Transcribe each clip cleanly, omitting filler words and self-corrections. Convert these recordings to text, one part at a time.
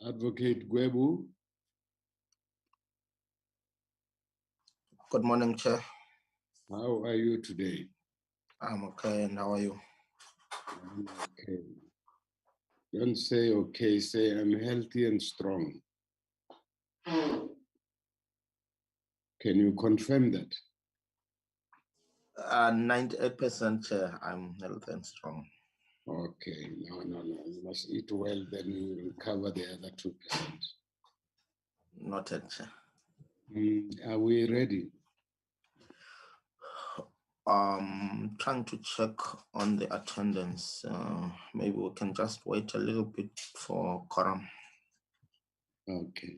Advocate Gwebu. Good morning, Chair. How are you today? I'm okay, and how are you? I'm okay. Don't say okay, say I'm healthy and strong. Can you confirm that? 98%, Chair. I'm healthy and strong. Okay, no. You must eat well, then you recover the other 2%. Noted, Chair. Are we ready? Trying to check on the attendance. Maybe we can just wait a little bit for quorum. Okay.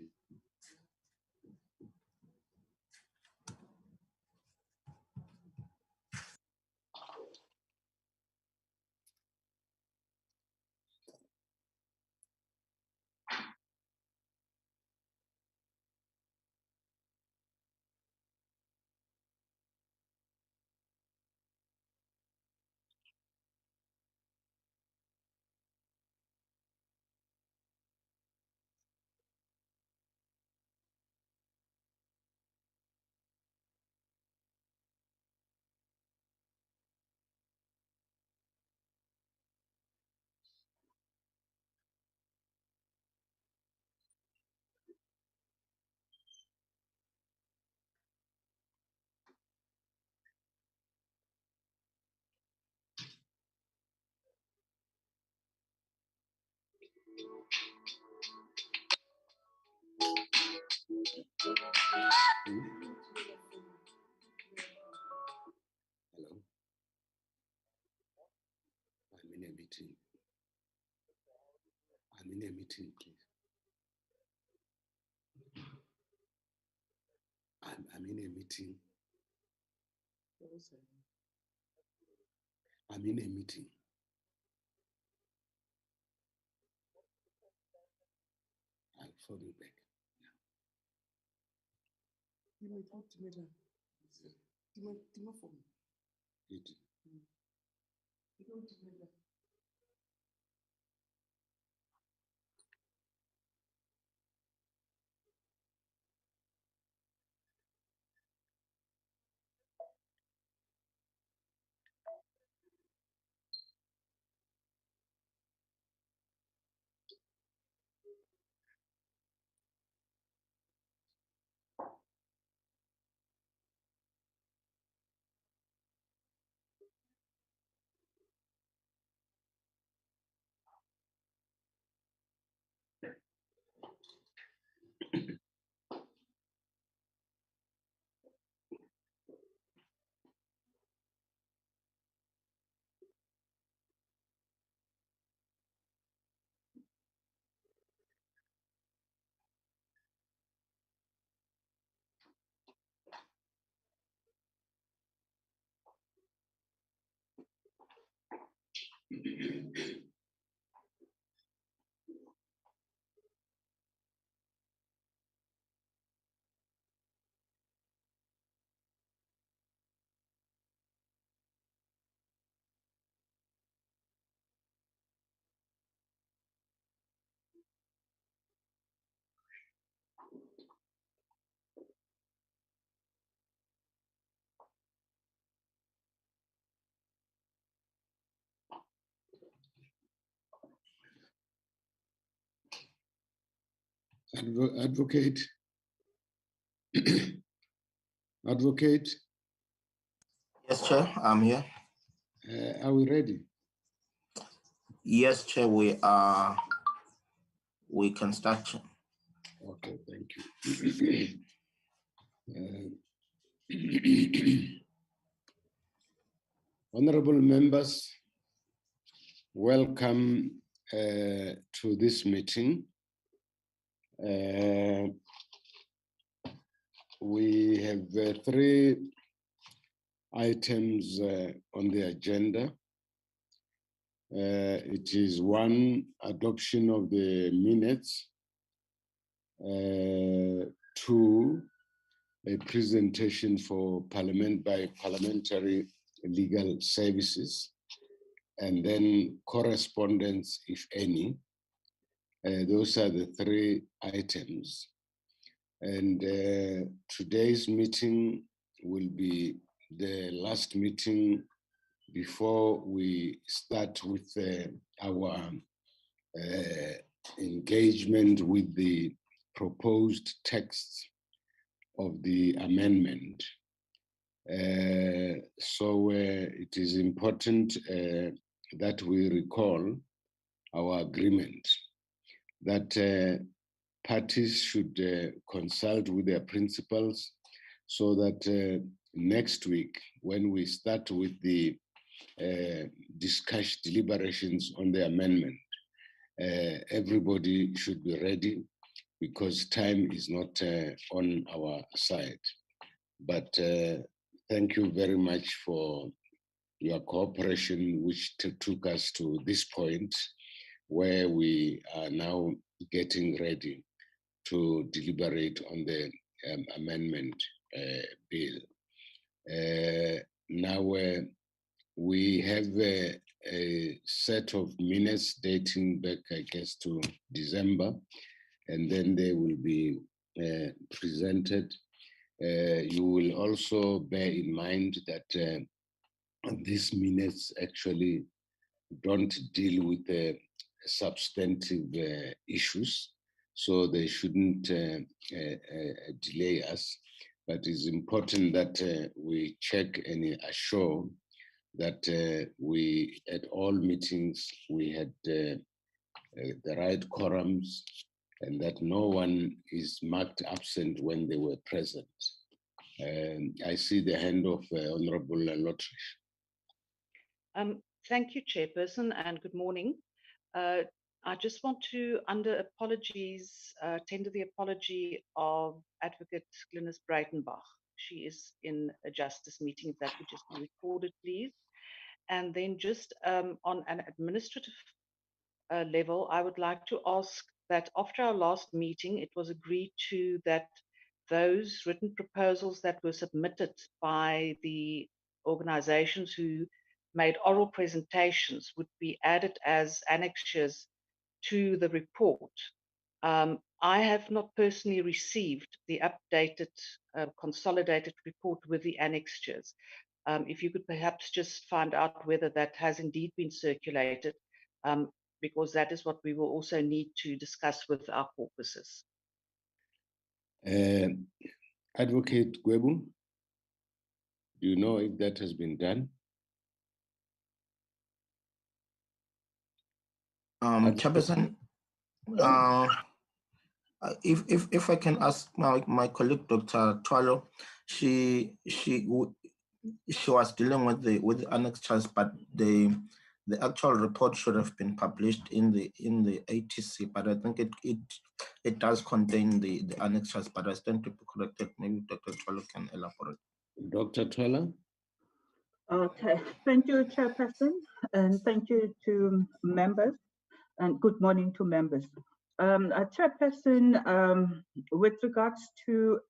Hello? I'm in a meeting. I'm in a meeting, please. I'm in a meeting. I'm in a meeting. I'll phone you back. You may talk to me then. You may phone me. You don't do that. Advocate. Advocate. Yes, Chair, I'm here. Are we ready? Yes, Chair, we are. We can start. Okay, thank you. Honorable members, welcome to this meeting. We have 3 items on the agenda. It is 1, adoption of the minutes. 2, a presentation for parliamentary legal services, and then correspondence, if any. Those are the three items. And today's meeting will be the last meeting before we start with our engagement with the proposed text of the amendment. So it is important that we recall our agreement that parties should consult with their principals so that next week, when we start with the deliberations on the amendment, everybody should be ready because time is not on our side. But thank you very much for your cooperation, which took us to this point where we are now getting ready to deliberate on the amendment bill. Now we have a set of minutes dating back, I guess, to December, and then they will be presented. You will also bear in mind that these minutes actually don't deal with the substantive issues, so they shouldn't delay us. But it's important that we check and assure that we, at all meetings, we had the right quorums and that no one is marked absent when they were present. I see the hand of Honorable Lotrish. Thank you, Chairperson, and good morning. I just want to, under apologies, tender the apology of Advocate Glynis Breitenbach. She is in a justice meeting, if that would just be recorded, please. And then just on an administrative level, I would like to ask that after our last meeting, it was agreed to that those written proposals that were submitted by the organizations who made oral presentations would be added as annexures to the report. I have not personally received the updated consolidated report with the annexures. If you could perhaps just find out whether that has indeed been circulated, because that is what we will also need to discuss with our caucuses. Advocate Gwebu, do you know if that has been done? Chairperson, if I can ask my colleague Dr. Tala, she was dealing with the annexures, but the actual report should have been published in the ATC, but I think it does contain the annexures, but I stand to be corrected. Maybe Dr. Tala can elaborate. Dr. Tala? Okay, thank you, Chairperson, and thank you to members, and good morning to members. Chairperson, with regards to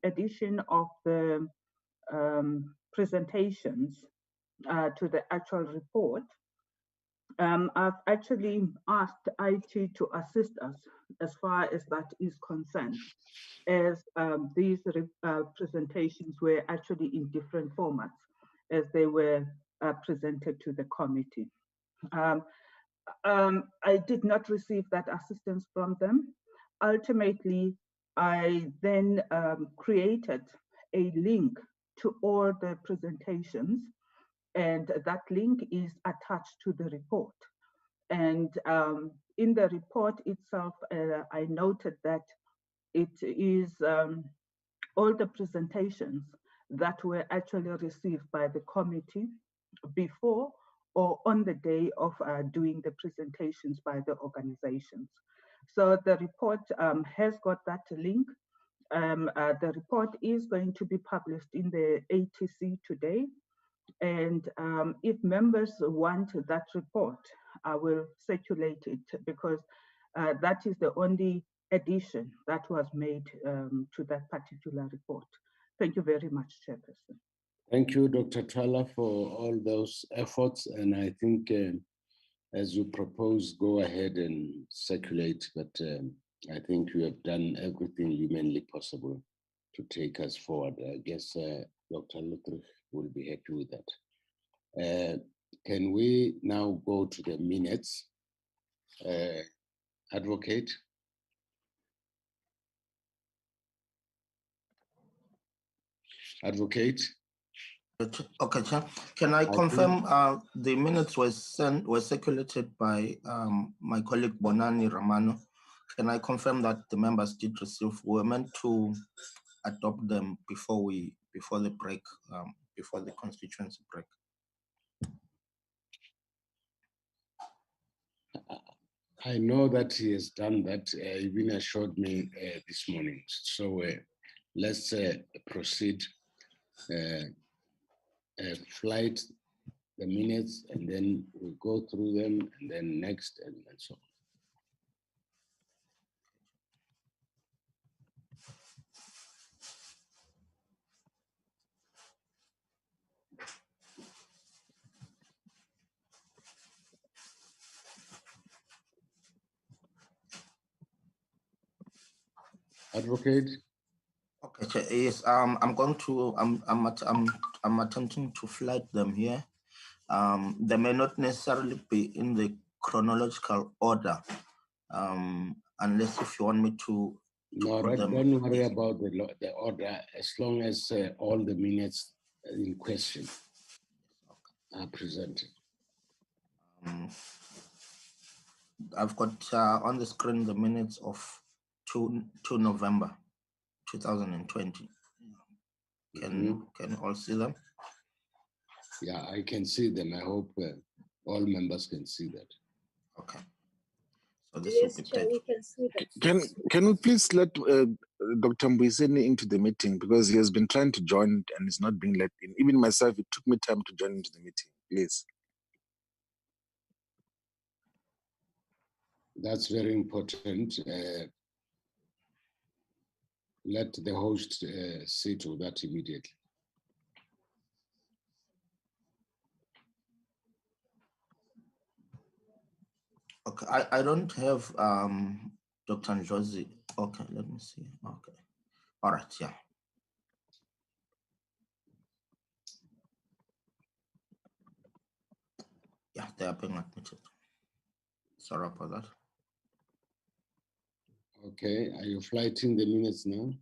addition of the presentations to the actual report, I've actually asked IT to assist us as far as that is concerned, as these presentations were actually in different formats as they were presented to the committee. I did not receive that assistance from them. Ultimately, I then created a link to all the presentations, and that link is attached to the report. And in the report itself, I noted that it is all the presentations that were actually received by the committee before or on the day of doing the presentations by the organizations. So the report has got that link. The report is going to be published in the ATC today. And if members want that report, I will circulate it because that is the only addition that was made to that particular report. Thank you very much, Chairperson. Thank you, Dr. Tala, for all those efforts. And I think as you propose, go ahead and circulate, but I think you have done everything humanly possible to take us forward. I guess Dr. Lutrich will be happy with that. Can we now go to the minutes? Advocate? Advocate? Okay, Chair. Can I confirm the minutes were circulated by my colleague Bonani Ramano? Can I confirm that the members did receive? We were meant to adopt them before the break, before the constituency break. I know that he has done that. He even assured me this morning. So let's proceed. Flight the minutes, and then we'll go through them, and then next, and so on. Advocate? Okay, Chair. Yes, I'm attempting to flight them here. They may not necessarily be in the chronological order, unless if you want me to No, don't worry about the order, as long as all the minutes in question are presented. I've got on the screen the minutes of 2 November 2020. Can all see them? Yeah, I can see them. I hope all members can see that. Okay. So this Yes, will be Chair, we can see that. Can we please let Dr. Mbuyiseni into the meeting, because he has been trying to join and is not being let in. Even myself, it took me time to join into the meeting, please. That's very important. Let the host see to that immediately. Okay, I don't have Dr. Njozi. Okay, let me see. Okay. All right, yeah. Yeah, they are being admitted. Sorry about that. Okay, are you flighting the minutes now?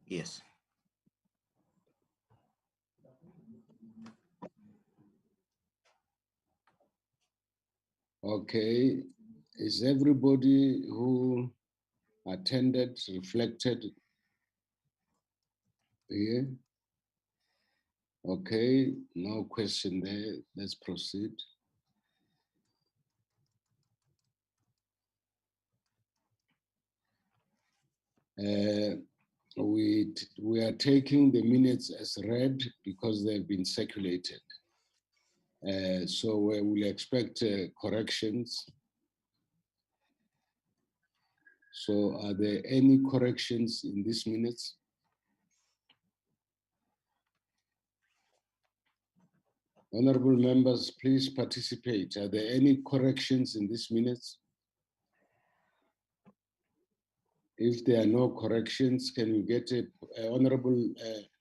Yes. Okay, is everybody who attended reflected here? Okay, no question there. Let's proceed. We are taking the minutes as read because they've been circulated. So we will expect corrections. So are there any corrections in these minutes? Honorable members, please participate. Are there any corrections in these minutes? If there are no corrections, can we get a Honorable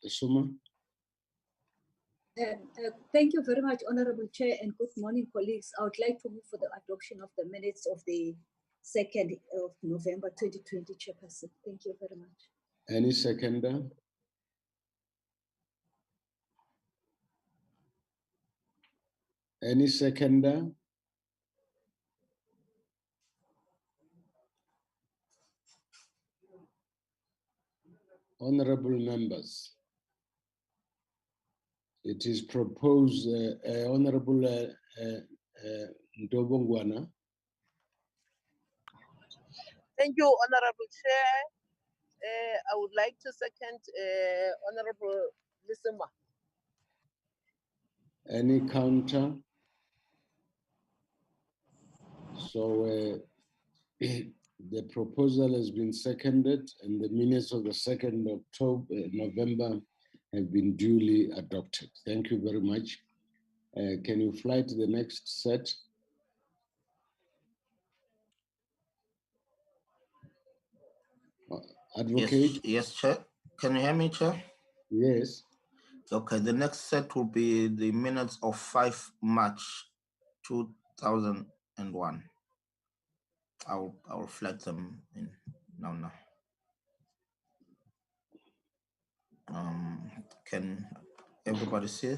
Suma? Thank you very much, Honorable Chair, and good morning, colleagues. I would like to move for the adoption of the minutes of the 2nd of November 2020, Chairperson. Thank you very much. Any seconder? Any seconder? Honorable members, it is proposed, Honorable Ndobongwana. Thank you, Honorable Chair. I would like to second Honorable Lisima. Any counter? So the proposal has been seconded, and the minutes of the 2nd November have been duly adopted. Thank you very much. Can you fly to the next set? Advocate? Yes, Chair. Can you hear me, Chair? Yes. Okay, the next set will be the minutes of 5 March 2001. I'll flag them in now. Can everybody see?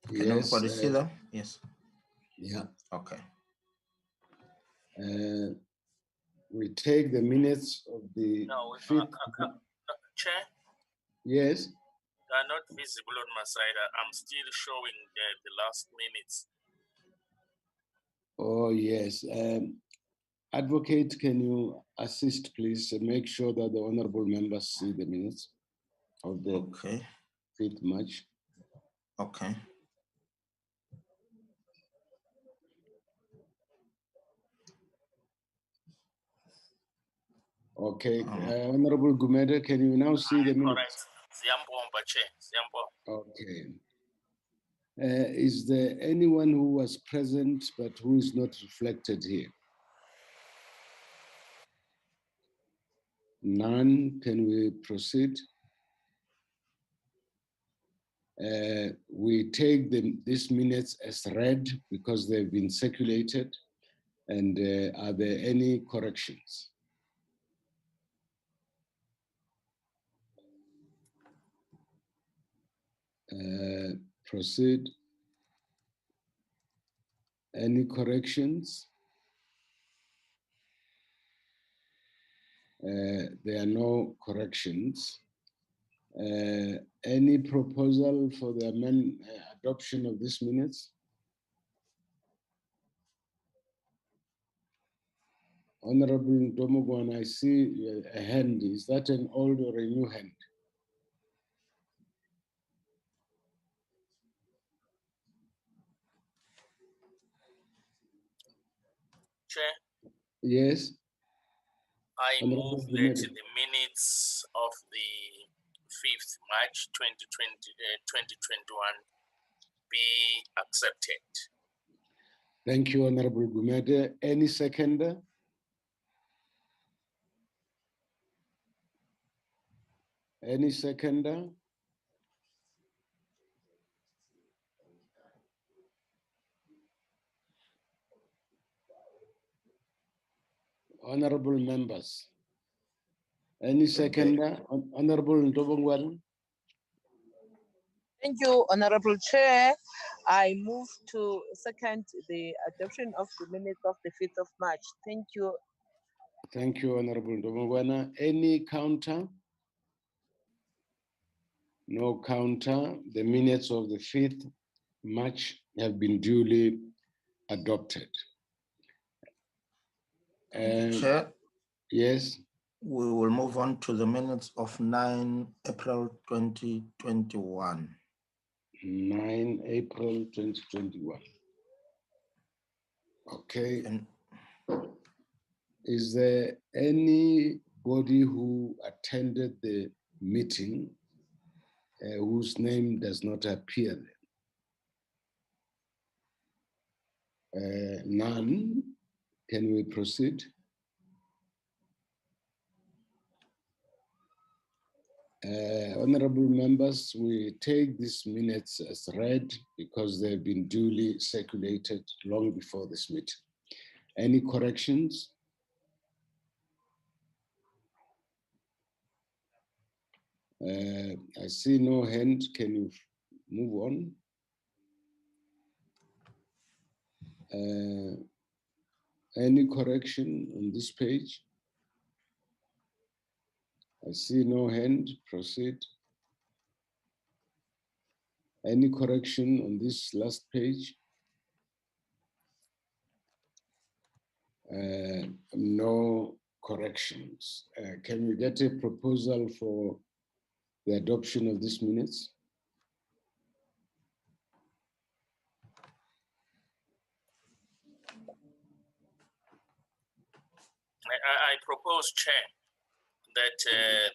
Can Yes. everybody see them? Yes. Yeah. Okay. We take the minutes of the fifth. Chair, Yes. they are not visible on my side. I'm still showing the last minutes. Oh, yes. Advocate, can you assist, please, and make sure that the honorable members see the minutes of the 5th March? Okay. Okay. Honorable Gumede, can you now see the minutes? Correct. Ziambo, Chair. Ziambo. Okay. Is there anyone who was present but who is not reflected here? None. Can we proceed? We take these minutes as read because they've been circulated. And are there any corrections? Proceed. Any corrections? There are no corrections. Any proposal for the adoption of these minutes? Honorable Domogwan, I see a hand. Is that an old or a new hand? Chair? Yes. I move that the minutes of the 5th March 2021 be accepted. Thank you, Honorable Gumede. Any seconder? Any seconder? Honorable members. Any seconder? Honorable Ndobongwal? Thank you, Honorable Chair. I move to second the adoption of the minutes of the 5th of March. Thank you. Thank you, Honorable Ndobongwana. Any counter? No counter. The minutes of the 5th March have been duly adopted. Chair? Yes. We will move on to the minutes of 9 April 2021. 9 April 2021. Okay. Is there anybody who attended the meeting whose name does not appear there? None. Can we proceed? Honorable members, we take these minutes as read because they've been duly circulated long before this meeting. Any corrections? I see no hand. Can you move on? Any correction on this page? I see no hand. Proceed. Any correction on this last page? No corrections. Can we get a proposal for the adoption of these minutes? I propose, Chair, that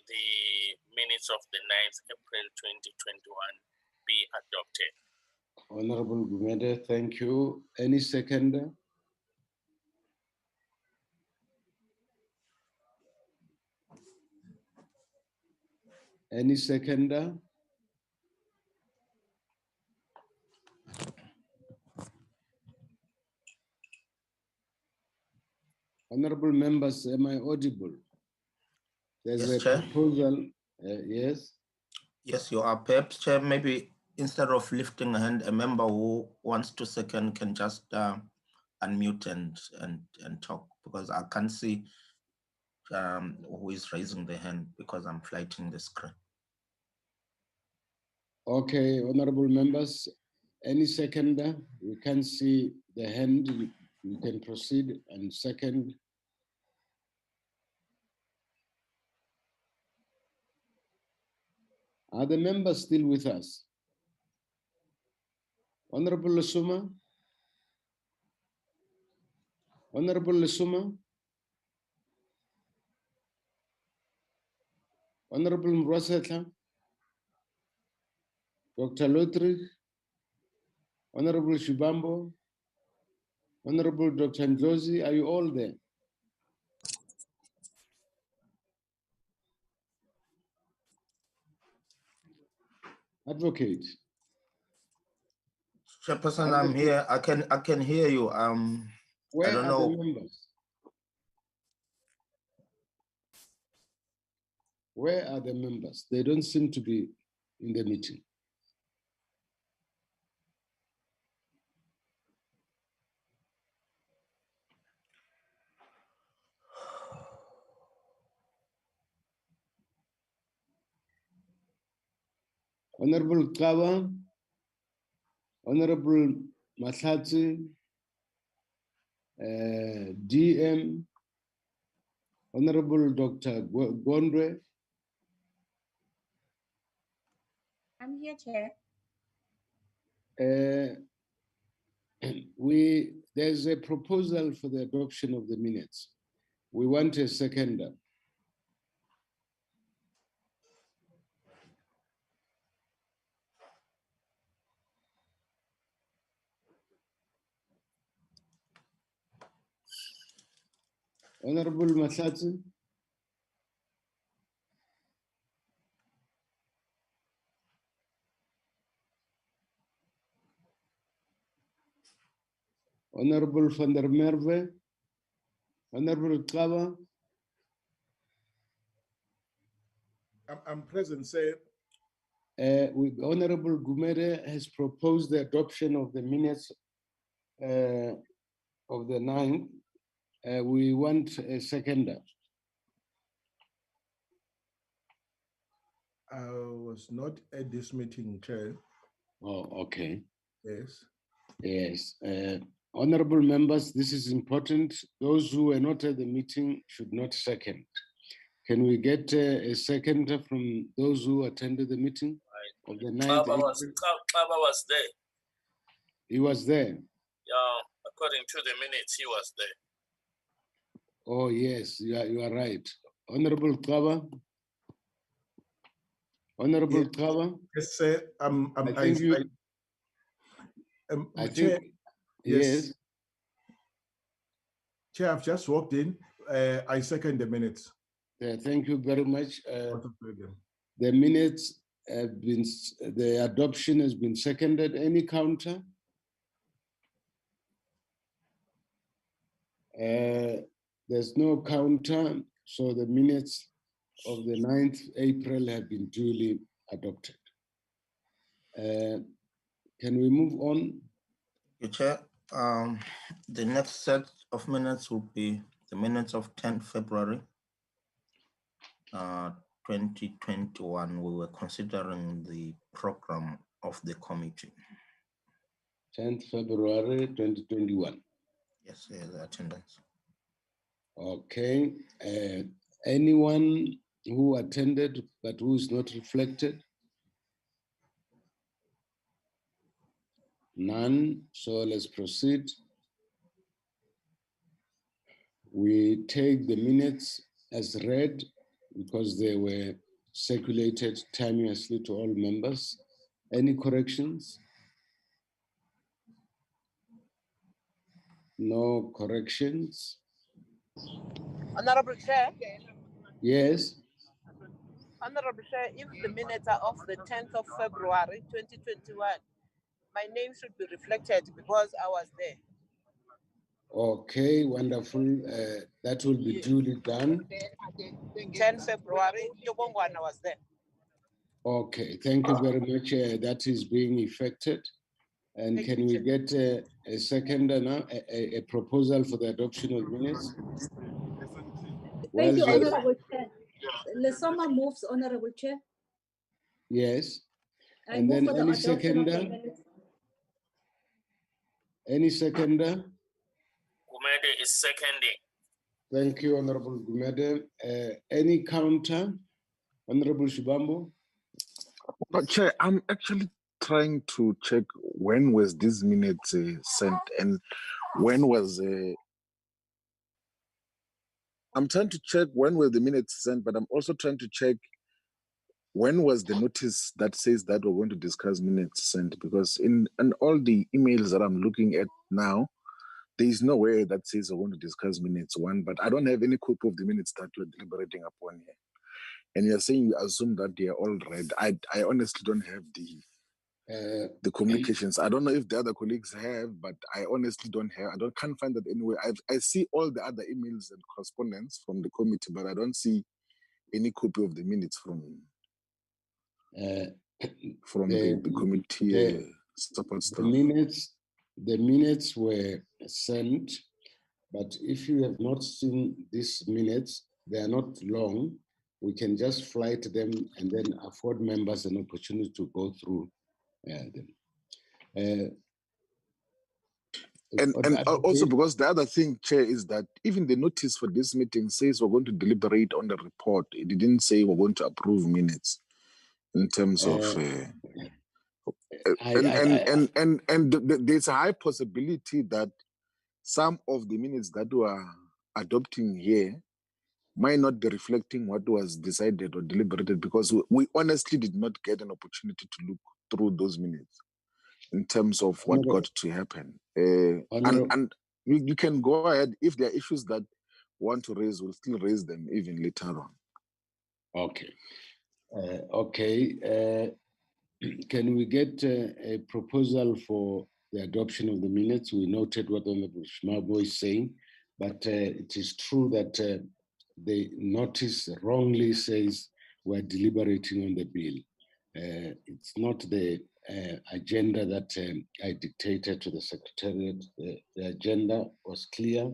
the minutes of the 9th April 2021 be adopted. Honorable Gumede, thank you. Any seconder? Any seconder? Honorable members, am I audible? There's Yes, a Chair. proposal. Yes. Yes, you are. Perhaps, Chair, maybe instead of lifting a hand, a member who wants to second can just unmute and talk, because I can't see who is raising the hand because I'm flighting the screen. Okay, honorable members, any seconder? We can see the hand. You can proceed and second. Are the members still with us? Honorable Lesuma? Honorable Lesuma? Honorable Mrosetla? Dr. Lutrich? Honorable Shibambo? Honorable Dr. Njozi, are you all there? Advocate. Chairperson, I'm here. I can hear you. Where I don't are know. the members? Where are the members? They don't seem to be in the meeting. Honorable Kawa, Honorable Masatsi, DM, Honorable Dr. Gondwe. I'm here, Chair. There's a proposal for the adoption of the minutes. We want a seconder. Honorable Masatsi. Honorable van der Merwe, Honorable Kawa. I'm present, sir. Honorable Gumede has proposed the adoption of the minutes of the 9th. We want a seconder. I was not at this meeting, Chair. Oh, okay. Yes. Yes. Honorable members, this is important. Those who were not at the meeting should not second. Can we get a seconder from those who attended the meeting of the 9th? Baba was there. He was there. Yeah, according to the minutes, he was there. Oh, yes, you are right. Honorable Kawa. Honorable Kawa. Yes, sir. I Chair, think, yes. Chair, I've just walked in. I second the minutes. Thank you very much. The minutes have been, the adoption has been seconded. Any counter? There's no counter, so the minutes of the 9th April have been duly adopted. Can we move on? Chair, the next set of minutes will be the minutes of 10th February 2021. We were considering the program of the committee. 10th February 2021. Yes, the attendance. Okay. Anyone who attended but who is not reflected? None. So let's proceed. We take the minutes as read. because they were circulated timelessly to all members. Any corrections? No corrections? Honorable Chair, Yes. Honorable Chair, if the minutes are of the 10th of February 2021, my name should be reflected because I was there. Okay, wonderful. That will be duly done. 10 February, Yobongwana was there. Okay, thank you very much. That is being effected. And Thank can you, we Chair. get a second now, a proposal for the adoption of minutes? Thank you, Well, Honorable Chair. Lesoma moves, Honorable Chair. yes. I And move then for the any adoption of the seconder? minutes. Any seconder? Gumede is seconding. Thank you, Honorable Gumede. Any counter? Honorable Shibambo? But Chair, I'm actually trying to check when was this minutes sent and when was I'm trying to check when were the minutes sent, but I'm also trying to check when was the notice that says that we're going to discuss minutes sent, because in all the emails that I'm looking at now, there is no way that says we're going to discuss minutes one, but I don't have any copy of the minutes that we're deliberating upon here. And you're saying you assume that they are all read. I honestly don't have the communications. I don't know if the other colleagues have, but I honestly don't have. Can't find that anywhere. I see all the other emails and correspondence from the committee, but I don't see any copy of the minutes from the committee support staff. The minutes were sent, but if you have not seen these minutes, they are not long. We can just flight them and then afford members an opportunity to go through them. And also because the other thing, Chair, is that even the notice for this meeting says we're going to deliberate on the report. It didn't say we're going to approve minutes in terms of there's a high possibility that some of the minutes that we are adopting here might not be reflecting what was decided or deliberated, because we honestly did not get an opportunity to look through those minutes in terms of what got to happen. And you can go ahead. If there are issues that want to raise, we'll still raise them even later on. Okay. Can we get a proposal for the adoption of the minutes? We noted what Honorable Shmabo is saying, but it is true that the notice wrongly says we're deliberating on the bill. It's not the agenda that I dictated to the Secretariat. The agenda was clear: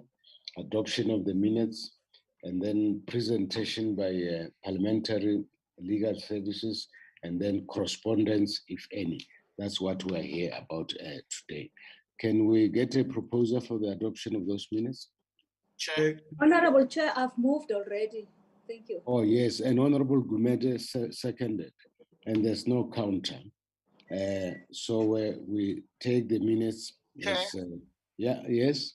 adoption of the minutes, and then presentation by parliamentary legal services, and then correspondence, if any. That's what we're here about today. Can we get a proposal for the adoption of those minutes? Chair. Honorable Chair, I've moved already. Thank you. Oh, yes, and Honorable Gumede seconded, and there's no counter. So we take the minutes as, yes?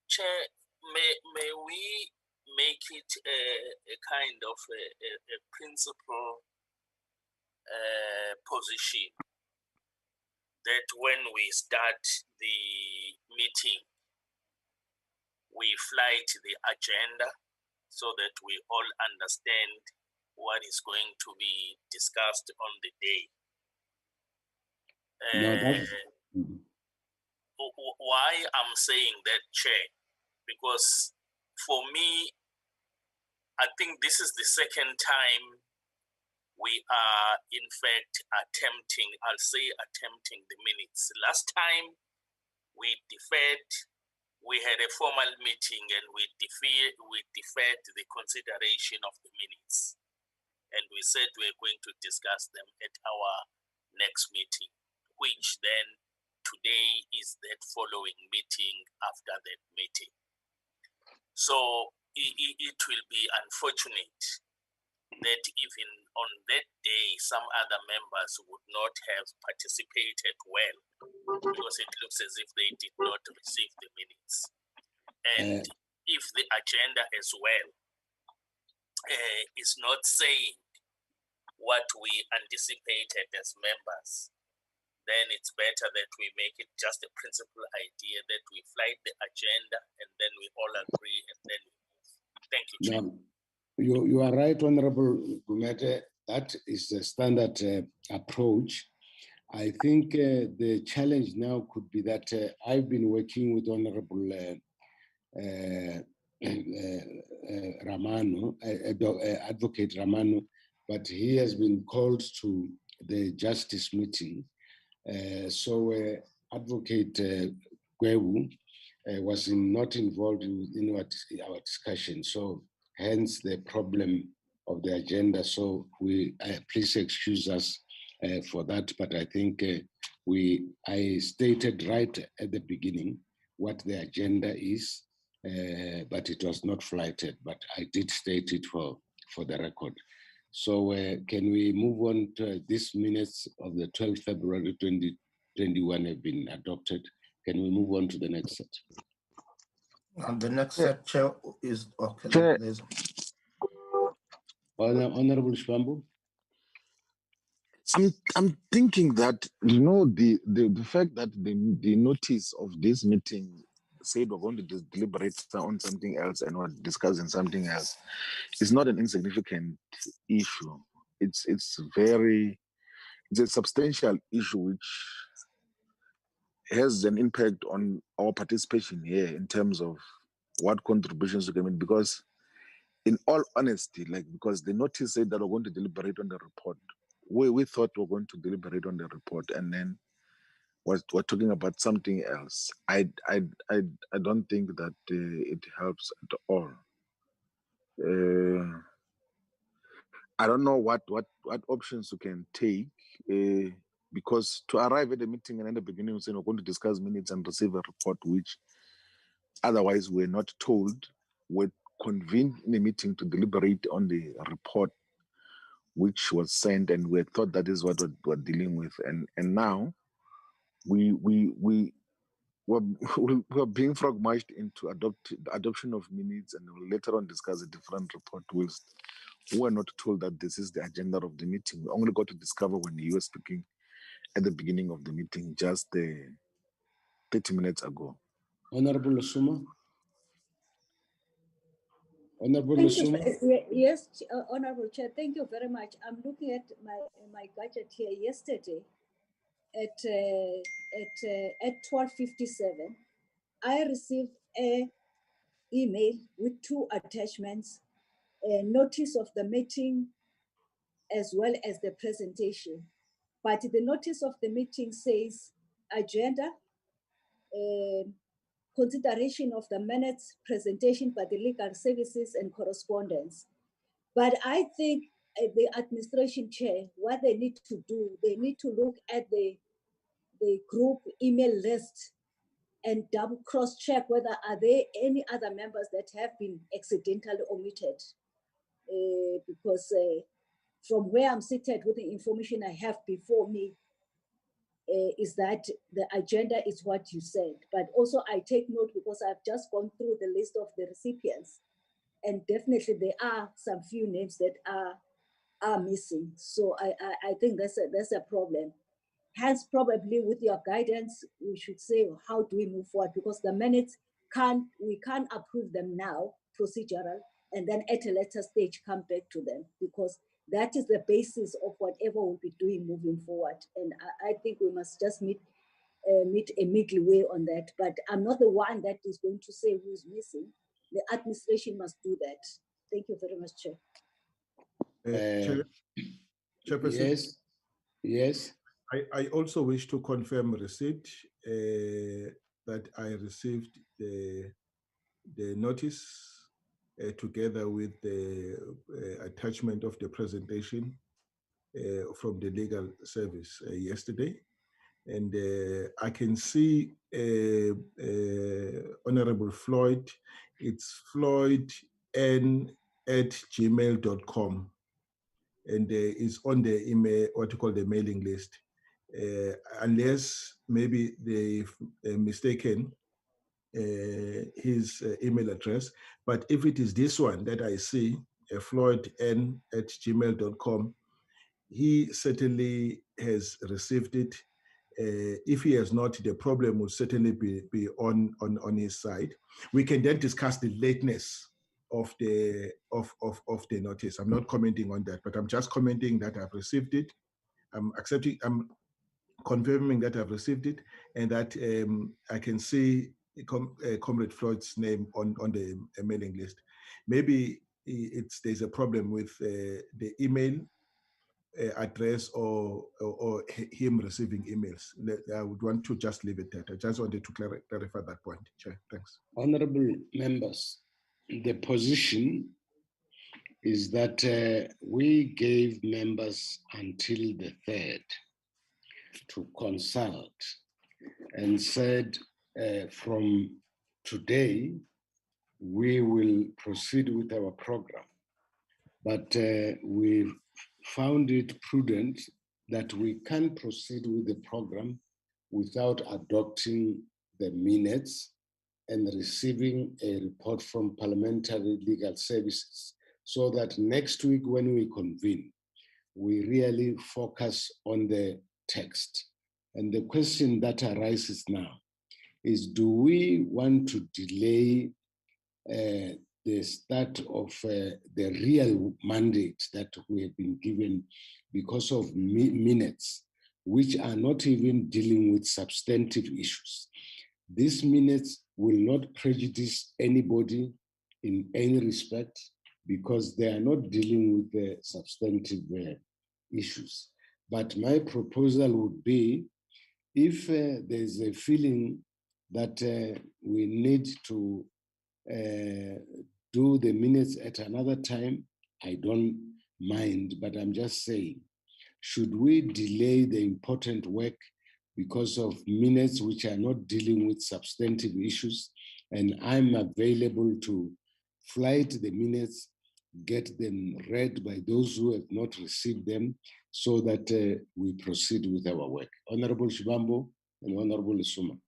Chair, may we make it a kind of a principal position that when we start the meeting, we flight the agenda so that we all understand what is going to be discussed on the day. Why I'm saying that, Chair, because for me, I think this is the second time we are, in fact, attempting the minutes. Last time we deferred, we had a formal meeting and we deferred the consideration of the minutes. And we said we're going to discuss them at our next meeting, which then today is that following meeting after that meeting. So it will be unfortunate that even on that day, some other members would not have participated well, because it looks as if they did not receive the minutes. And if the agenda as well is not saying what we anticipated as members, then it's better that we make it just a principal idea that we flight the agenda and then we all agree and then we move. Thank you, Chair. Now, you are right, Honorable Gumete. That is the standard approach. I think the challenge now could be that I've been working with Honorable Ramano, Advocate Ramano, but he has been called to the justice meeting. So Advocate Gwewu was not involved in our discussion. So hence the problem of the agenda. So we please excuse us for that. But I think I stated right at the beginning what the agenda is, but it was not flighted. But I did state it for the record. So can we move on to this minutes of the 12th February 2021 have been adopted? Can we move on to the next set? And the next set, Chair, is okay. Chair. Honorable Shwambu. I'm thinking that, you know, the fact that the notice of this meeting said we're going to deliberate on something else and we're discussing something else is not an insignificant issue. It's a substantial issue which has an impact on our participation here in terms of what contributions we can make. Because in all honesty, because the notice said that we're going to deliberate on the report, we thought we were going to deliberate on the report, and then we're talking about something else. I don't think that it helps at all. I don't know what options we can take, because to arrive at the meeting and at the beginning we say we're going to discuss minutes and receive a report which otherwise we're not told. We're convened in a meeting to deliberate on the report which was sent, and we thought that is what we're dealing with, and now we're being frog-marched into adoption of minutes, and we'll later on discuss a different report. Whilst we were not told that this is the agenda of the meeting. We only got to discover when you were speaking at the beginning of the meeting, just 30 minutes ago. Honorable Osuma. Honorable Thank Osuma. you. Yes, Honorable Chair, thank you very much. I'm looking at my gadget here yesterday at 12:57. I received an email with 2 attachments, a notice of the meeting as well as the presentation. But the notice of the meeting says agenda, consideration of the minutes, presentation by the legal services and correspondence. But I think the administration chair, what they need to do, they need to look at the group email list and double cross-check whether are there any other members that have been accidentally omitted. Because from where I'm seated with the information I have before me, is that the agenda is what you said. But also I take note because I've just gone through the list of the recipients, and definitely there are some few names that are missing. So I think that's a problem. Hence, probably with your guidance, we should say, how do we move forward? Because the minutes we can't approve them now, procedural, and then at a later stage come back to them, because that is the basis of whatever we'll be doing moving forward. And I think we must just meet a middle way on that. But I'm not the one that is going to say who's missing. The administration must do that. Thank you very much, Chair. Chairperson. Yes. I also wish to confirm receipt that I received the notice together with the attachment of the presentation from the legal service yesterday. And I can see Honorable Floyd, it's floydn@gmail.com. And it's on the email, what you call the mailing list. Unless maybe they've mistaken his email address. But if it is this one that I see, floydn@gmail.com. He certainly has received it. If he has not, the problem will certainly be on his side. We can then discuss the lateness of the notice. I'm not commenting on that, but I'm just commenting that I've received it. I'm confirming that I've received it, and that I can see Comrade Floyd's name on the mailing list. Maybe there's a problem with the email address or him receiving emails. I would want to just leave it at that. I just wanted to clarify that point, Chair. Thanks. Honorable members, the position is that we gave members until the 3rd to consult and said from today we will proceed with our program. But we found it prudent that we can proceed with the program without adopting the minutes and receiving a report from Parliamentary Legal Services, so that next week when we convene, we really focus on the text. And the question that arises now is, do we want to delay the start of the real mandate that we have been given because of minutes, which are not even dealing with substantive issues? These minutes will not prejudice anybody in any respect because they are not dealing with the substantive issues. But my proposal would be, if there's a feeling that we need to do the minutes at another time, I don't mind, but I'm just saying, should we delay the important work because of minutes which are not dealing with substantive issues? And I'm available to flight the minutes, get them read by those who have not received them, so that we proceed with our work. Honorable Shibambo and Honorable Suma.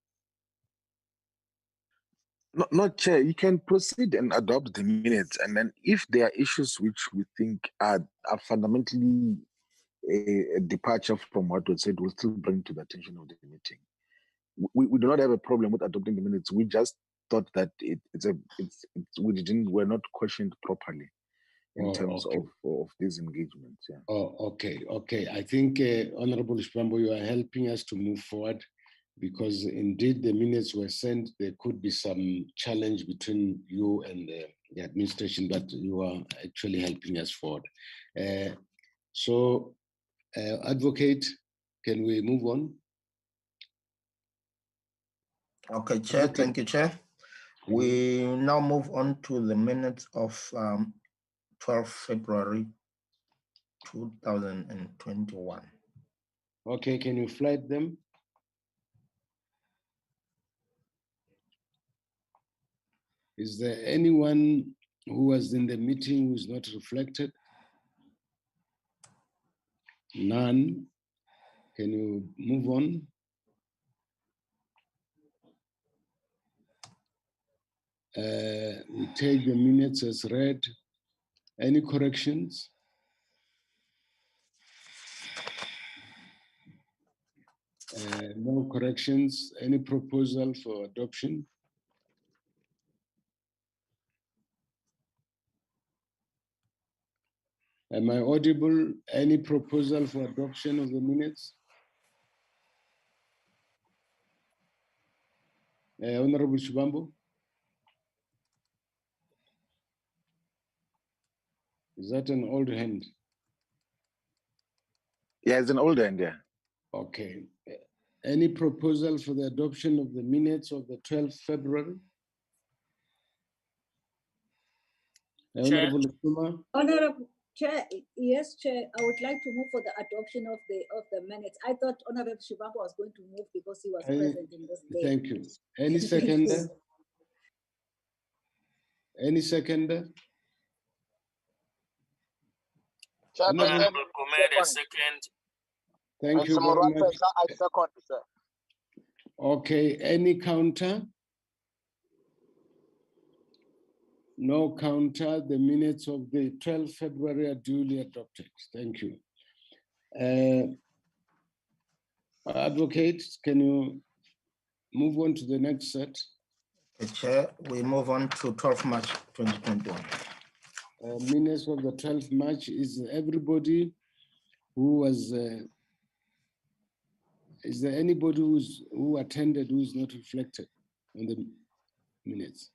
No, Chair, you can proceed and adopt the minutes. And then if there are issues which we think are fundamentally a departure from what was said, we'll still bring to the attention of the meeting. We do not have a problem with adopting the minutes. We just thought that we're not questioned properly in terms of these engagements. Yeah. Oh, okay. I think Honorable Shibambo, you are helping us to move forward, because indeed the minutes were sent. There could be some challenge between you and the administration, but you are actually helping us forward. So, Advocate, can we move on? Okay, Chair, thank you, Chair. We now move on to the minutes of 12 February 2021. Okay, can you flight them? Is there anyone who was in the meeting who is not reflected? None. Can you move on? We take the minutes as read. Any corrections? No corrections. Any proposal for adoption? Am I audible? Any proposal for adoption of the minutes? Honorable Shibambo? Is that an old hand? Yeah, it's an old hand, yeah. Okay. Any proposal for the adoption of the minutes of the 12th February? Honorable Suma? Honorable Chair, yes, Chair, I would like to move for the adoption of the minutes. I thought Honorable Shibambo was going to move because he was present in this day. Thank you. Any seconder? Any seconder? Honorable Commander, second. Thank you very much. I second, sir. Okay, any counter? No counter. The minutes of the 12th February are duly adopted. Thank you. Advocate, can you move on to the next set? Chair, we move on to 12 March 2021. Minutes of the 12th March. Is everybody who was, is there anybody who attended who is not reflected on the minutes?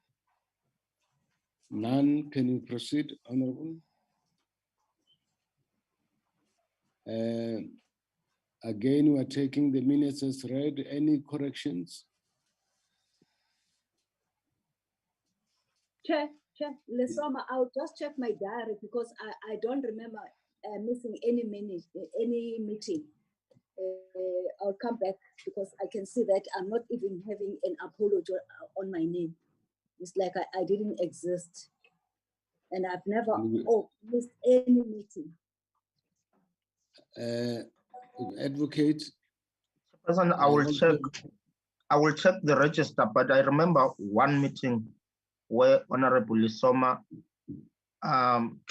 None. Can you proceed, Honorable? Again, we are taking the minutes as read. Any corrections? Chair, Lesoma, I'll just check my diary because I don't remember missing any meeting. I'll come back because I can see that I'm not even having an apology on my name. It's like I didn't exist. And I've never missed any meeting. Advocate. President, I will check the register, but I remember one meeting where Honorable Lisoma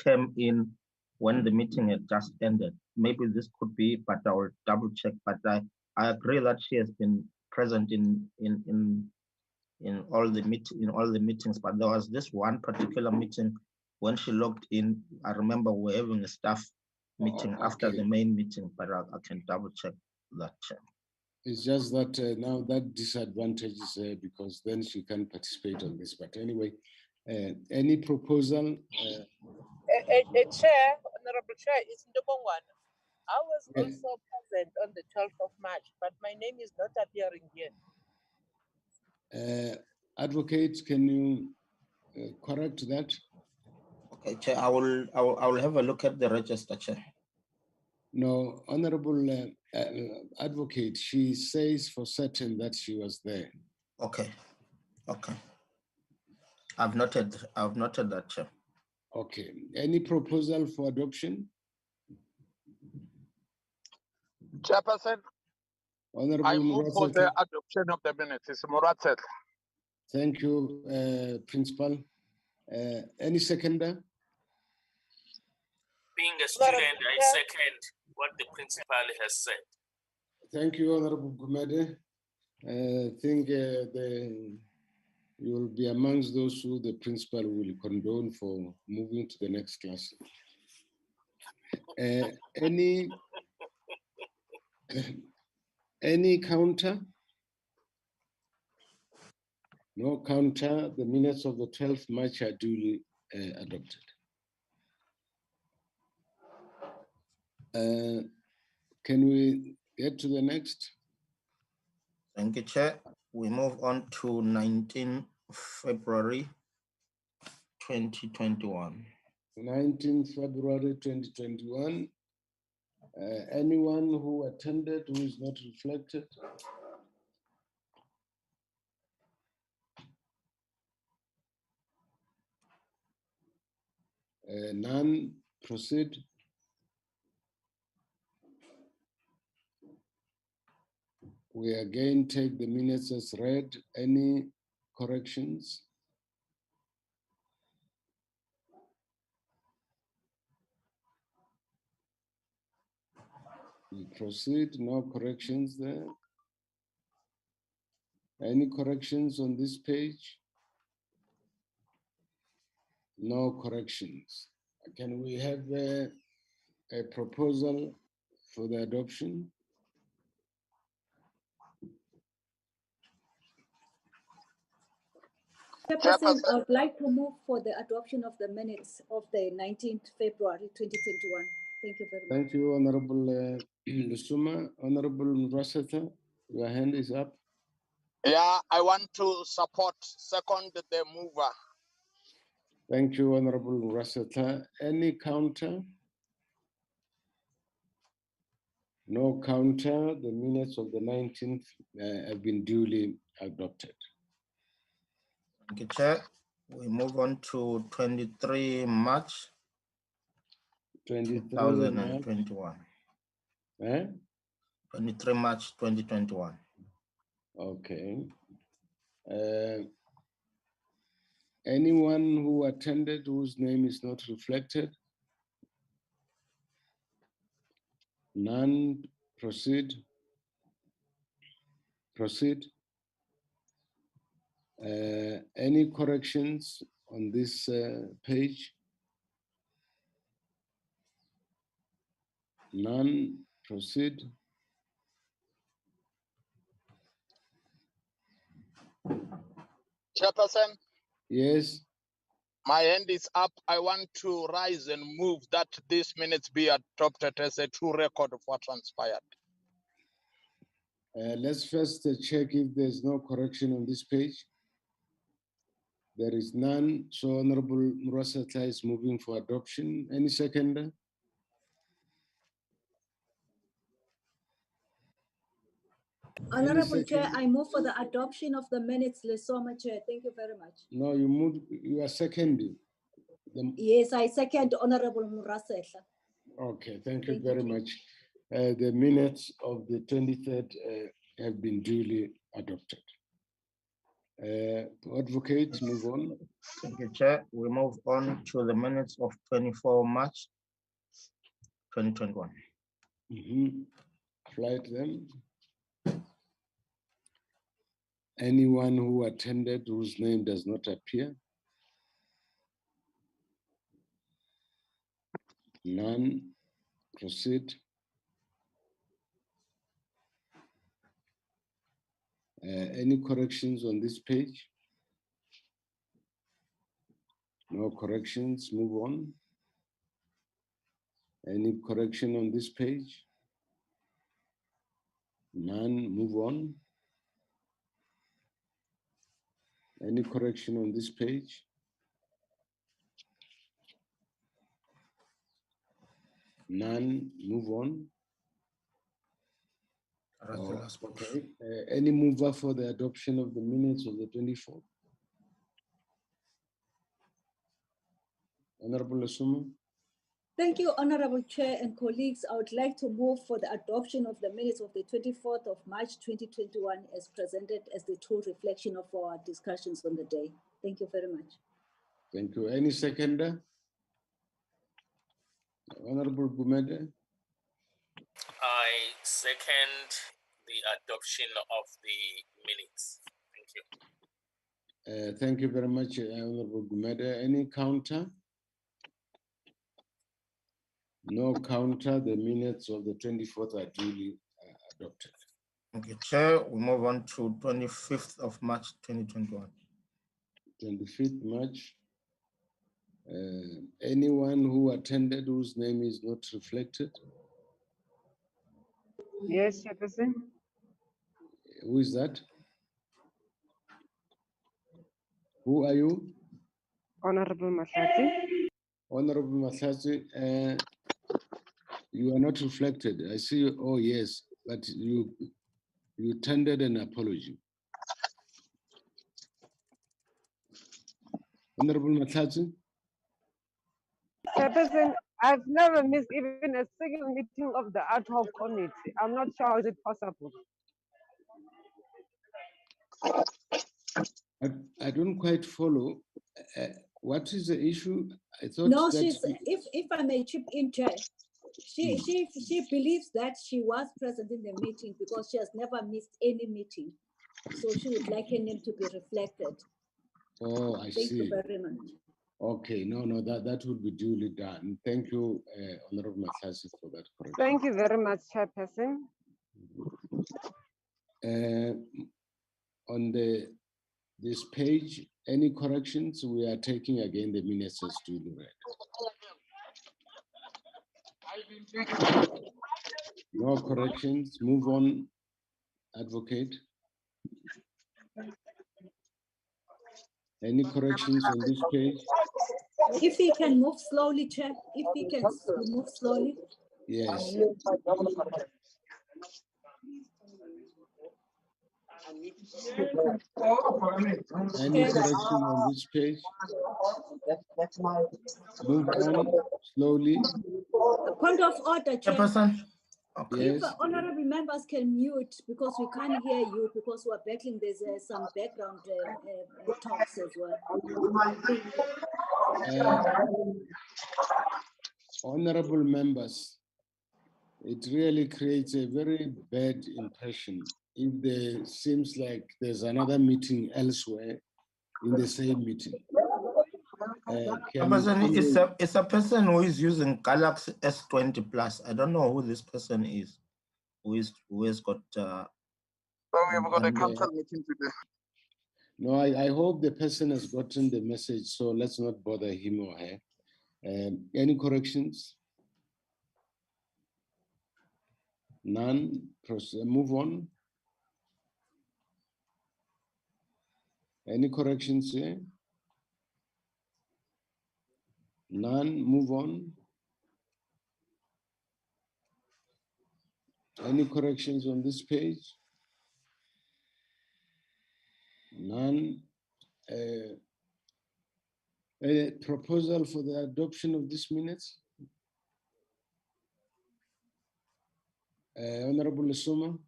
came in when the meeting had just ended. Maybe this could be, but I will double check. But I agree that she has been present in all the meetings. But there was this one particular meeting when she logged in. I remember we were having a staff meeting after the main meeting, but I can double check that. It's just that now that disadvantages her because then she can participate on this. But anyway, any proposal? Chair, Honorable Chair, it's Ndobongwana. I was also present on the 12th of March, but my name is not appearing here. Advocate, can you correct that? Okay, Chair, I will have a look at the register, Chair. No, Honorable Advocate, she says for certain that she was there. Okay. I've noted that, Chair. Okay. Any proposal for adoption? Chairperson, Honorable I move for the adoption of the minutes. It's Muratset. Thank you, Principal. Any seconder? Being a student, I second what the principal has said. Thank you, Honorable Gumede. I think you will be amongst those who the principal will condone for moving to the next class. Any counter? No counter. The minutes of the 12th March are duly adopted. Can we get to the next? Thank you, Chair. We move on to 19 February 2021. 19 February 2021. Anyone who attended who is not reflected? None. Proceed. We again take the minutes as read. Any corrections? We proceed. No corrections there. Any corrections on this page? No corrections. Can we have a proposal for the adoption? Chairperson, I would like to move for the adoption of the minutes of the 19th February 2021. Thank you very much. Thank you, Honorable Lusuma. Honorable Rasata, your hand is up. Yeah, I want to second the mover. Thank you, Honorable Rasata. Any counter? No counter. The minutes of the 19th have been duly adopted. Thank you, Chair. We move on to 23 March 2021. 23 March 2021. Okay. Anyone who attended whose name is not reflected? None. Proceed. Proceed. Any corrections on this page? None. Proceed. Chairperson, Yes. my hand is up. I want to rise and move that these minutes be adopted as a true record of what transpired. Let's first check if there's no correction on this page. There is none. So Honorable Murasata is moving for adoption. Any seconder? Honorable Chair, I move for the adoption of the minutes, Lesoma Chair. Thank you very much. No, you moved, you are seconding. Yes, I second Honorable Murasetla. Okay, thank you very much. The minutes of the 23rd have been duly adopted. Advocate, move on. Thank you, Chair. We move on to the minutes of 24 March 2021. Flight them. Anyone who attended whose name does not appear? None. Proceed. Any corrections on this page? No corrections. Move on. Any correction on this page? None. Move on. Any correction on this page? None. Move on. Okay. Any mover for the adoption of the minutes of the 24th? Honorable Asuma. Thank you, Honorable Chair and colleagues. I would like to move for the adoption of the minutes of the 24th of March 2021 as presented as the true reflection of our discussions on the day. Thank you very much. Thank you. Any seconder? Honorable Gumede. I second the adoption of the minutes. Thank you. Thank you very much, Honorable Gumede. Any counter? No counter. The minutes of the 24th are duly adopted. Thank you, Chair. We move on to 25th of March 2021. 25th March. Anyone who attended whose name is not reflected? Yes, Chairperson. Who is that? Who are you? Honorable Mahlati. Honorable Mahlati, you are not reflected. I see you. Oh, yes, but you tendered an apology. Honorable Mahlati? Chairperson, I've never missed even a single meeting of the ad hoc committee. I'm not sure how is it possible. I don't quite follow. What is the issue? I thought No, that she's, if I may chip in, Chair, she believes that she was present in the meeting because she has never missed any meeting. So she would like her name to be reflected. Oh, I see. Thank you very much. Okay, no, that would be duly done. Thank you, Honorable Mahlasi, for that correction. Thank you very much, Chairperson. On this page, any corrections? We are taking again the minutes as duly read. No corrections. Move on, Advocate. Any corrections on this page? If he can move slowly, Chair, if he can move slowly. Yes. Any correction on this page? Move on slowly. A point of order, Chair. Chairperson. Okay. If honorable members can mute, because we can't hear you, because we're battling, there's some background talks as well. Honorable members, it really creates a very bad impression if there seems like there's another meeting elsewhere in the same meeting. It's a person who is using Galaxy S20 Plus. I don't know who this person is. Who has got? So we have got a council meeting today. No, I hope the person has gotten the message. So let's not bother him or her. Any corrections? None. Move on. Any corrections here? None. Move on. Any corrections on this page? None. A proposal for the adoption of these minutes? Honorable Lesoma.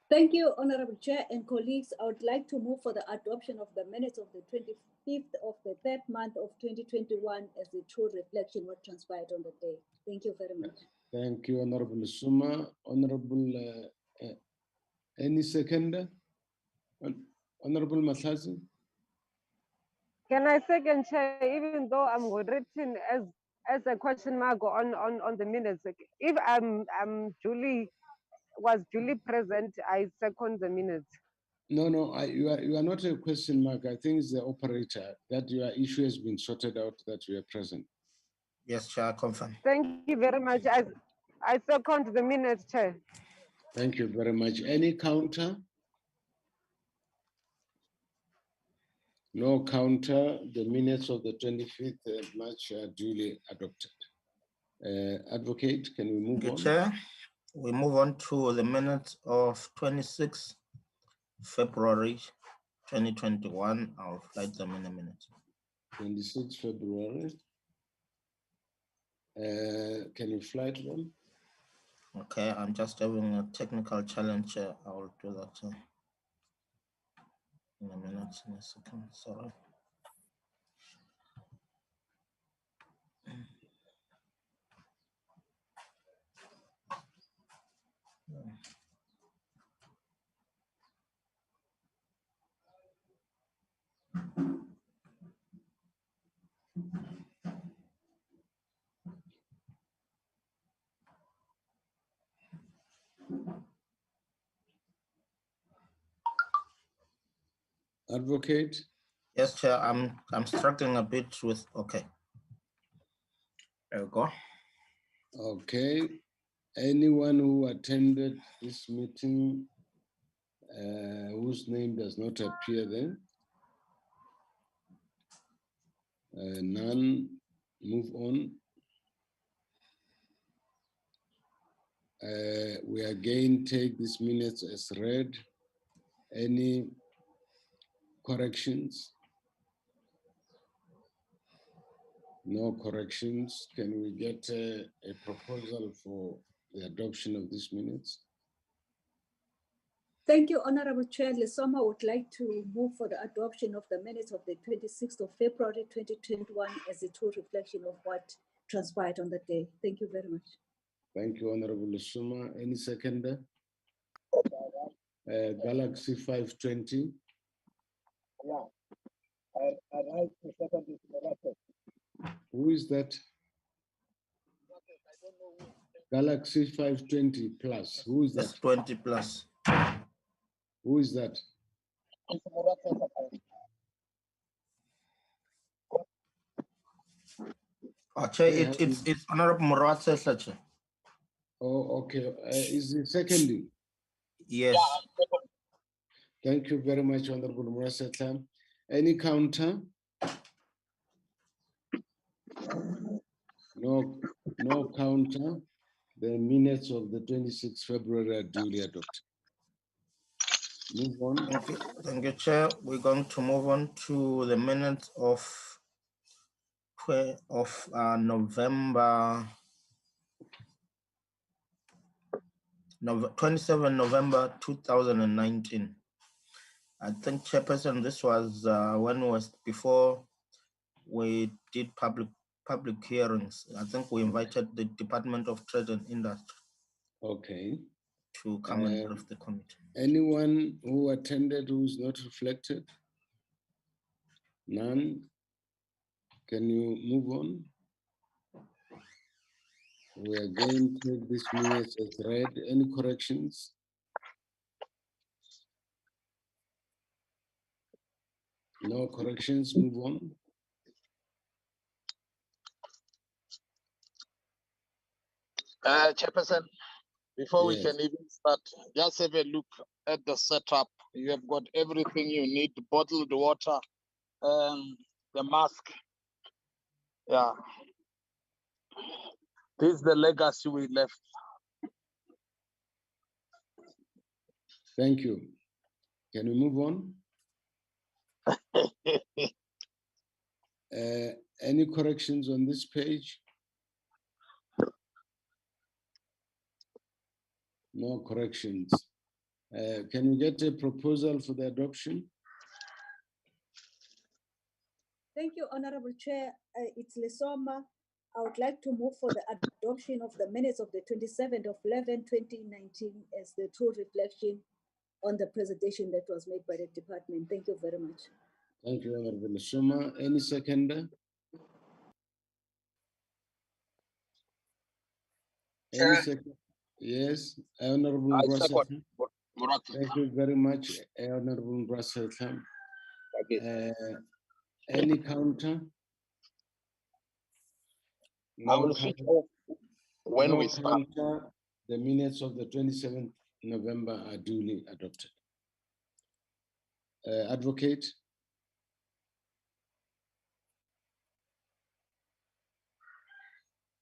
Thank you, Honorable Chair and colleagues. I would like to move for the adoption of the minutes of the 25th of the third month of 2021 as the true reflection of what transpired on the day. Thank you very much. Thank you, Honorable Lesoma. Honorable, any seconder? Honorable Mathazi? Can I second, Chair, even though I'm written as a question mark on the minutes? If I'm was duly present, I second the minutes. No, you are not a question mark. I think it's the operator that your issue has been sorted out, that you are present. Yes, Chair, confirm. Thank you very much. I second the minutes, Chair. Thank you very much. Any counter? No counter. The minutes of the 25th of March are duly adopted. Advocate, can we move on? Chair, we move on to the minutes of 26 February 2021. I'll flight them in a minute. 26 February. Can you flight them? Okay, I'm just having a technical challenge. I will do that in a minute, in a second. Sorry. Advocate? Yes, Chair, I'm struggling a bit with, okay. There we go. Okay. Anyone who attended this meeting whose name does not appear there? None. Move on. We again take these minutes as read. Any corrections? No corrections. Can we get a proposal for the adoption of these minutes? Thank you, Honorable Chair. Lesoma would like to move for the adoption of the minutes of the 26th of February 2021 as a true reflection of what transpired on the day. Thank you very much. Thank you, Honorable Lesoma. Any seconder? Galaxy 520. Yeah. I like to second this. Who is that? Galaxy 520 plus. Who is that? S20 plus. Who is that? Chair, it's Honorable Murat Seslache. Oh, okay. Is it seconding? Yes. Thank you very much, Honorable Murat Setlam. Any counter? No counter. The minutes of the 26th February are duly adopted. Move on. Thank you, Chair. We're going to move on to the minutes of November 27 November 2019. I think, Chairperson, this was when was before we did public hearings. I think we invited the Department of Trade and Industry. Okay. To come and brief the committee. Anyone who attended who is not reflected? None? Can you move on? We again take this minutes as read. Any corrections? No corrections, move on. Chairperson, before we Yes. can even start, just have a look at the setup. You have got everything you need, bottled water, the mask. Yeah. This is the legacy we left. Thank you. Can we move on? Any corrections on this page? No corrections. Can we get a proposal for the adoption? Thank you, Honorable Chair. It's Lesoma. I would like to move for the adoption of the minutes of the 27th of 11/2019 as the true reflection on the presentation that was made by the department. Thank you very much. Thank you, Honorable Lesoma. Any seconder? Any second? Yes, Honorable Russell. Thank you very much, Honorable Russell. Any counter? I will switch off when we start. Counter. The minutes of the 27th November are duly adopted. Advocate?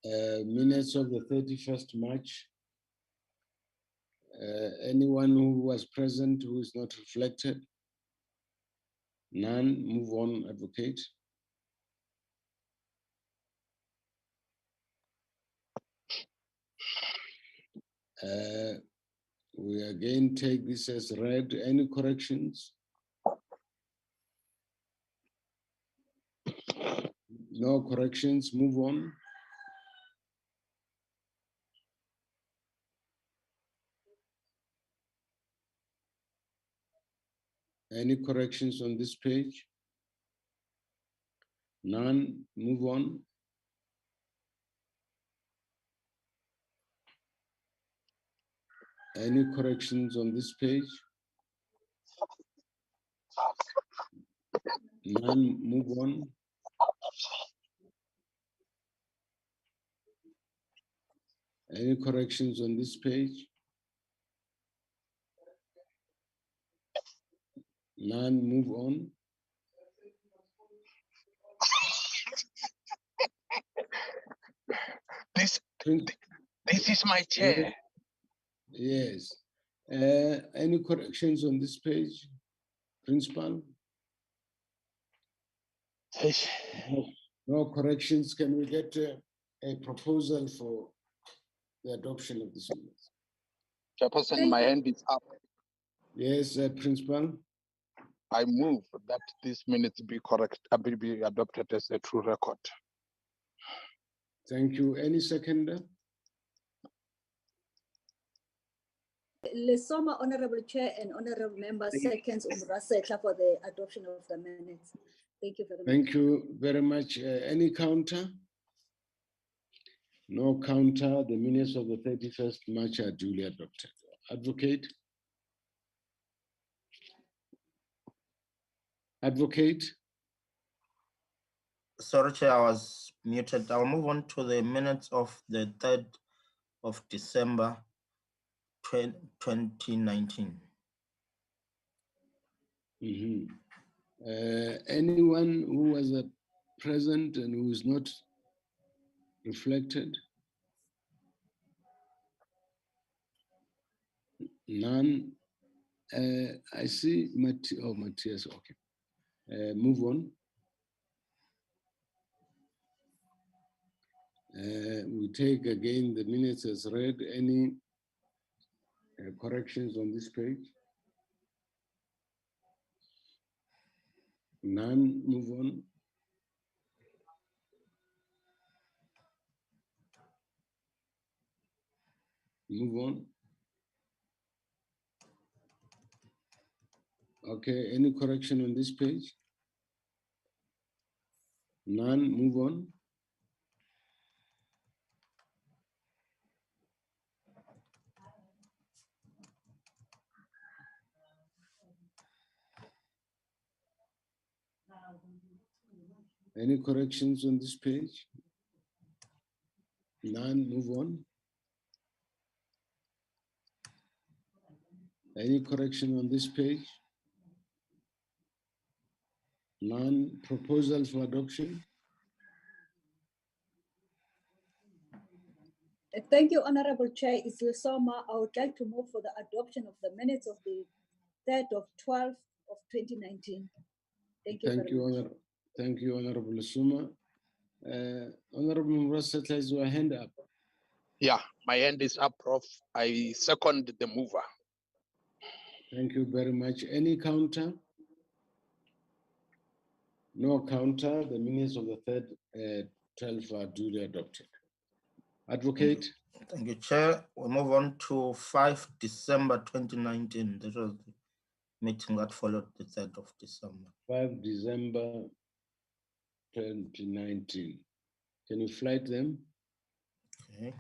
Minutes of the 31st March. Anyone who was present who is not reflected? None. Move on, Advocate. We again take this as read. Any corrections? No corrections. Move on. Any corrections on this page? None. Move on. Any corrections on this page? None. Move on. Any corrections on this page? None. Move on. This is my chair. Yes. Any corrections on this page, Principal? No corrections. Can we get a proposal for the adoption of this minutes? Chairperson, my hand is up. Yes, Principal. I move that these minutes be correct, be adopted as a true record. Thank you. Any seconder? Lesoma, Honorable Chair and Honorable Members, seconds Umrasetla for the adoption of the minutes. Thank you very much. Thank you very much. Any counter? No counter. The minutes of the 31st March are duly adopted. Advocate? Advocate? Sorry, Chair, I was muted. I'll move on to the minutes of the 3rd of December 2019. Anyone who was present and who is not reflected? None. I see Matthias. Okay. Move on. We take again the minutes as read. Any Corrections on this page? None, move on. Move on. Okay, any correction on this page? None, move on. Any corrections on this page? None, move on. Any correction on this page? None. Proposal for adoption? Thank you, Honorable Chair. It's Lesoma. I would like to move for the adoption of the minutes of the 3rd of 12th of 2019. Thank you very much. Thank you, Honorable Lesoma. Honorable Murasa, has your hand up. Yeah, my hand is up, Prof. I second the mover. Thank you very much. Any counter? No counter. The minutes of the 3rd 12 are duly adopted. Advocate? Thank you, Chair. We move on to 5 December 2019. This was the meeting that followed the 3rd of December. 5 December 2019. Can you flight them? Okay.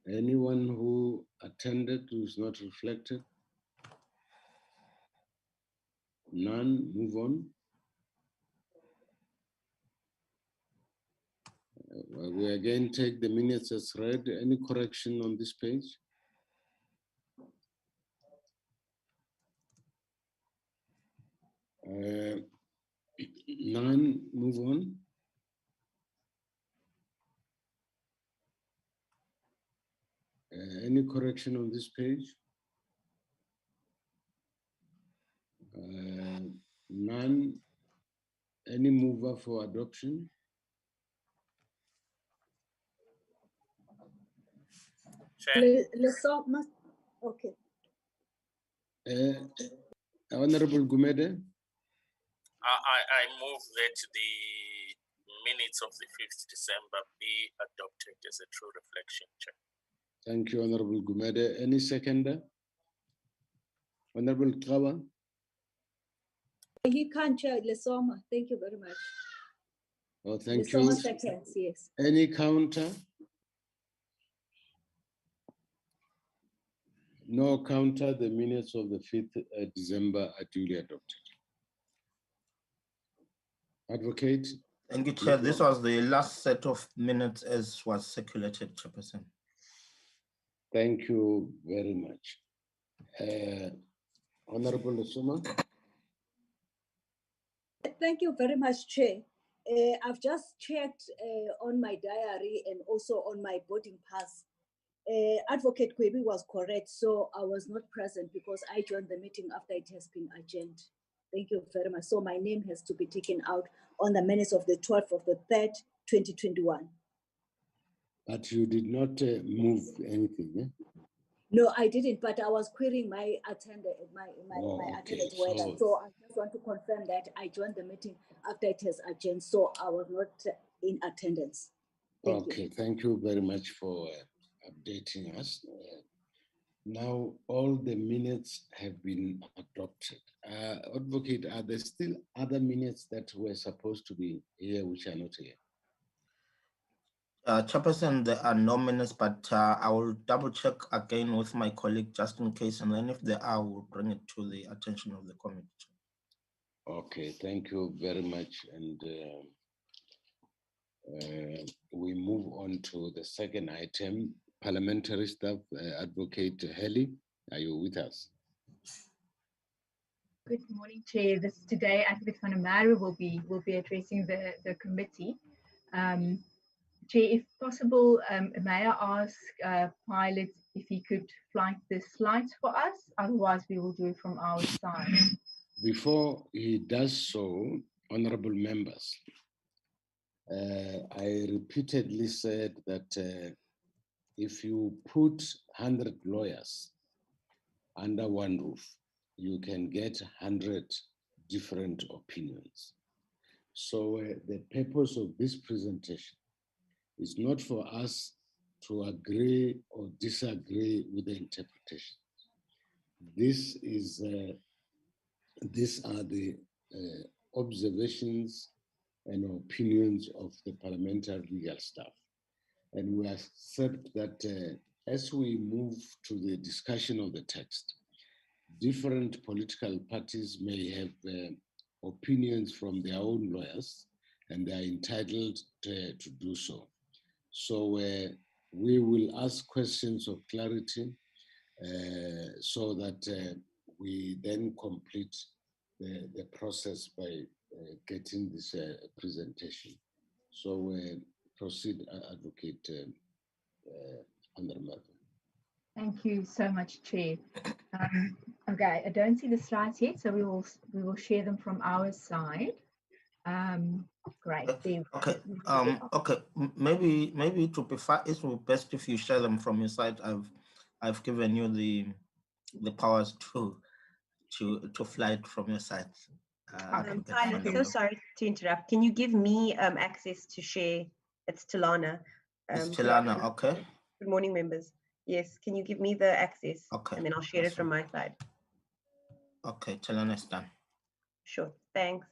Anyone who attended who is not reflected? None, move on. We again take the minutes as read. Any correction on this page? None, move on. Any correction on this page? None. Any mover for adoption? Lesoma. Okay. Honorable Gumede? I move that the minutes of the 5th December be adopted as a true reflection, Chair. Thank you, Honorable Gumede. Any seconder? Honorable Kawa? He can't chair Lesoma. Thank you very much. Oh, thank Lesoma you. seconds, yes. Any counter? No counter. The minutes of the 5th December are duly adopted. Advocate? Thank you, Chair. This was the last set of minutes as was circulated, Chairperson. Thank you very much. Honorable Lesoma? Thank you very much, Chair. I've just checked on my diary and also on my boarding pass. Advocate Kwebi was correct, so I was not present because I joined the meeting after it has been adjourned. Thank you very much. So my name has to be taken out on the minutes of the 12th of the 3rd, 2021. But you did not move anything, eh? No, I didn't, but I was querying my attendance, my attendance whether. So I just want to confirm that I joined the meeting after it has adjourned, so I was not in attendance. Thank you. Thank you very much for updating us. Now all the minutes have been adopted. Advocate, are there still other minutes that were supposed to be here which are not here? Chairperson, there are no minutes, but I will double check again with my colleague just in case, and then if there are, we'll bring it to the attention of the committee. Okay, thank you very much. And we move on to the second item, parliamentary staff. Advocate Heli, are you with us? Good morning, Chair. Today, Advocate van der Merwe will be addressing the committee. Chair, if possible, may I ask Pilot if he could flight the slides for us? Otherwise, we will do it from our side. Before he does so, honorable members, I repeatedly said that if you put 100 lawyers under one roof, you can get 100 different opinions. So the purpose of this presentation is not for us to agree or disagree with the interpretation. These are the observations and opinions of the parliamentary legal staff. And we accept that as we move to the discussion of the text, different political parties may have opinions from their own lawyers, and they are entitled to do so. So we will ask questions of clarity so that we then complete the process by getting this presentation. So proceed, Advocate Andermatt. Thank you so much, Chair. Okay, I don't see the slides yet, so we will share them from our side. Great. Okay. Maybe to be fair, it will be best if you share them from your side. I've given you the powers to fly it from your side. I'm so sorry to interrupt. Can you give me access to share? It's Talana. It's Talana, okay. Good morning, members. Yes, can you give me the access? Okay. And then I'll share it from my side. Okay, Talana is done. Sure, thanks.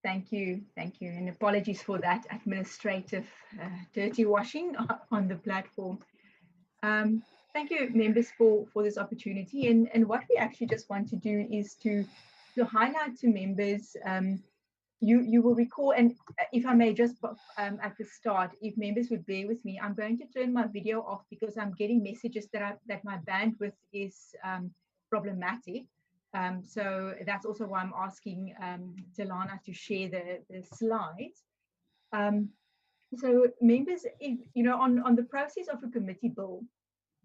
Thank you, and apologies for that administrative dirty washing on the platform. Thank you, members, for this opportunity. And what we actually just want to do is to highlight to members. You will recall, and if I may just at the start, if members would bear with me, I'm going to turn my video off because I'm getting messages that my bandwidth is problematic. So that's also why I'm asking Delana to share the slides. So members, on the process of a committee bill,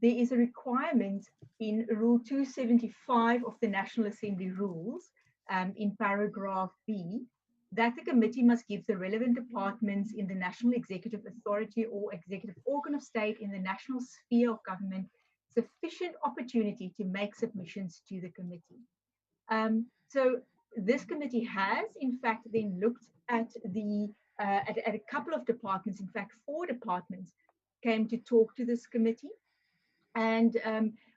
there is a requirement in Rule 275 of the National Assembly Rules, in paragraph B, that the committee must give the relevant departments in the National Executive Authority or Executive Organ of State in the national sphere of government sufficient opportunity to make submissions to the committee. So this committee has, in fact, then looked at at a couple of departments. In fact, 4 departments came to talk to this committee. And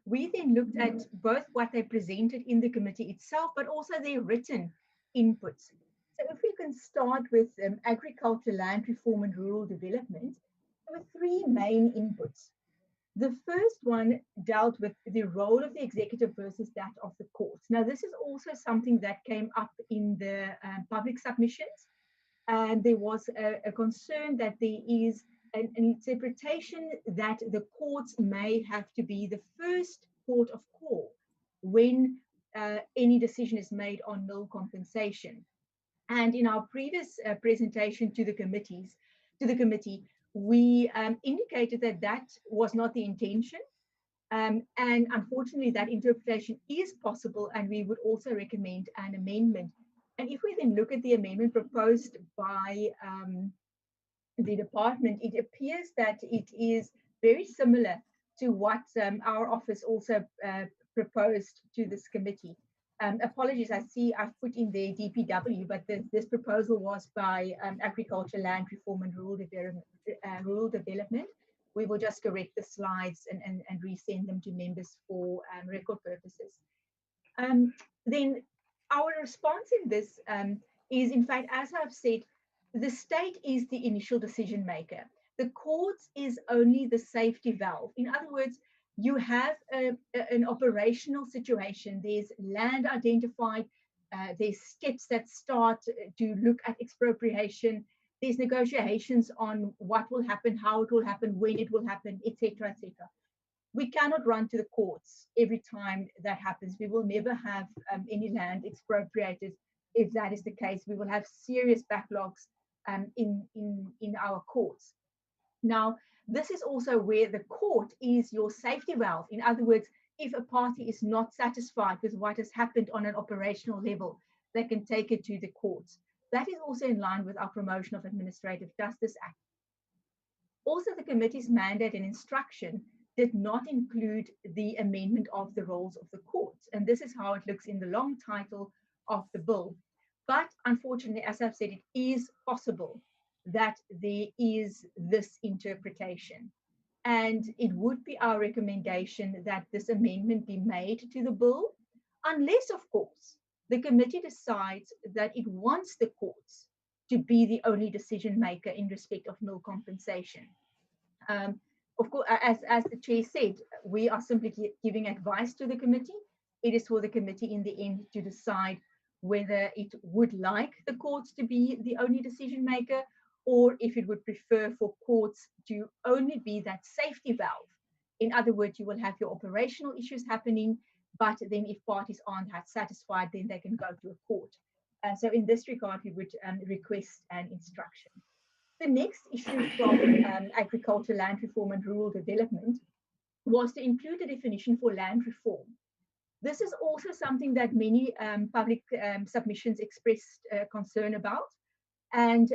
we then looked at both what they presented in the committee itself, but also their written inputs. So if we can start with agriculture, land reform and rural development, there were 3 main inputs. The first one dealt with the role of the executive versus that of the courts. Now, this is also something that came up in the public submissions. And there was a concern that there is an interpretation that the courts may have to be the first port of call when any decision is made on nil compensation. And in our previous presentation to the committee, we indicated that that was not the intention. And unfortunately, that interpretation is possible, and we would also recommend an amendment. And if we then look at the amendment proposed by the department, it appears that it is very similar to what our office also proposed to this committee. Apologies, I see I've put in there DPW, but this proposal was by Agriculture, Land Reform and Rural Development. We will just correct the slides and resend them to members for record purposes. Then our response in this is, in fact, as I've said, the state is the initial decision maker. The courts is only the safety valve. In other words, you have an operational situation. There's land identified. There's steps that start to look at expropriation. There's negotiations on what will happen, how it will happen, when it will happen, etc., etc. We cannot run to the courts every time that happens. We will never have any land expropriated. If that is the case, we will have serious backlogs in our courts. Now, this is also where the court is your safety valve. In other words, if a party is not satisfied with what has happened on an operational level, they can take it to the courts. That is also in line with our Promotion of Administrative Justice Act. Also, the committee's mandate and instruction did not include the amendment of the roles of the courts. And this is how it looks in the long title of the bill. But unfortunately, as I've said, it is possible that there is this interpretation. And it would be our recommendation that this amendment be made to the bill, unless, of course, the committee decides that it wants the courts to be the only decision maker in respect of nil compensation. Of course, as the chair said, we are simply giving advice to the committee. It is for the committee in the end to decide whether it would like the courts to be the only decision maker, or if it would prefer for courts to only be that safety valve. In other words, you will have your operational issues happening, but then if parties aren't satisfied, then they can go to a court. So in this regard, we would request an instruction. The next issue from Agriculture, Land Reform and Rural Development was to include a definition for land reform. This is also something that many public submissions expressed concern about. And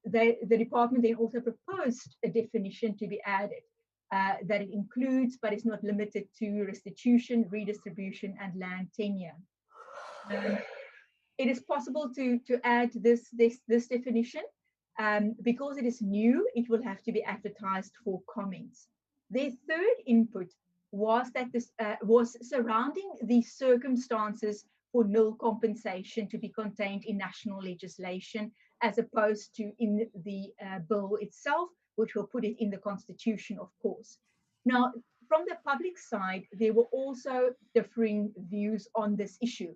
the department then also proposed a definition to be added that it includes, but is not limited to, restitution, redistribution, and land tenure. It is possible to add this definition. Because it is new, it will have to be advertised for comments. Their third input was that this was surrounding the circumstances for nil compensation to be contained in national legislation, as opposed to in the bill itself, which will put it in the constitution, of course. Now, from the public side, there were also differing views on this issue.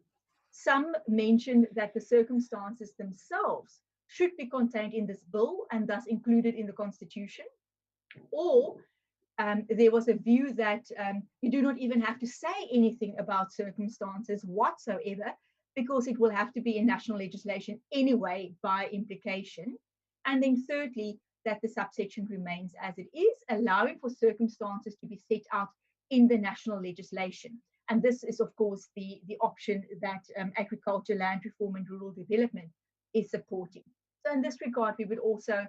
Some mentioned that the circumstances themselves should be contained in this bill and thus included in the constitution, or there was a view that you do not even have to say anything about circumstances whatsoever, because it will have to be in national legislation anyway by implication. And then thirdly, that the subsection remains as it is, allowing for circumstances to be set out in the national legislation. And this is, of course, the option that Agriculture, Land Reform and Rural Development is supporting. So in this regard, we would also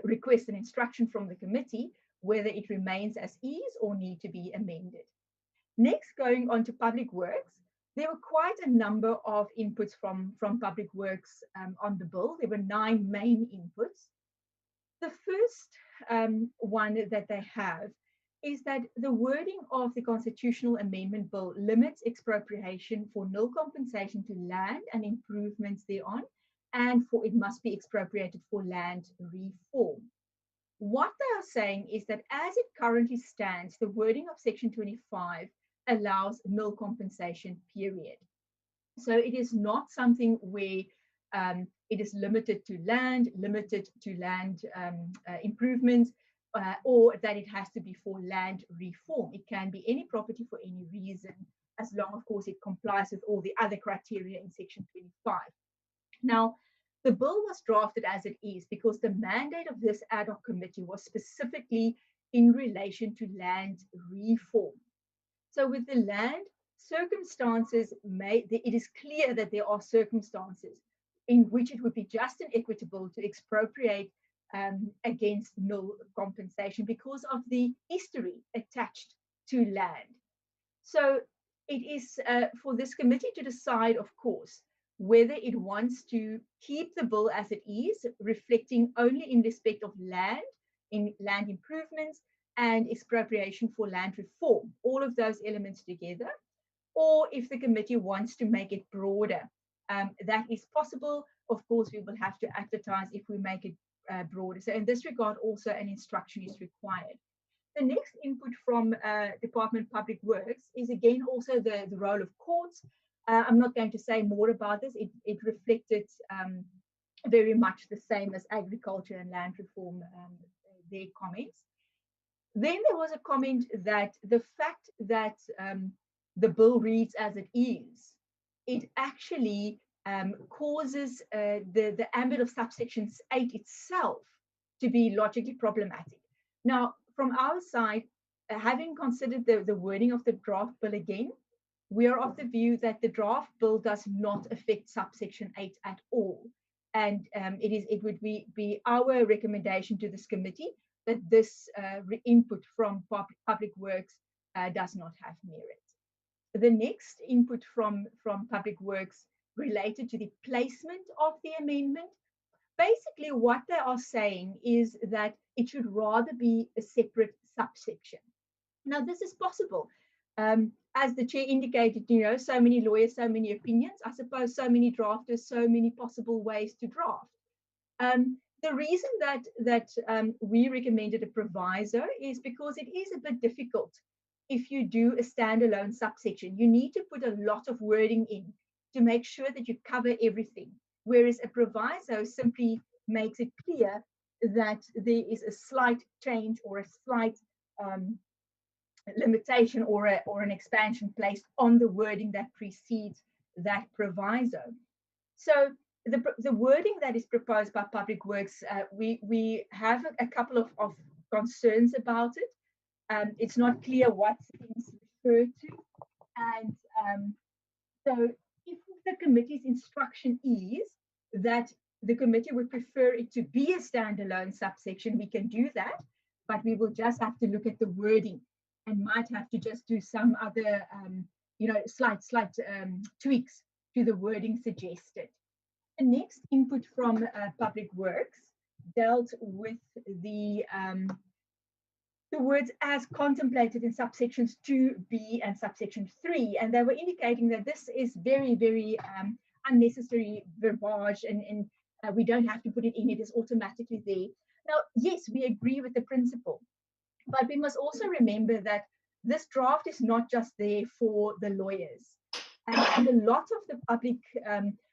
request an instruction from the committee whether it remains as is or need to be amended. Next, going on to Public Works, there were quite a number of inputs from Public Works on the bill. There were 9 main inputs. The first one that they have is that the wording of the constitutional amendment bill limits expropriation for nil compensation to land and improvements thereon, and for it must be expropriated for land reform. What they are saying is that as it currently stands, the wording of Section 25 allows nil compensation, period. So it is not something where it is limited to land improvements, or that it has to be for land reform. It can be any property for any reason, as long, of course, it complies with all the other criteria in Section 25. Now, the bill was drafted as it is because the mandate of this ad hoc committee was specifically in relation to land reform. So with the land, circumstances it is clear that there are circumstances in which it would be just and equitable to expropriate against nil compensation because of the history attached to land. So it is for this committee to decide, of course, whether it wants to keep the bill as it is, reflecting only in respect of land, in land improvements, and expropriation for land reform, all of those elements together, or if the committee wants to make it broader. That is possible. Of course, we will have to advertise if we make it broader. So in this regard, also an instruction is required. The next input from Department of Public Works is again also the role of courts. I'm not going to say more about this. It reflected very much the same as Agriculture and Land Reform, their comments. Then there was a comment that the fact that the bill reads as it is, it actually causes the ambit of subsection 8 itself to be logically problematic. Now, from our side, having considered the wording of the draft bill again, we are of the view that the draft bill does not affect subsection 8 at all. And it would be our recommendation to this committee that this input from Public Works does not have merit. The next input from Public Works related to the placement of the amendment. Basically, what they are saying is that it should rather be a separate subsection. Now, this is possible. As the chair indicated, so many lawyers, so many opinions, I suppose so many drafters, so many possible ways to draft. The reason that we recommended a proviso is because it is a bit difficult if you do a standalone subsection. You need to put a lot of wording in to make sure that you cover everything, whereas a proviso simply makes it clear that there is a slight change or a slight limitation or an expansion placed on the wording that precedes that proviso. So the wording that is proposed by Public Works, we have a couple of concerns about it. It's not clear what things refer to. And so if the committee's instruction is that the committee would prefer it to be a standalone subsection, we can do that, but we will just have to look at the wording and might have to just do some other, slight tweaks to the wording suggested. The next input from Public Works dealt with the words as contemplated in subsections 2b and subsection 3, and they were indicating that this is very, very unnecessary verbiage, and we don't have to put it in, it is automatically there. Now, yes, we agree with the principle, but we must also remember that this draft is not just there for the lawyers, and a lot of the public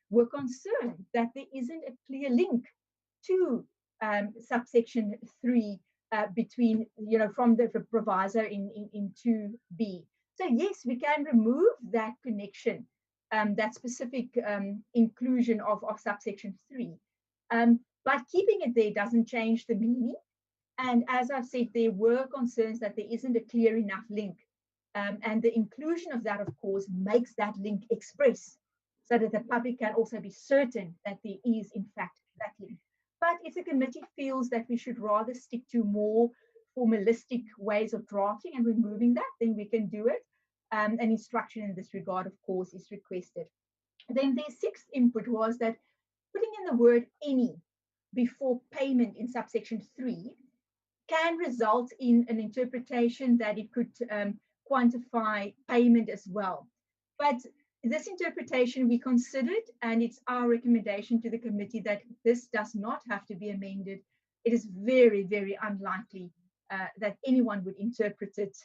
were concerned that there isn't a clear link to subsection 3 between, from the proviso in 2b. So yes, we can remove that connection, that specific inclusion of subsection 3. But keeping it there doesn't change the meaning. And as I've said, there were concerns that there isn't a clear enough link. And the inclusion of that, of course, makes that link express so that the public can also be certain that there is, in fact, that link. But if the committee feels that we should rather stick to more formalistic ways of drafting and removing that, then we can do it. An instruction in this regard, of course, is requested. Then their sixth input was that putting in the word any before payment in subsection 3 can result in an interpretation that it could quantify payment as well. But this interpretation we considered, and it's our recommendation to the committee that this does not have to be amended. It is very, very unlikely that anyone would interpret it,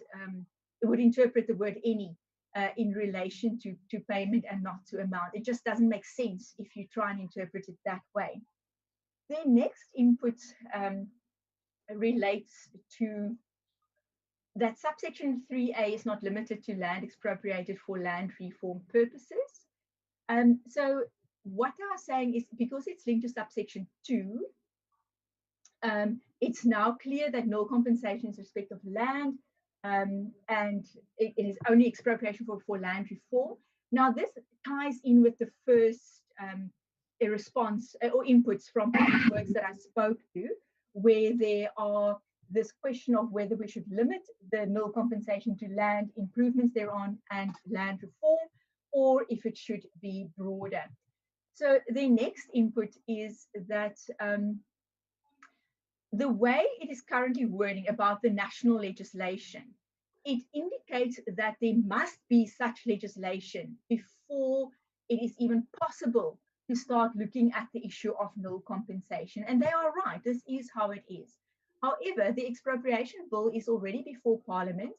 would interpret the word any in relation to payment and not to amount. It just doesn't make sense if you try and interpret it that way. Their next input relates to that subsection 3a is not limited to land expropriated for land reform purposes. So what they are saying is because it's linked to subsection 2, it's now clear that no compensation is respect of land, and it is only expropriation for land reform. Now this ties in with the first response or inputs from Public Works that I spoke to, where there are this question of whether we should limit the nil compensation to land improvements thereon and land reform, or if it should be broader. So the next input is that the way it is currently wording about the national legislation, it indicates that there must be such legislation before it is even possible to start looking at the issue of nil compensation. And they are right, this is how it is. However, the expropriation bill is already before Parliament,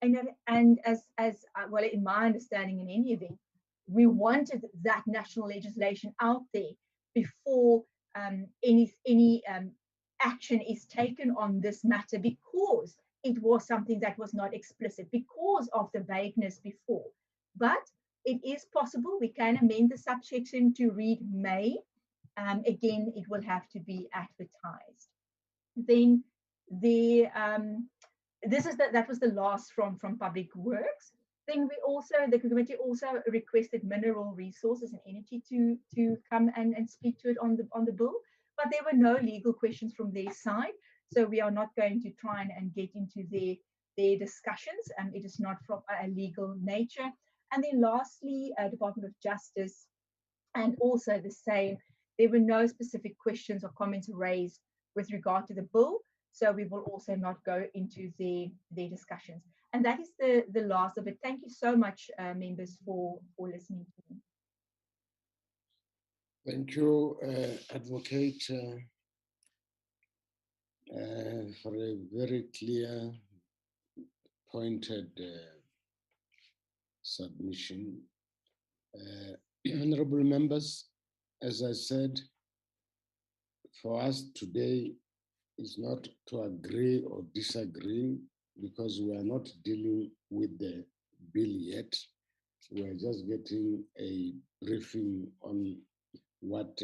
and as well, in my understanding, in any event, we wanted that national legislation out there before any action is taken on this matter, because it was something that was not explicit because of the vagueness before. But it is possible we can amend the subsection to read may. Again, it will have to be advertised. Then that was the last from Public Works. Then the committee also requested mineral resources and energy to come and speak to it on the bill, but there were no legal questions from their side. So we are not going to try and get into their discussions. It is not from a legal nature. And then lastly, Department of Justice, and also the same, there were no specific questions or comments raised with regard to the bill. So we will also not go into their discussions. And that is the last of it. Thank you so much, members, for listening to me. Thank you, Advocate, for a very clear, pointed submission. Honorable members, as I said, for us today is not to agree or disagree, because we are not dealing with the bill yet. We are just getting a briefing on what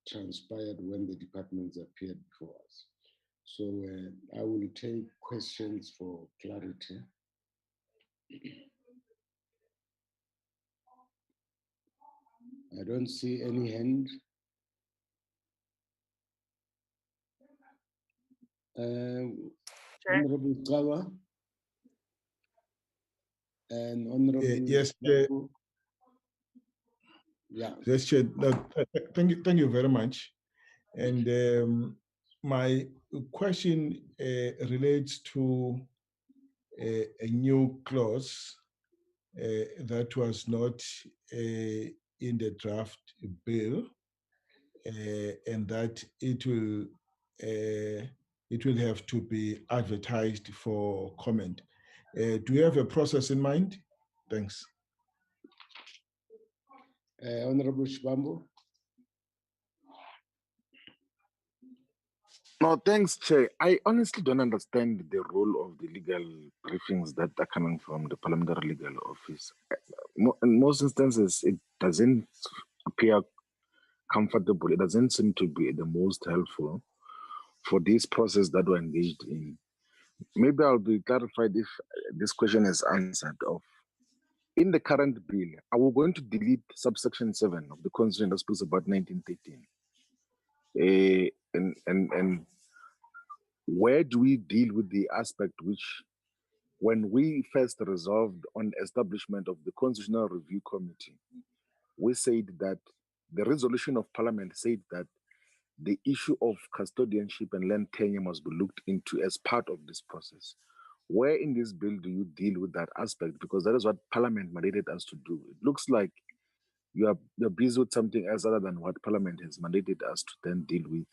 transpired when the departments appeared before us. So I will take questions for clarity. I don't see any hand. Honorable Kawa and Honorable yes, Chair. Yeah. Yes, Chair. No, thank you very much. And my question relates to a new clause that was not in the draft bill, and that it will have to be advertised for comment. Do you have a process in mind? Thanks. Honorable Shibambo. No, thanks, Chair. I honestly don't understand the role of the legal briefings that are coming from the Parliamentary Legal Office. In most instances, it doesn't appear comfortable. It doesn't seem to be the most helpful for this process that we're engaged in. Maybe I'll be clarified if this question is answered. In the current bill, are we going to delete subsection 7 of the Constitution that speaks about 1913? And where do we deal with the aspect which, when we first resolved on establishment of the Constitutional Review Committee, we said that the resolution of Parliament said that the issue of custodianship and land tenure must be looked into as part of this process. Where in this bill do you deal with that aspect? Because that is what Parliament mandated us to do. It looks like you're busy with something else other than what Parliament has mandated us to then deal with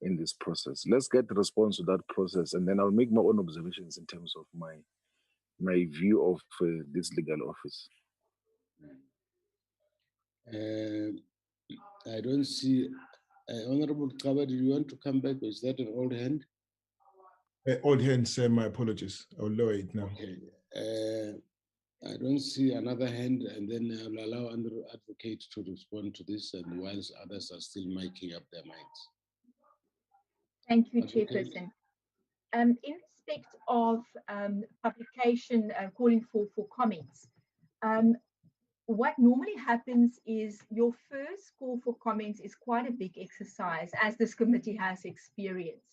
in this process. Let's get the response to that process, and then I'll make my own observations in terms of my view of this legal office. I don't see Honorable Kaba. Do you want to come back? Is that an old hand? Old hand, sir. My apologies. I'll lower it now. Okay. I don't see another hand, and then I'll allow another advocate to respond to this, and whilst others are still making up their minds. Thank you, Advocate. Chairperson. In respect of publication, calling for comments, what normally happens is your first call for comments is quite a big exercise, as this committee has experienced.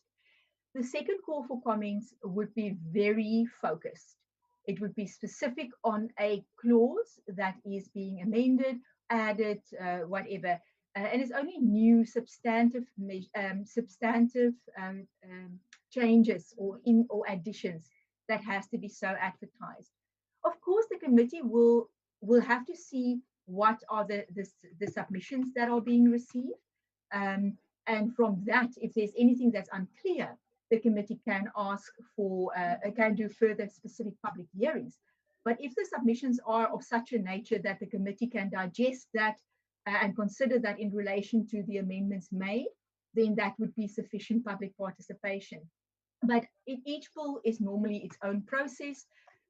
The second call for comments would be very focused. It would be specific on a clause that is being amended, added, whatever. And it's only new substantive changes or additions that has to be so advertised. Of course, the committee will have to see what are the submissions that are being received. And from that, if there's anything that's unclear, the committee can ask for, can do further specific public hearings. But if the submissions are of such a nature that the committee can digest that and consider that in relation to the amendments made, then that would be sufficient public participation. But each bill is normally its own process.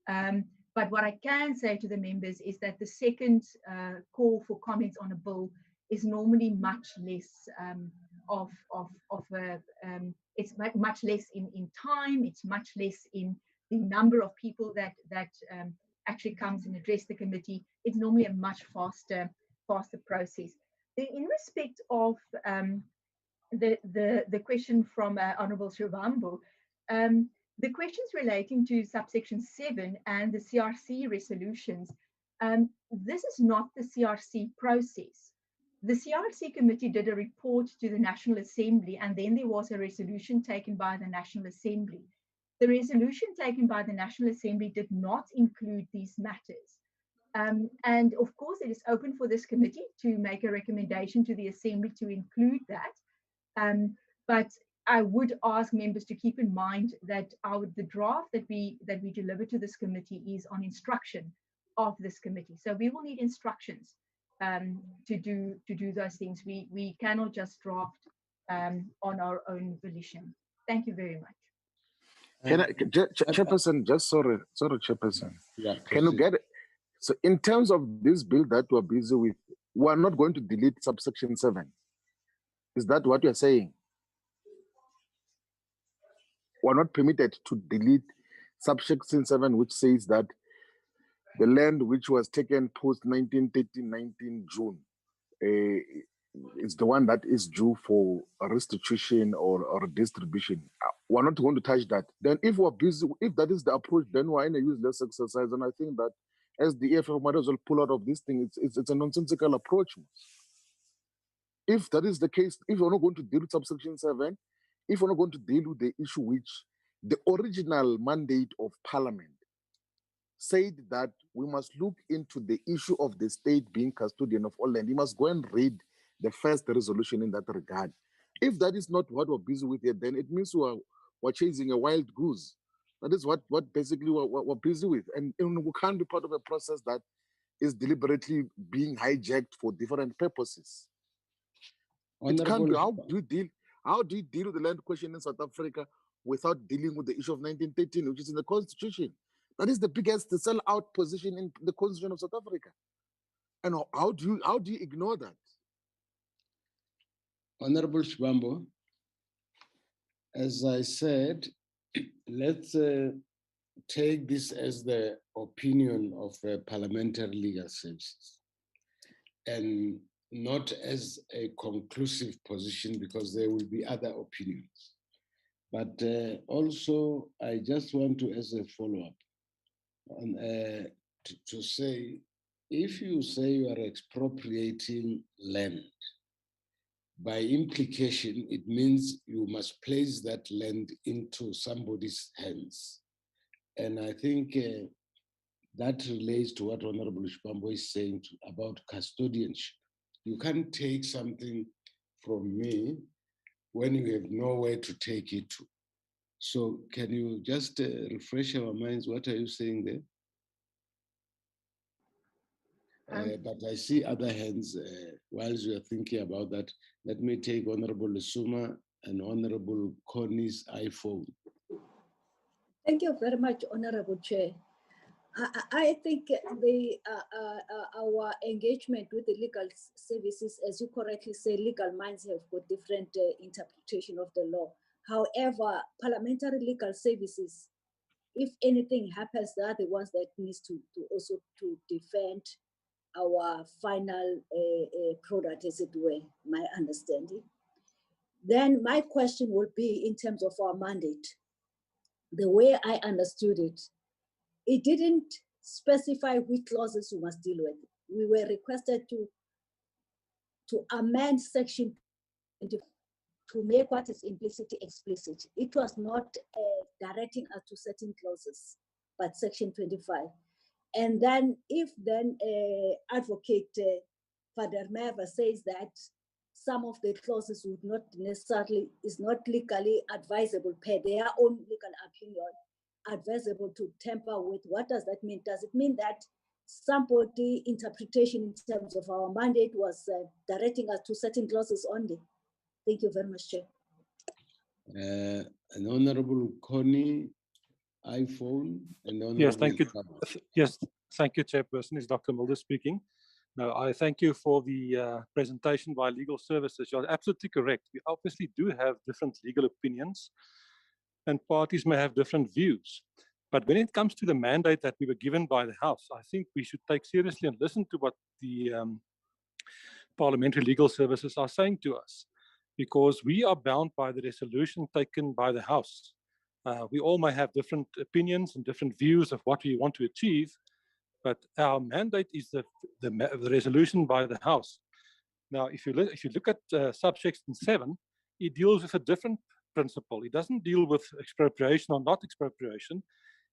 But what I can say to the members is that the second call for comments on a bill is normally much less it's much less in time, it's much less in the number of people that actually comes and address the committee, it's normally a much faster process. In respect of the question from Honorable Shivambu, the questions relating to subsection 7 and the CRC resolutions, this is not the CRC process. The CRC committee did a report to the National Assembly, and then there was a resolution taken by the National Assembly. The resolution taken by the National Assembly did not include these matters. And of course, it is open for this committee to make a recommendation to the Assembly to include that. But I would ask members to keep in mind that the draft that we deliver to this committee is on instruction of this committee. So we will need instructions to do those things. We cannot just draft on our own volition. Thank you very much. Chairperson, sorry, Chairperson. Yeah, can you get it? So in terms of this bill that we're busy with, we're not going to delete subsection 7. Is that what you're saying? We're not permitted to delete subsection 7, which says that the land which was taken post 1919 June is the one that is due for a restitution or a distribution. We're not going to touch that. Then if we're busy, if that is the approach, then we're in a useless exercise. And I think that as the EFF might as well pull out of this thing. It's a nonsensical approach. If that is the case, if we're not going to deal with subsection 7, if we're not going to deal with the issue which the original mandate of Parliament said that we must look into the issue of the state being custodian of all land, you must go and read the first resolution in that regard. If that is not what we're busy with here, then it means we're chasing a wild goose. That is what basically we're busy with. And we can't be part of a process that is deliberately being hijacked for different purposes. It can't be. How do you deal with the land question in South Africa without dealing with the issue of 1913, which is in the Constitution? That is the biggest sell-out position in the Constitution of South Africa. And how do you ignore that? Honorable Shivambu, as I said, let's take this as the opinion of parliamentary legal services and not as a conclusive position, because there will be other opinions. But also, I just want to, as a follow-up, to say, if you say you are expropriating land, by implication, it means you must place that land into somebody's hands. And I think that relates to what Honorable Shivambu is saying about custodianship. You can't take something from me when you have nowhere to take it to. So can you just refresh our minds? What are you saying there? But I see other hands. Whilst you are thinking about that, let me take Honorable Lesuma and Honorable Connie's iPhone. Thank you very much, Honorable Chair. I think our engagement with the legal services, as you correctly say, legal minds have got different interpretation of the law. However, parliamentary legal services, if anything happens, they are the ones that needs to also to defend our final product, as it were, my understanding. Then my question would be in terms of our mandate. The way I understood it, it didn't specify which clauses we must deal with. We were requested to amend section 20 to make what is implicit explicit. It was not directing us to certain clauses, but section 25. And then if then Advocate Father Meva says that some of the clauses would not necessarily, is not legally advisable per their own legal opinion, advisable to tamper with, what does that mean? Does it mean that somebody interpretation in terms of our mandate was directing us to certain clauses only? Thank you very much, Chair. An Honorable Connie, iPhone, and Honorable Yes, thank you. Tala. Yes, thank you, Chairperson. It's Dr. Mulder speaking. No, I thank you for the presentation by legal services. You're absolutely correct. We obviously do have different legal opinions, and parties may have different views. But when it comes to the mandate that we were given by the House, I think we should take seriously and listen to what the Parliamentary Legal Services are saying to us, because we are bound by the resolution taken by the House. We all may have different opinions and different views of what we want to achieve, but our mandate is the resolution by the House. Now, if you look at subsection 7, it deals with a different principle. It doesn't deal with expropriation or not expropriation.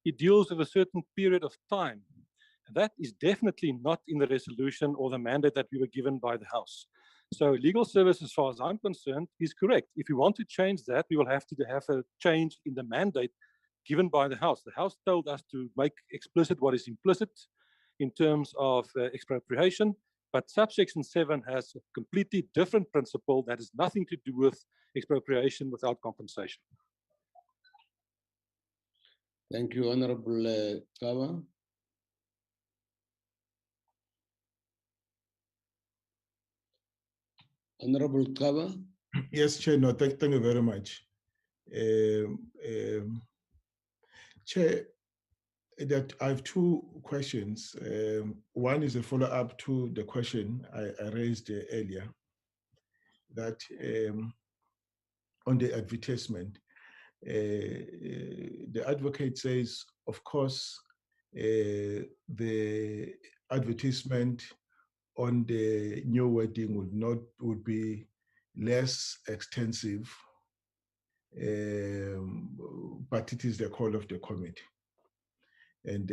It deals with a certain period of time. That is definitely not in the resolution or the mandate that we were given by the House. So legal service, as far as I'm concerned, is correct. If we want to change that, we will have to have a change in the mandate given by the House. The House told us to make explicit what is implicit in terms of expropriation, but subsection 7 has a completely different principle that has nothing to do with expropriation without compensation. Thank you, Honorable Kawa. Honorable Kawa. Yes, Chair. No, thank you very much. Chair, that I have two questions. One is a follow-up to the question I raised earlier, that on the advertisement, the advocate says, of course, the advertisement on the new wedding would be less extensive, but it is the call of the committee. And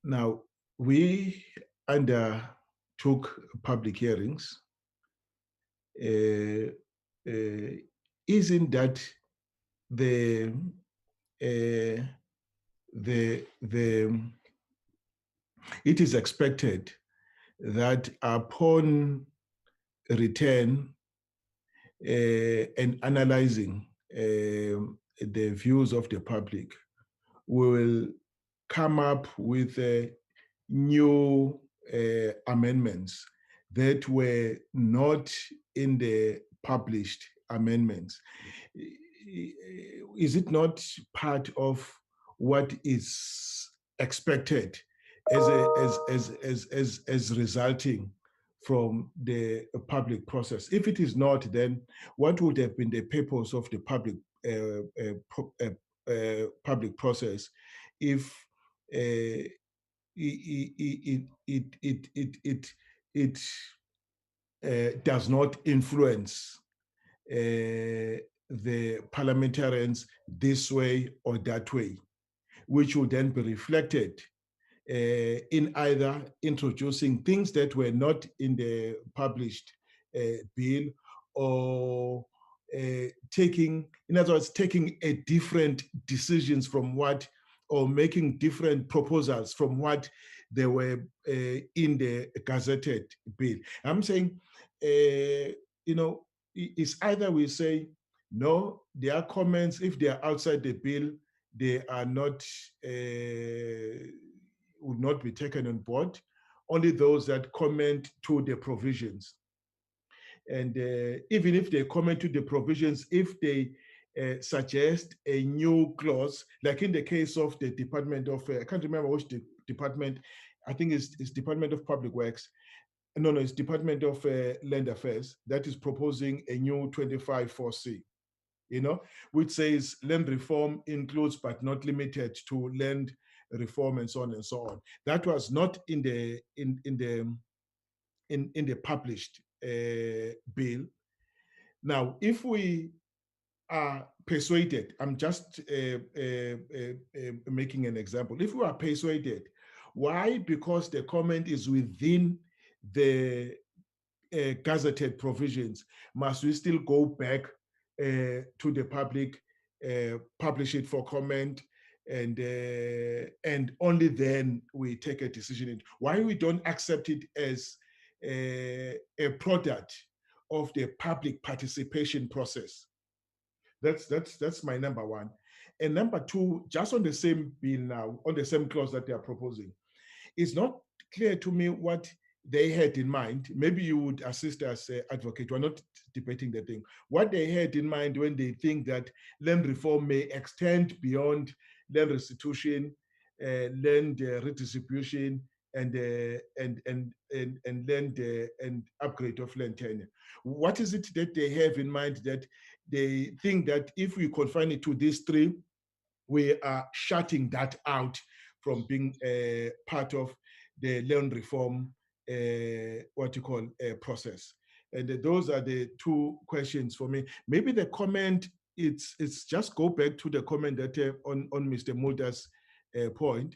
now we undertook public hearings. Isn't that it is expected that upon return and analyzing the views of the public, we will come up with new amendments that were not in the published amendments? Is it not part of what is expected as resulting from the public process? If it is not, then what would have been the purpose of the public process if it does not influence the parliamentarians this way or that way, which will then be reflected in either introducing things that were not in the published bill, or taking a different decisions from what, or making different proposals from what they were in the gazetted bill. I'm saying, it's either we say, no, their comments, if they are outside the bill, they are not, would not be taken on board, only those that comment to the provisions. And even if they comment to the provisions, if they suggest a new clause, like in the case of the Department of, I can't remember which department, I think it's Department of Public Works. No, it's Department of Land Affairs that is proposing a new 25(4)(c), which says land reform includes but not limited to land reform and so on and so on. That was not in the published bill. Now, if we are persuaded, I'm just making an example. If we are persuaded, why? Because the comment is within the gazetted provisions, must we still go back to the public, publish it for comment, and only then we take a decision? Why we don't accept it as a product of the public participation process? That's my number one. And number two, just on the same bill now, on the same clause that they are proposing, it's not clear to me what they had in mind, maybe you would assist us, advocate, we're not debating the thing, what they had in mind when they think that land reform may extend beyond land restitution, land redistribution, and land and upgrade of land tenure. What is it that they have in mind that they think that if we confine it to these three, we are shutting that out from being part of the land reform, process? And those are the two questions for me. Maybe the comment, it's just go back to the comment that on Mr. Mulder's point.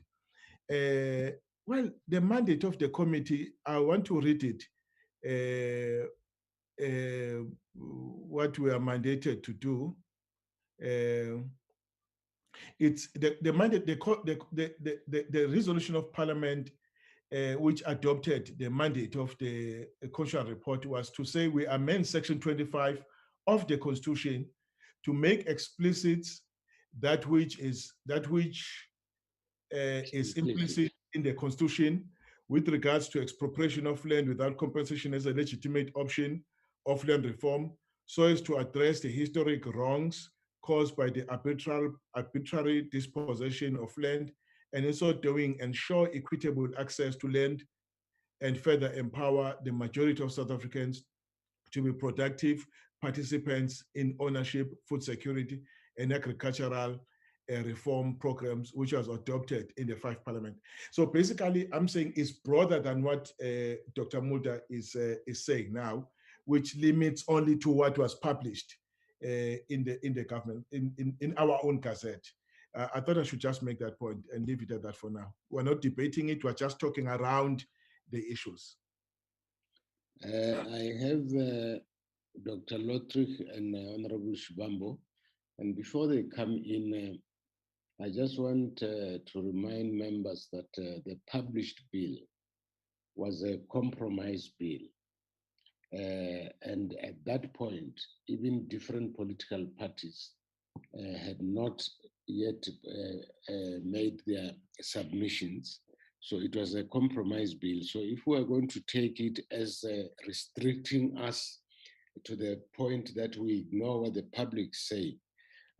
Well, the mandate of the committee, I want to read it. What we are mandated to do. It's the mandate, the resolution of Parliament which adopted the mandate of the Constitutional Report was to say we amend Section 25 of the Constitution to make explicit that which is implicit in the Constitution with regards to expropriation of land without compensation as a legitimate option of land reform, so as to address the historic wrongs caused by the arbitrary dispossession of land, and in so doing ensure equitable access to land and further empower the majority of South Africans to be productive participants in ownership, food security, and agricultural reform programs, which was adopted in the 5th Parliament. So basically, I'm saying it's broader than what Dr. Mulder is saying now, which limits only to what was published in the government, in our own gazette. I thought I should just make that point and leave it at that for now. We're not debating it, we're just talking around the issues. I have Dr. Lotrich and Honorable Shibambo, and before they come in, I just want to remind members that the published bill was a compromise bill. And at that point, even different political parties had not yet made their submissions. So it was a compromise bill. So if we are going to take it as restricting us to the point that we ignore what the public say,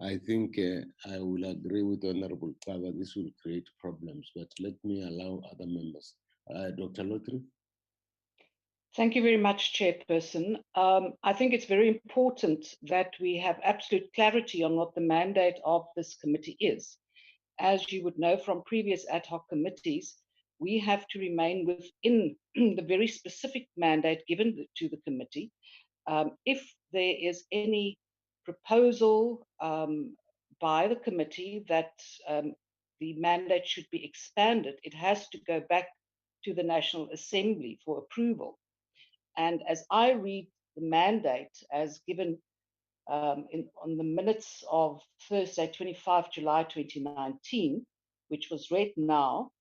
I think I will agree with Honorable Kava. This will create problems, but let me allow other members. Dr. Lotri. Thank you very much, Chairperson. I think it's very important that we have absolute clarity on what the mandate of this committee is. As you would know from previous ad hoc committees, we have to remain within the very specific mandate given to the committee. If there is any proposal by the committee that the mandate should be expanded, it has to go back to the National Assembly for approval. And as I read the mandate as given on the minutes of Thursday, 25 July 2019, which was read now,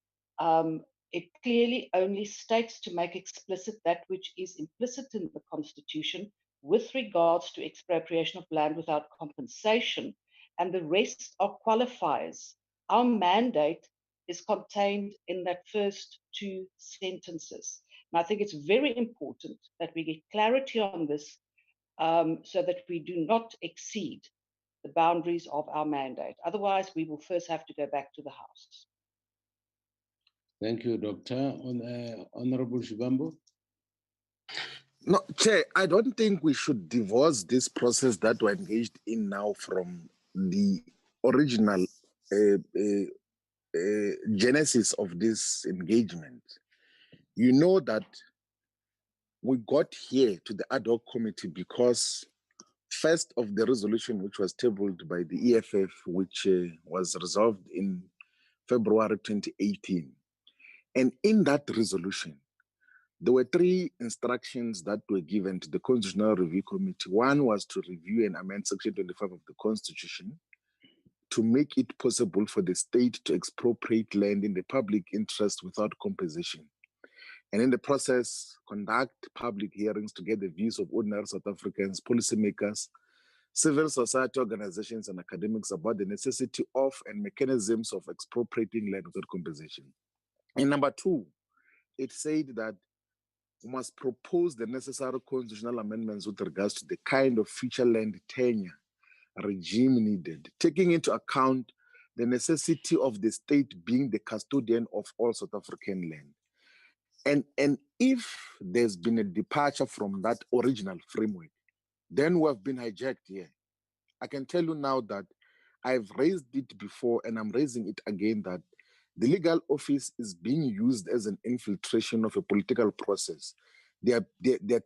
it clearly only states to make explicit that which is implicit in the Constitution with regards to expropriation of land without compensation, and the rest are qualifiers. Our mandate is contained in that first two sentences. And I think it's very important that we get clarity on this so that we do not exceed the boundaries of our mandate. Otherwise, we will first have to go back to the House. Thank you, Doctor. Honorable Shibambo. No, Chair, I don't think we should divorce this process that we're engaged in now from the original genesis of this engagement. You know that we got here to the ad hoc committee because first of the resolution which was tabled by the EFF, which was resolved in February 2018. And in that resolution, there were three instructions that were given to the Constitutional Review Committee. One was to review and amend Section 25 of the Constitution to make it possible for the state to expropriate land in the public interest without compensation. And in the process, conduct public hearings to get the views of ordinary South Africans, policymakers, civil society organizations, and academics about the necessity of and mechanisms of expropriating land without compensation. And number two, it said that we must propose the necessary constitutional amendments with regards to the kind of future land tenure regime needed, taking into account the necessity of the state being the custodian of all South African land. And if there's been a departure from that original framework, then we have been hijacked here. I can tell you now that I've raised it before and I'm raising it again, that the legal office is being used as an infiltration of a political process. They're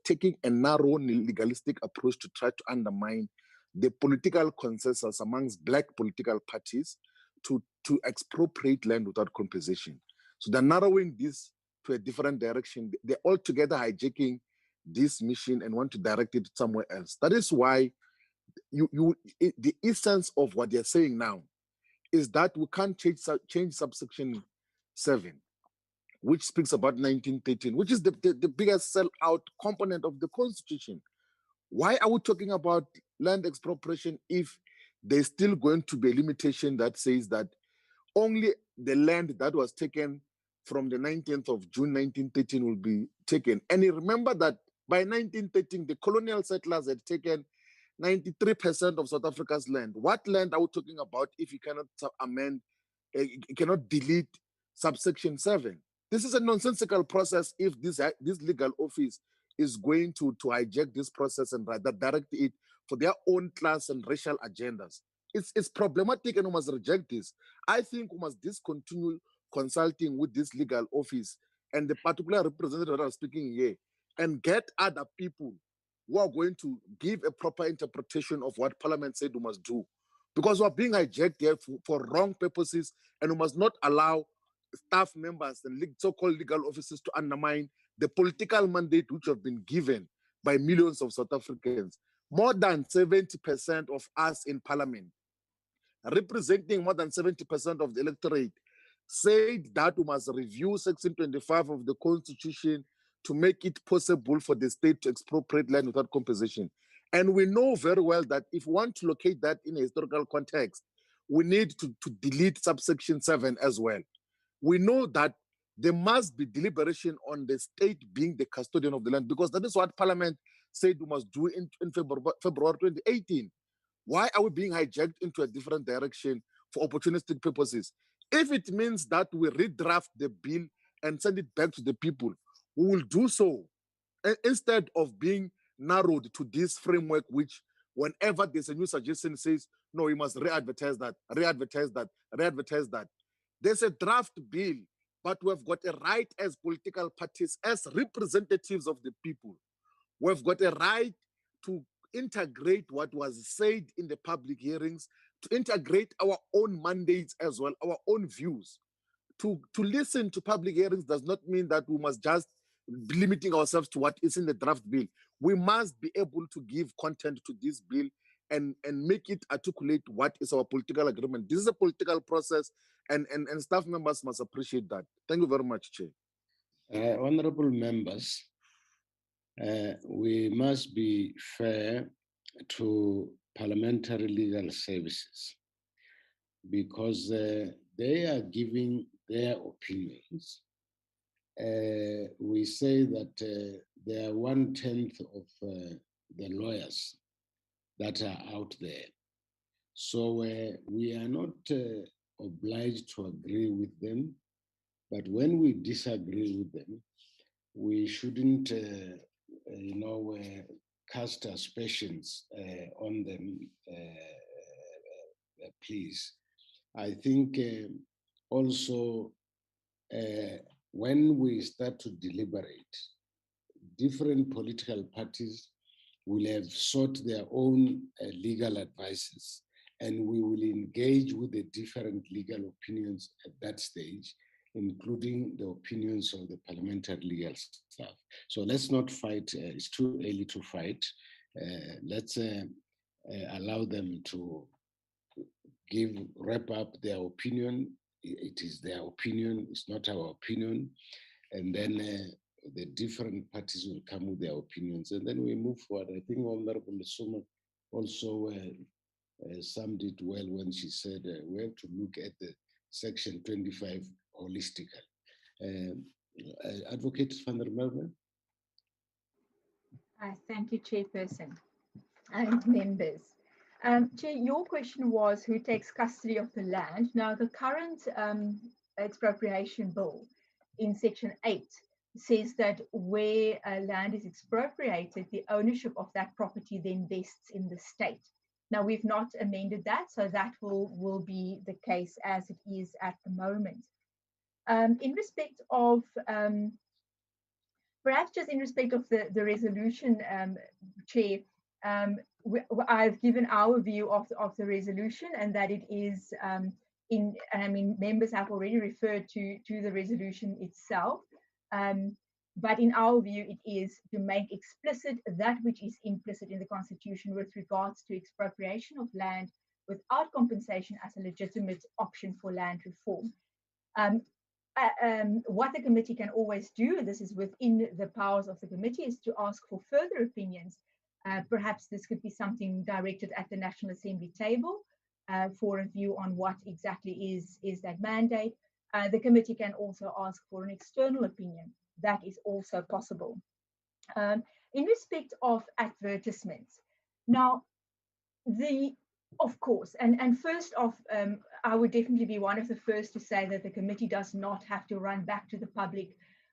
taking a narrow legalistic approach to try to undermine the political consensus amongst Black political parties to expropriate land without compensation. So they're narrowing this to a different direction. They're altogether hijacking this mission and want to direct it somewhere else. That is why the essence of what they're saying now is that we can't change subsection 7, which speaks about 1913, which is the biggest sell-out component of the Constitution. Why are we talking about land expropriation if there's still going to be a limitation that says that only the land that was taken from the 19th of June 1913 will be taken? And you remember that by 1913, the colonial settlers had taken 93% of South Africa's land. What land are we talking about if you cannot amend, you cannot delete subsection 7? This is a nonsensical process if this legal office is going to hijack this process and rather direct it for their own class and racial agendas. It's problematic and we must reject this. I think we must discontinue consulting with this legal office and the particular representative that are speaking here and get other people who are going to give a proper interpretation of what Parliament said we must do. Because we're being hijacked here for wrong purposes, and we must not allow staff members and so-called legal officers to undermine the political mandate which have been given by millions of South Africans. More than 70% of us in Parliament, representing more than 70% of the electorate, said that we must review Section 25 of the Constitution to make it possible for the state to expropriate land without compensation. And we know very well that if we want to locate that in a historical context, we need to delete subsection 7 as well. We know that there must be deliberation on the state being the custodian of the land, because that is what Parliament said we must do in February 2018. Why are we being hijacked into a different direction for opportunistic purposes? If it means that we redraft the bill and send it back to the people, we will do so instead of being narrowed to this framework, which whenever there's a new suggestion says, no, we must re-advertise that, re-advertise that, re-advertise that. There's a draft bill, but we've got a right as political parties, as representatives of the people. We've got a right to integrate what was said in the public hearings, to integrate our own mandates as well, our own views. To listen to public hearings does not mean that we must just be limiting ourselves to what is in the draft bill. We must be able to give content to this bill and make it articulate what is our political agreement. This is a political process, and staff members must appreciate that. Thank you very much, Chair. Honorable members, we must be fair to parliamentary legal services because they are giving their opinions. We say that there are 1/10 of the lawyers that are out there. So we are not obliged to agree with them, but when we disagree with them, we shouldn't, cast aspersions on them, please. I think also when we start to deliberate, different political parties will have sought their own legal advices, and we will engage with the different legal opinions at that stage, including the opinions of the parliamentary legal staff. So let's not fight, it's too early to fight. Let's allow them to wrap up their opinion. It is their opinion, it's not our opinion. And then the different parties will come with their opinions, and then we move forward. I think Honorable Suma also summed it well when she said we have to look at the Section 25 holistically. Advocate van der Merwe? Thank you, Chairperson and members. Chair, your question was who takes custody of the land. Now, the current expropriation bill in Section 8 says that where land is expropriated, the ownership of that property then vests in the state. Now, we've not amended that, so that will be the case as it is at the moment. In respect of, perhaps just in respect of the resolution, Chair, I've given our view of the resolution, and that it is and I mean, members have already referred to the resolution itself. But in our view, it is to make explicit that which is implicit in the Constitution with regards to expropriation of land without compensation as a legitimate option for land reform. What the committee can always do, this is within the powers of the committee, is to ask for further opinions. Perhaps this could be something directed at the National Assembly table for a view on what exactly is that mandate. The committee can also ask for an external opinion. That is also possible. In respect of advertisements, now, of course, and first off, I would definitely be one of the first to say that the committee does not have to run back to the public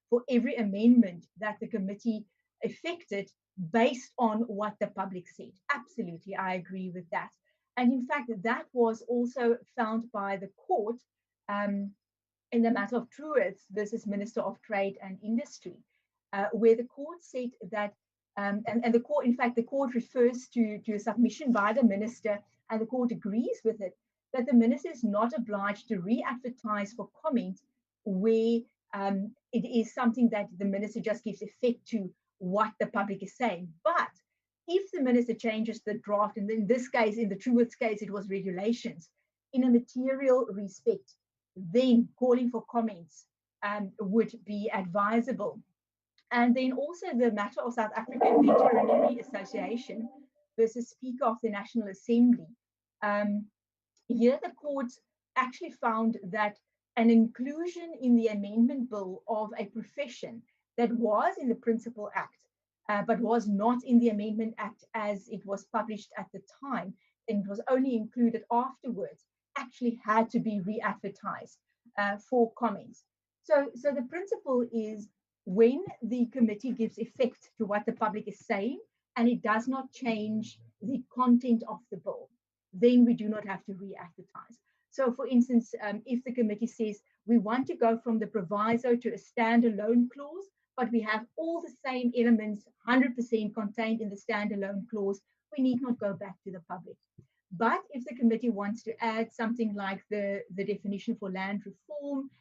for every amendment that the committee effected based on what the public said. Absolutely, I agree with that. And in fact, that was also found by the court in the matter of Truworths versus Minister of Trade and Industry, where the court said that, and the court, in fact, the court refers to a submission by the minister, and the court agrees with it, that the minister is not obliged to re-advertise for comment where it is something that the minister just gives effect to what the public is saying. But if the minister changes the draft, and in this case, in the Truworths case, it was regulations, in a material respect, then calling for comments would be advisable. And then also the matter of South African Veterinary Association versus Speaker of the National Assembly. Here the court actually found that an inclusion in the amendment bill of a profession that was in the Principal Act, but was not in the Amendment Act as it was published at the time, and it was only included afterwards, actually had to be re-advertised for comments. So the principle is when the committee gives effect to what the public is saying and it does not change the content of the bill, then we do not have to re-advertise. So for instance, if the committee says we want to go from the proviso to a standalone clause, but we have all the same elements 100% contained in the standalone clause, we need not go back to the public. But if the committee wants to add something like the definition for land reform,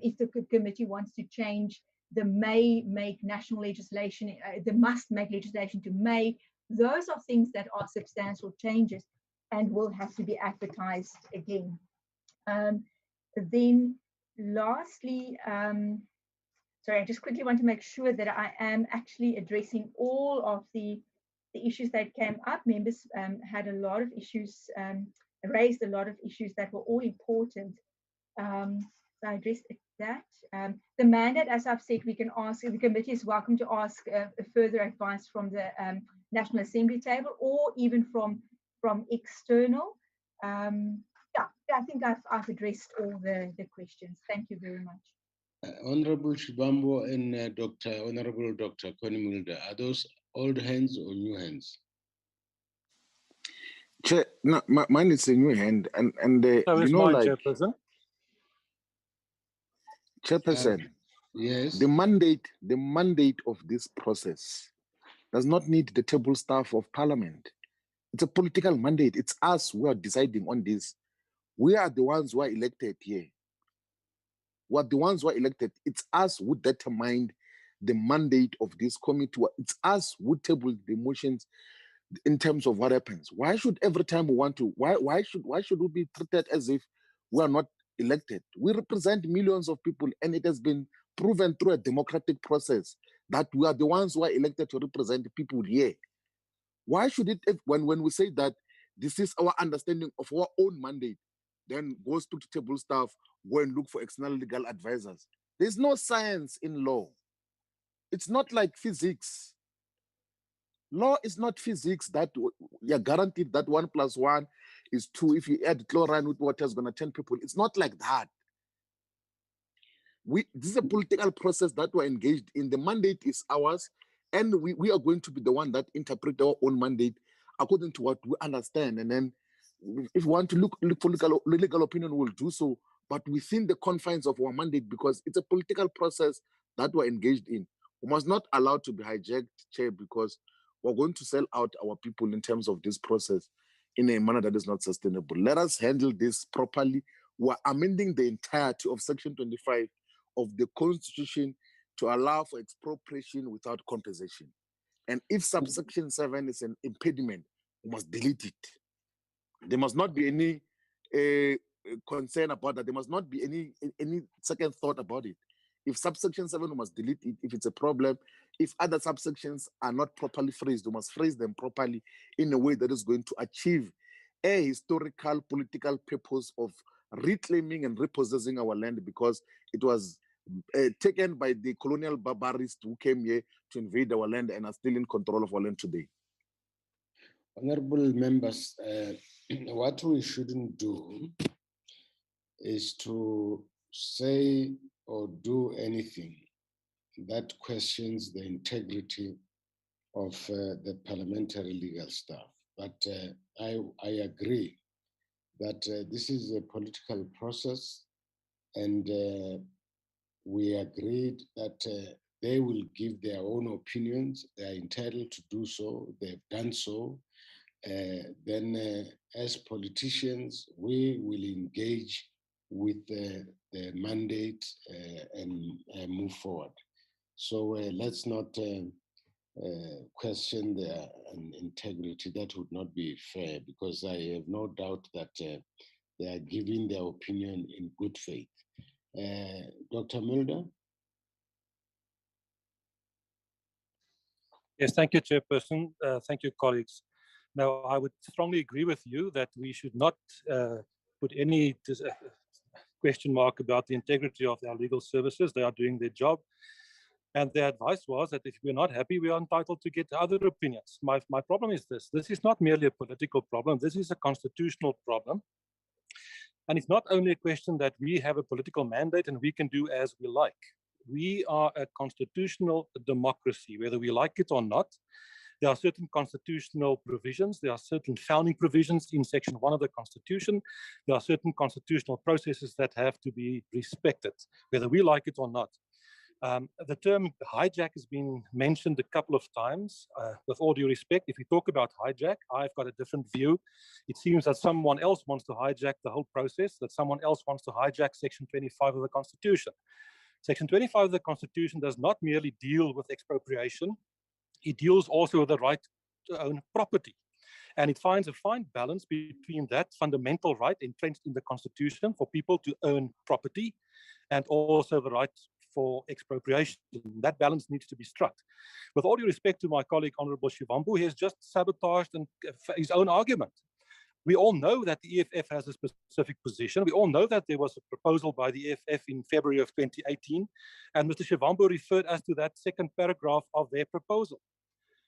if the committee wants to change the may make national legislation, the must make legislation to may, those are things that are substantial changes and will have to be advertised again. Then lastly, sorry, I just quickly want to make sure that I am actually addressing all of the issues that came up. Members had a lot of issues, raised a lot of issues that were all important. So I addressed that. The mandate, as I've said, we can ask, the committee is welcome to ask further advice from the National Assembly table or even from external. Yeah, I think I've addressed all the questions. Thank you very much. Honorable Shibambo and Honorable Dr. Connie Mulder, are those old hands or new hands? Chair, no, mine is a new hand, and so you know, mine, like Chairperson, yes, the mandate of this process does not need the table staff of Parliament. It's a political mandate. It's us who are deciding on this. We are the ones who are elected here. We are the ones who are elected. It's us who determined the mandate of this committee. It's us who tabled the motions in terms of what happens. Why should every time we want to, why should we be treated as if we are not elected? We represent millions of people, and it has been proven through a democratic process that we are the ones who are elected to represent the people here. Why should it, when we say that this is our understanding of our own mandate, then go speak to table staff, go and look for external legal advisors? There's no science in law. It's not like physics. Law is not physics that you're guaranteed that 1 + 1 is 2. If you add chlorine with water, it's going to turn people. It's not like that. This is a political process that we're engaged in. The mandate is ours, and we are going to be the one that interpret our own mandate according to what we understand. And then if we want to look for legal opinion, we'll do so, but within the confines of our mandate, because it's a political process that we're engaged in. We must not allow to be hijacked, Chair, because we're going to sell out our people in terms of this process in a manner that is not sustainable. Let us handle this properly. We're amending the entirety of Section 25 of the Constitution to allow for expropriation without compensation. And if subsection 7 is an impediment, we must delete it. There must not be any concern about that. There must not be any second thought about it. If subsection 7, we must delete it if it's a problem. If other subsections are not properly phrased, we must phrase them properly in a way that is going to achieve a historical political purpose of reclaiming and repossessing our land, because it was taken by the colonial barbarists who came here to invade our land and are still in control of our land today. Honorable members, what we shouldn't do is to say or do anything that questions the integrity of the parliamentary legal staff. But I agree that this is a political process, and we agreed that they will give their own opinions. They are entitled to do so. They've done so. Then as politicians, we will engage with the mandate and move forward. So let's not question their integrity. That would not be fair, because I have no doubt that they are giving their opinion in good faith. Dr. Mulder? Yes, thank you, Chairperson. Thank you, colleagues. Now, I would strongly agree with you that we should not put any question mark about the integrity of our legal services. They are doing their job. And their advice was that if we're not happy, we are entitled to get other opinions. My problem is this. This is not merely a political problem. This is a constitutional problem. And it's not only a question that we have a political mandate and we can do as we like. We are a constitutional democracy, whether we like it or not. There are certain constitutional provisions. There are certain founding provisions in Section 1 of the Constitution. There are certain constitutional processes that have to be respected, whether we like it or not. The term hijack has been mentioned a couple of times. With all due respect, if we talk about hijack, I've got a different view. It seems that someone else wants to hijack the whole process, that someone else wants to hijack Section 25 of the Constitution. Section 25 of the Constitution does not merely deal with expropriation. It deals also with the right to own property. And it finds a fine balance between that fundamental right entrenched in the Constitution for people to own property and also the right for expropriation. That balance needs to be struck. With all due respect to my colleague, Honorable Shivambu, he has just sabotaged his own argument. We all know that the EFF has a specific position. We all know that there was a proposal by the EFF in February of 2018, and Mr. Shivambu referred us to that second paragraph of their proposal.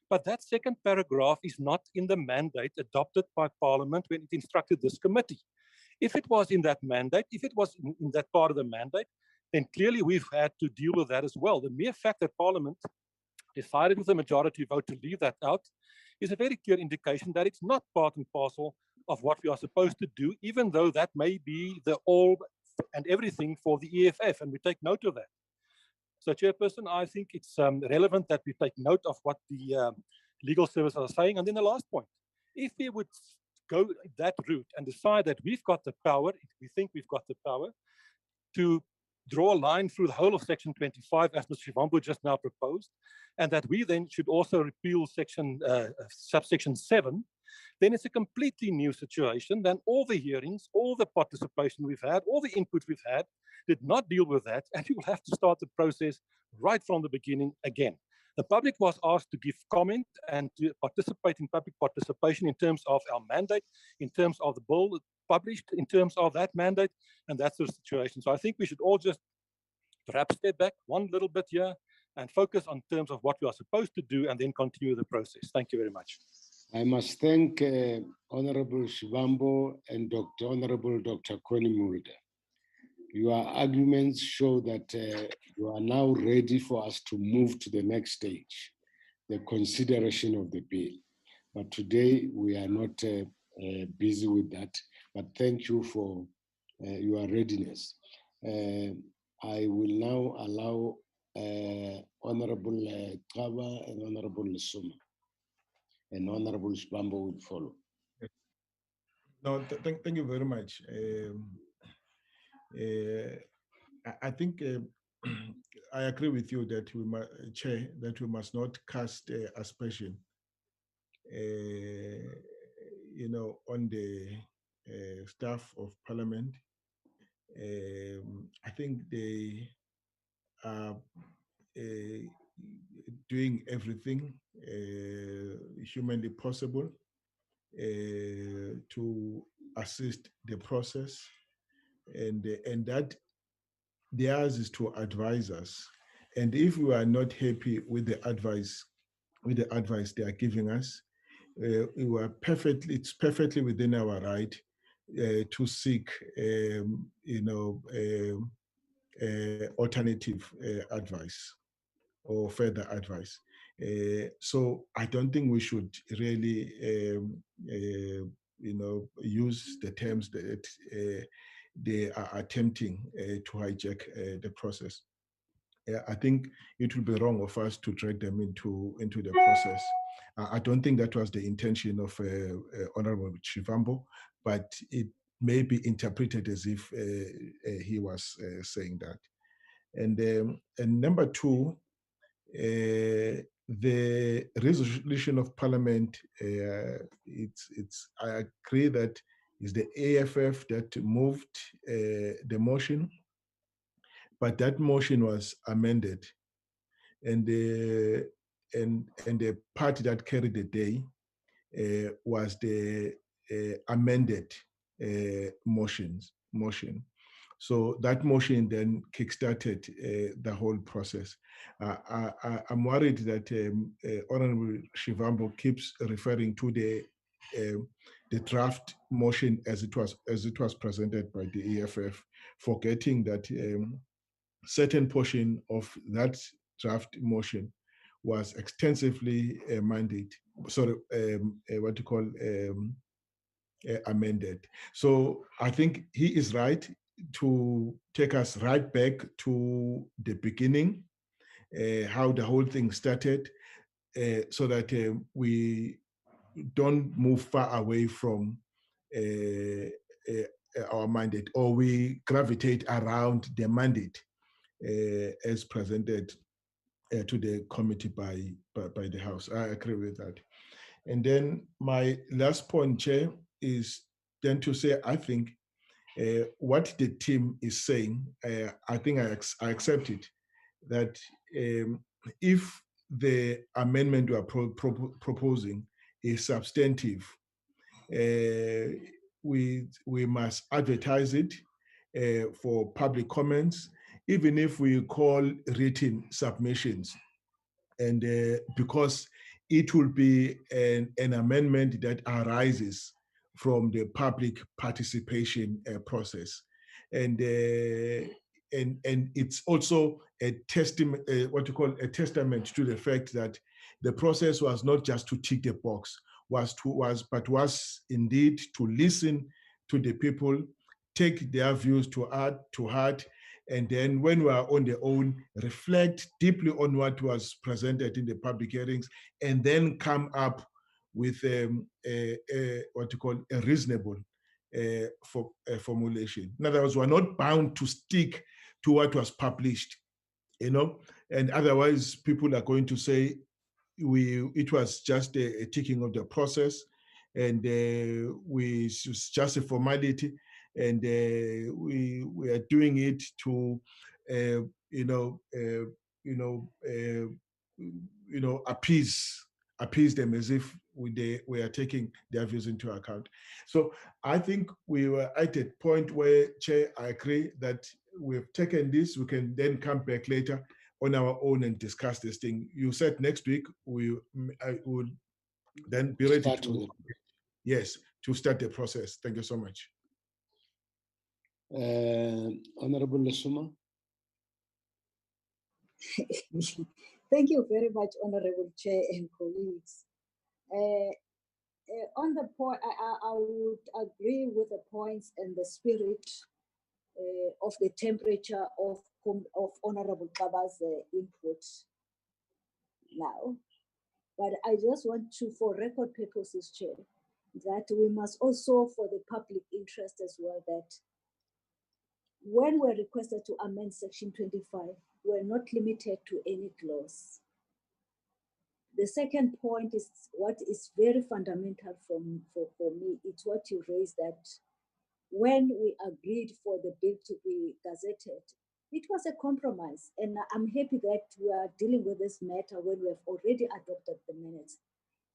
But that second paragraph is not in the mandate adopted by Parliament when it instructed this committee. If it was in that mandate, if it was in that part of the mandate, then clearly we've had to deal with that as well. The mere fact that Parliament decided with a majority vote to leave that out is a very clear indication that it's not part and parcel of what we are supposed to do, even though that may be the all and everything for the EFF, and we take note of that. So, Chairperson, I think it's relevant that we take note of what the legal services are saying. And then the last point, if we would go that route and decide that we've got the power, we think we've got the power to draw a line through the whole of Section 25, as Mr. Shivambu just now proposed, and that we then should also repeal subsection 7, then it's a completely new situation. Then all the hearings, all the participation we've had, all the input we've had did not deal with that, and you will have to start the process right from the beginning again. The public was asked to give comment and to participate in public participation in terms of our mandate, in terms of the bill published, in terms of that mandate, and that's the situation. So I think we should all just perhaps step back one little bit here and focus on terms of what we are supposed to do and then continue the process. Thank you very much. I must thank Honorable Shivambo and Honorable Dr. Koni Mulder. Your arguments show that you are now ready for us to move to the next stage, the consideration of the bill. But today we are not busy with that, but thank you for your readiness. I will now allow Honorable Tala and Honorable Suma, and Honorable Shivambo will follow. No, thank you very much. I think I agree with you that we must, Chair, that we must not cast aspersion, on the staff of Parliament. I think they are doing everything humanly possible to assist the process, and that theirs is to advise us. And if we are not happy with the advice they are giving us, it's perfectly within our right to seek alternative advice or further advice. So I don't think we should really use the terms that they are attempting to hijack the process. I think it would be wrong of us to drag them into the process. I don't think that was the intention of Honorable Shivambo, but it may be interpreted as if he was saying that. And number two, the resolution of Parliament, I agree that it's the AFF that moved the motion, but that motion was amended, and the party that carried the day was the amended motion. So that motion then kickstarted the whole process. I'm worried that Honorable Shivambo keeps referring to the draft motion as it was presented by the EFF, forgetting that certain portion of that draft motion was extensively amended. So I think he is right to take us right back to the beginning, how the whole thing started, so that we don't move far away from our mandate, or we gravitate around the mandate as presented to the committee by the House. I agree with that. And then my last point, Chair, is then to say, I think what the team is saying, I think I accept it, that if the amendment we are proposing is substantive, we must advertise it for public comments, even if we call written submissions, and because it will be an amendment that arises from the public participation process, and it's also a testament, a testament to the fact that the process was not just to tick the box, but was indeed to listen to the people, take their views to heart, and then when we are on their own, reflect deeply on what was presented in the public hearings, and then come up with a reasonable formulation. In other words, we're not bound to stick to what was published, and otherwise people are going to say it was just a ticking of the process, and it's just a formality, and we are doing it to appease them, as if we are taking their views into account. So I think we were at a point where, Chair, I agree that we've taken this, we can then come back later, on our own and discuss this thing. You said next week I will then be ready to start the process. Thank you so much. Honorable Lesuma. Thank you very much, Honorable Chair and colleagues. On the point, I would agree with the points and the spirit of the temperature of Honorable Kaba's input now. But I just want to, for record purposes, Chair, that we must also, for the public interest as well, that when we're requested to amend Section 25, we're not limited to any clause. The second point is what is very fundamental for me. It's what you raised, that when we agreed for the bill to be gazetted, it was a compromise. And I'm happy that we are dealing with this matter when we have already adopted the minutes.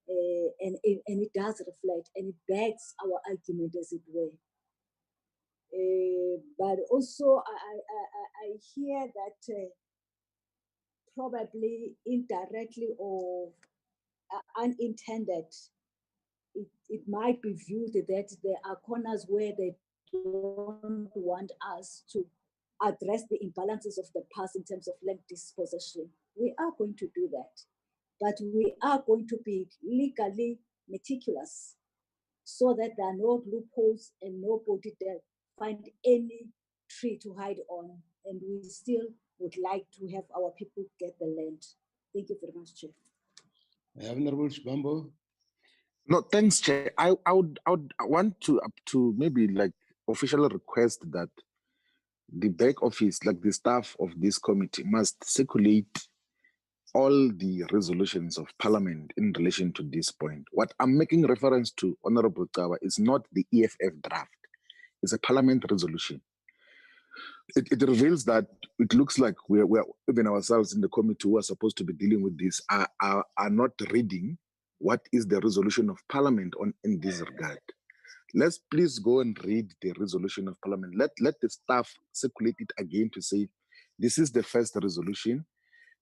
And it does reflect and it backs our argument, as it were. But also, I hear that probably indirectly or unintended, it might be viewed that there are corners where they don't want us to address the imbalances of the past in terms of land dispossession. We are going to do that, but we are going to be legally meticulous so that there are no loopholes and nobody there find any tree to hide on. And we still would like to have our people get the land. Thank you very much, Chair. Honorable Shibambo. No, thanks, Chair. I would want to maybe like officially request that the back office, like the staff of this committee, must circulate all the resolutions of Parliament in relation to this point. What I'm making reference to, Honorable Tala, is not the EFF draft. It's a Parliament resolution. It reveals that it looks like we're even ourselves in the committee who are supposed to be dealing with this are not reading what is the resolution of Parliament in this regard. Let's please go and read the resolution of Parliament. Let the staff circulate it again to say, this is the first resolution.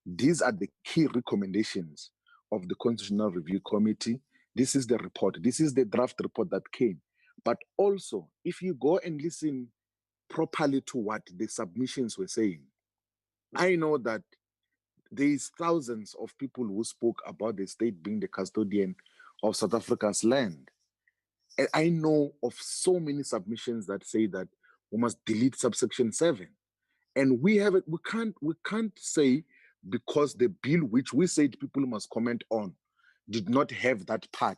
These are the key recommendations of the Constitutional Review Committee. This is the report. This is the draft report that came. But also, if you go and listen properly to what the submissions were saying, I know that there is thousands of people who spoke about the state being the custodian of South Africa's land. And I know of so many submissions that say that we must delete subsection 7. And we can't say because the bill which we said people must comment on did not have that part,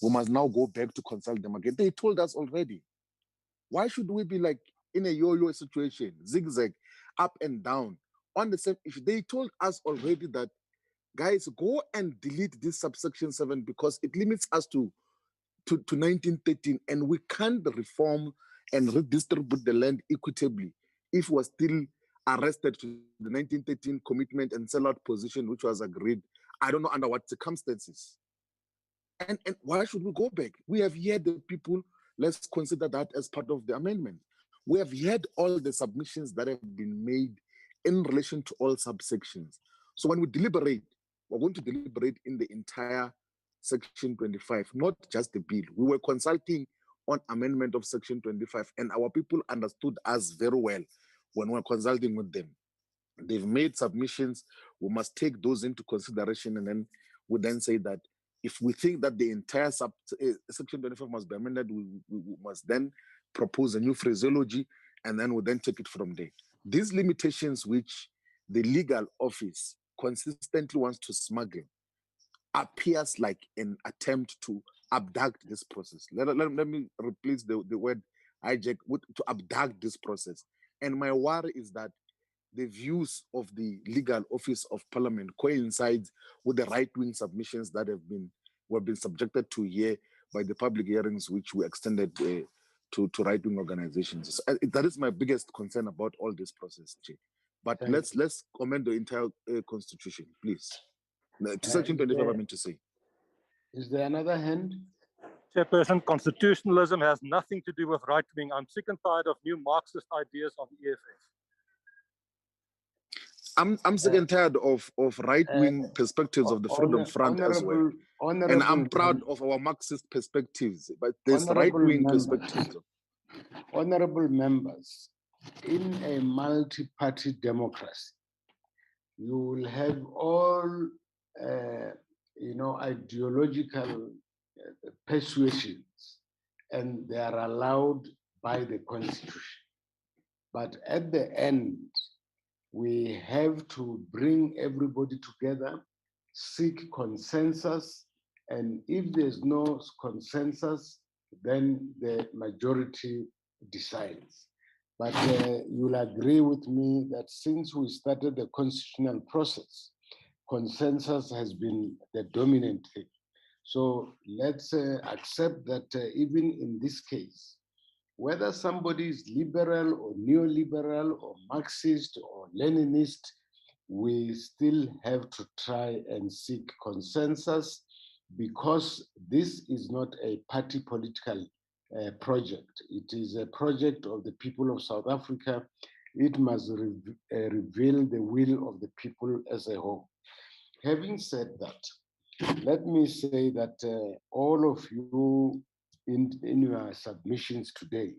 we must now go back to consult them again. They told us already. Why should we be like in a yo-yo situation, zigzag, up and down? On the same, if they told us already that, guys, go and delete this subsection 7 because it limits us to 1913, and we can't reform and redistribute the land equitably if we're still arrested to the 1913 commitment and sellout position which was agreed. I don't know under what circumstances. And why should we go back? We have heard the people. Let's consider that as part of the amendment. We have heard all the submissions that have been made in relation to all subsections. So when we deliberate, we're going to deliberate in the entire Section 25, not just the bill. We were consulting on amendment of Section 25, and our people understood us very well when we were consulting with them. They've made submissions. We must take those into consideration, and then we then say that if we think that the entire Section 25 must be amended, we must then propose a new phraseology, and then we'll then take it from there. These limitations which the legal office consistently wants to smuggle appears like an attempt to abduct this process. Let me replace the word hijack with to abduct this process. And my worry is that the views of the legal office of Parliament coincides with the right-wing submissions that were been subjected to here by the public hearings which we extended to right-wing organizations. So, that is my biggest concern about all this process, Jay. But let's amend the entire constitution, please. To Section 25, I mean to say. Is there another hand? Chairperson, constitutionalism has nothing to do with right-wing. I'm sick and tired of new Marxist ideas on the EFF. I'm sick and tired of right-wing perspectives of the Freedom Front as well. And I'm proud of our Marxist perspectives, but there's right-wing perspectives. Honorable members, in a multi-party democracy, you will have all, ideological persuasions, and they are allowed by the Constitution. But at the end, we have to bring everybody together, seek consensus, and if there's no consensus, then the majority decides. But you'll agree with me that since we started the constitutional process, consensus has been the dominant thing. So let's accept that even in this case, whether somebody is liberal or neoliberal or Marxist or Leninist, we still have to try and seek consensus, because this is not a party political project. It is a project of the people of South Africa. It must reveal the will of the people as a whole. Having said that, let me say that all of you in your submissions today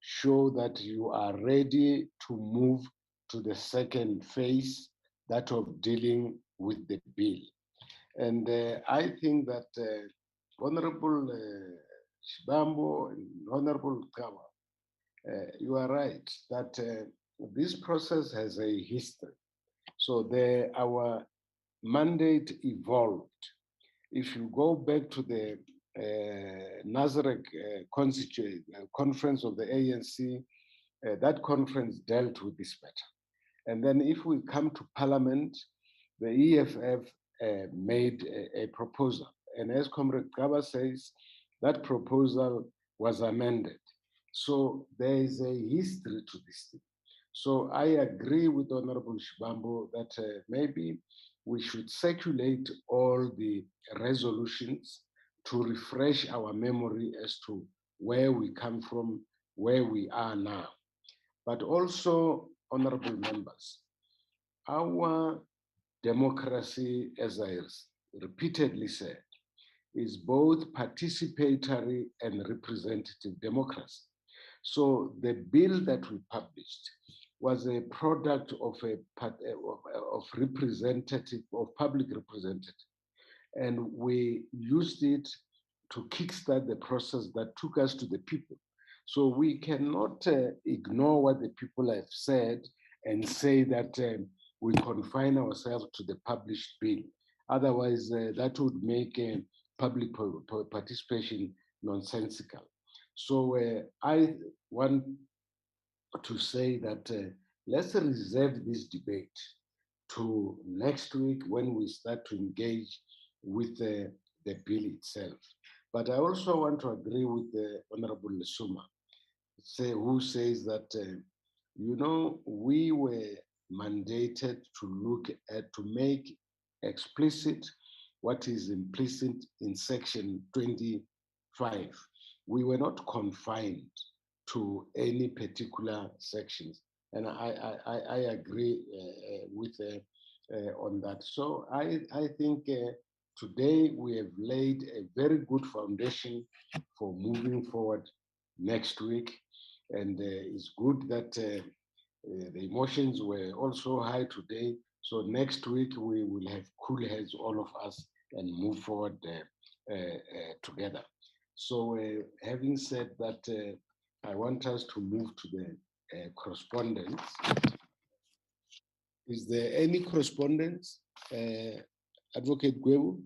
show that you are ready to move to the second phase, that of dealing with the bill. And I think that Honorable Shibambo and Honorable Kawa, you are right that this process has a history. So our mandate evolved. If you go back to the Nazareth conference of the ANC, that conference dealt with this matter. And then if we come to Parliament, the EFF made a proposal. And as Comrade Kaba says, that proposal was amended. So there is a history to this thing. So I agree with Honorable Shibambo that maybe we should circulate all the resolutions to refresh our memory as to where we come from, where we are now. But also, honorable members, our democracy, as I repeatedly said, is both participatory and representative democracy. So the bill that we published was a product of public representative. And we used it to kickstart the process that took us to the people. So we cannot ignore what the people have said and say that we confine ourselves to the published bill. Otherwise, that would make public participation nonsensical. So I want to say that let's reserve this debate to next week when we start to engage with the bill itself. But I also want to agree with the Honorable Lesuma, who says that, we were mandated to look at, to make explicit what is implicit in Section 25. We were not confined to any particular sections. And I agree with on that. So I think today we have laid a very good foundation for moving forward next week. And it's good that the emotions were also high today. So next week we will have cool heads, all of us, and move forward together. So having said that, I want us to move to the correspondence. Is there any correspondence, Advocate Gwebu?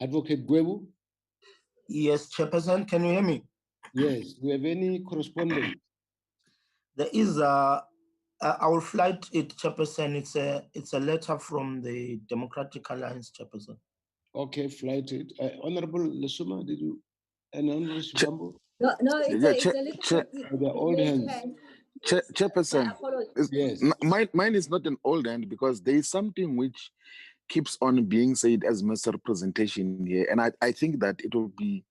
Advocate Gwebu? Yes, Chairperson, can you hear me? Yes, do you have any correspondence? There is I will flight it, Chairperson. It's a letter from the Democratic Alliance, Chairperson. Okay, flight it. Honorable Lesuma, did you? And Honorable Shibambo? No, it's a little the old hands. Chairperson, yes. Mine is not an old hand, because there is something which keeps on being said as misrepresentation here. And I think that it will be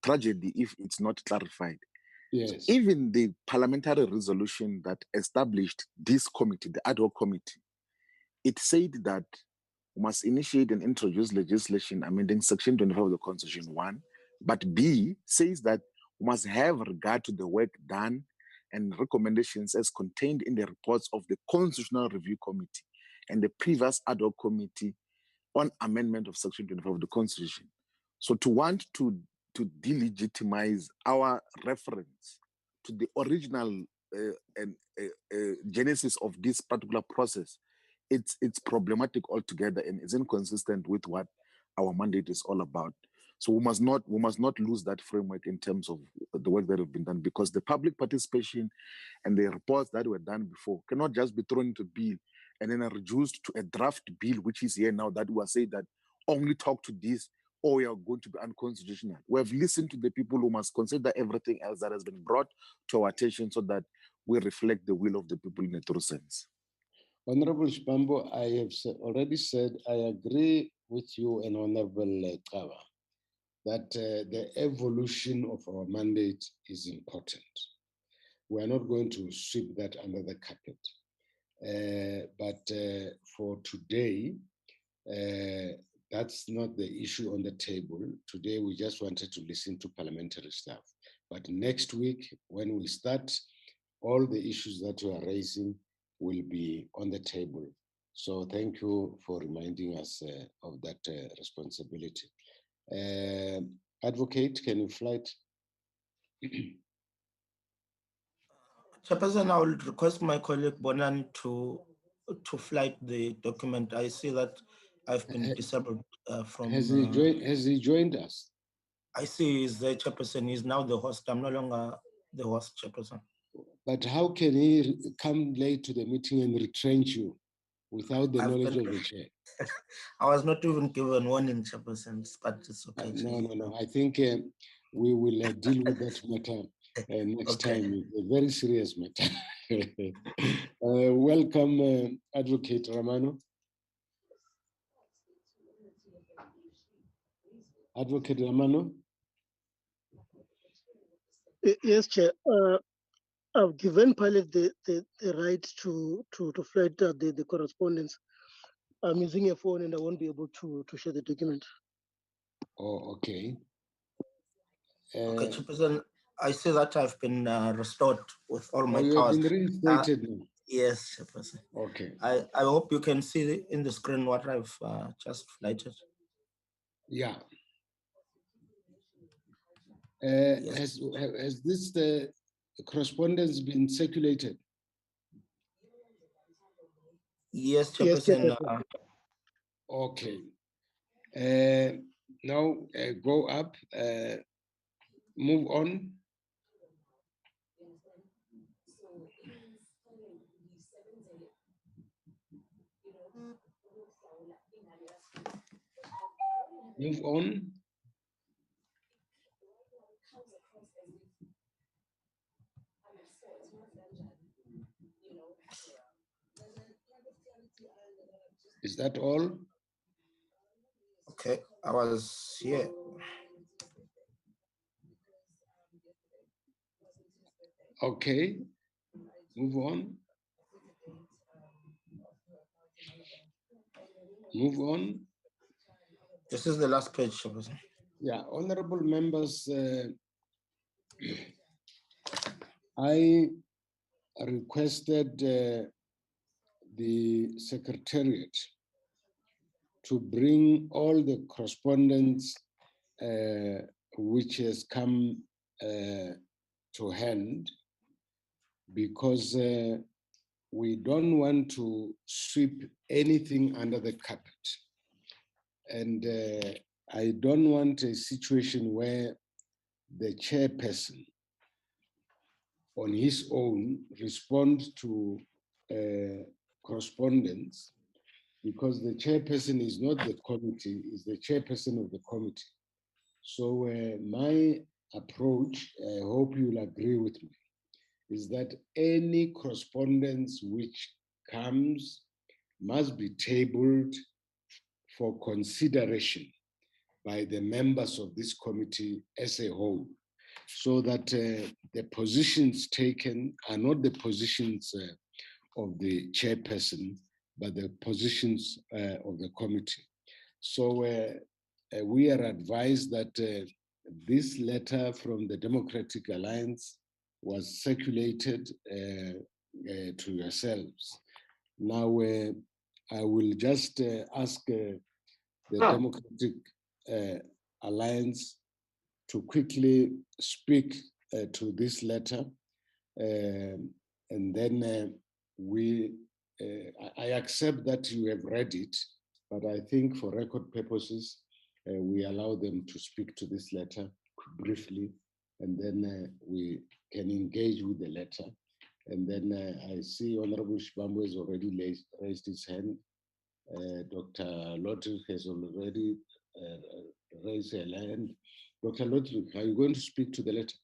tragedy if it's not clarified. Yes. So even the parliamentary resolution that established this committee, the ad hoc committee, it said that we must initiate and introduce legislation amending Section 25 of the Constitution 1, but B says that we must have regard to the work done and recommendations as contained in the reports of the Constitutional Review Committee and the previous ad hoc committee on amendment of Section 25 of the Constitution. So to want to delegitimize our reference to the original genesis of this particular process, it's problematic altogether, and it's inconsistent with what our mandate is all about. So we must not lose that framework in terms of the work that have been done, because the public participation and the reports that were done before cannot just be thrown into bill and then are reduced to a draft bill, which is here now, that we are saying that only talk to this or we are going to be unconstitutional. We have listened to the people who must consider everything else that has been brought to our attention so that we reflect the will of the people in a true sense. Honorable Shibambo, I have already said I agree with you and Honorable Tala that the evolution of our mandate is important. We are not going to sweep that under the carpet. But for today, that's not the issue on the table. Today, we just wanted to listen to parliamentary staff. But next week, when we start, all the issues that you are raising will be on the table. So thank you for reminding us of that responsibility. Advocate, can you flight? Chairperson, I will request my colleague Bonan to flight the document. I see that I've been disabled from. Has he joined us? I see he's the chairperson. He's now the host. I'm no longer the host, chairperson. But how can he come late to the meeting and retrench you without the knowledge of the chair? I was not even given warning, chairperson, but it's okay. No. I think we will deal with that matter next time. It's a very serious matter. Welcome, Advocate Ramano. Advocate Ramano. Yes, Chair. I've given Pilot the right to flight the correspondence. I'm using a phone and I won't be able to share the document. Oh, okay. Okay, Chairperson, I see that I've been restored with all my you powers. have been reinstated now. Yes, Chairperson. Okay. I hope you can see in the screen what I've just flighted. Yeah. Yes. Has this correspondence been circulated? Yes, Chairperson. Okay. Now go up, move on. Move on. Is that all? Okay, I was here. Okay, move on. Move on. This is the last page, Chairperson. Yeah, honorable members, I requested the Secretariat to bring all the correspondence which has come to hand, because we don't want to sweep anything under the carpet. And I don't want a situation where the chairperson on his own respond to correspondence, because the chairperson is not the committee, is the chairperson of the committee. So my approach, I hope you'll agree with me, is that any correspondence which comes must be tabled for consideration by the members of this committee as a whole. so that the positions taken are not the positions of the chairperson, but the positions of the committee. So we are advised that this letter from the Democratic Alliance was circulated to yourselves. Now, I will just ask the Democratic Alliance to quickly speak to this letter, and then I accept that you have read it, but I think for record purposes, we allow them to speak to this letter briefly, and then we can engage with the letter. And then I see Honorable Shibambo has already raised his hand. Dr. Lodrick has already raised her hand. Dr. Lodrick, are you going to speak to the letter?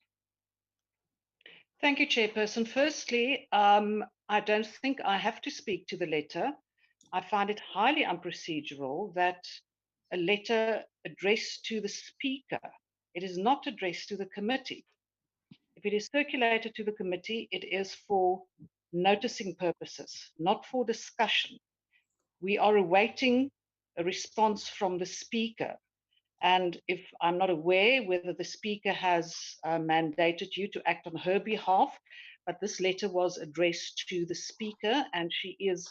Thank you, Chairperson. Firstly, I don't think I have to speak to the letter. I find it highly unprocedural that a letter addressed to the Speaker, it is not addressed to the committee. If it is circulated to the committee, it is for noticing purposes, not for discussion. We are awaiting a response from the Speaker. And if I'm not aware whether the Speaker has mandated you to act on her behalf, but this letter was addressed to the Speaker and she is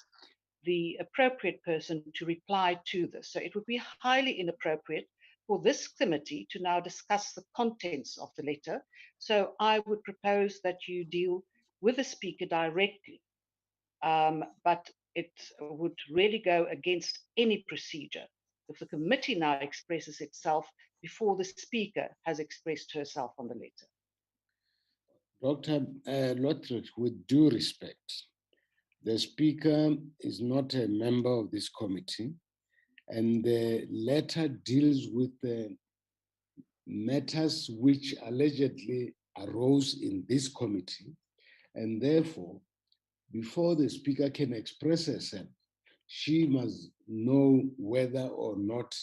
the appropriate person to reply to this. So it would be highly inappropriate for this committee to now discuss the contents of the letter. So I would propose that you deal with the Speaker directly, but it would really go against any procedure if the committee now expresses itself before the Speaker has expressed herself on the letter. Dr. Lodrick, with due respect, the Speaker is not a member of this committee, and the letter deals with the matters which allegedly arose in this committee, and therefore, before the Speaker can express herself, she must know whether or not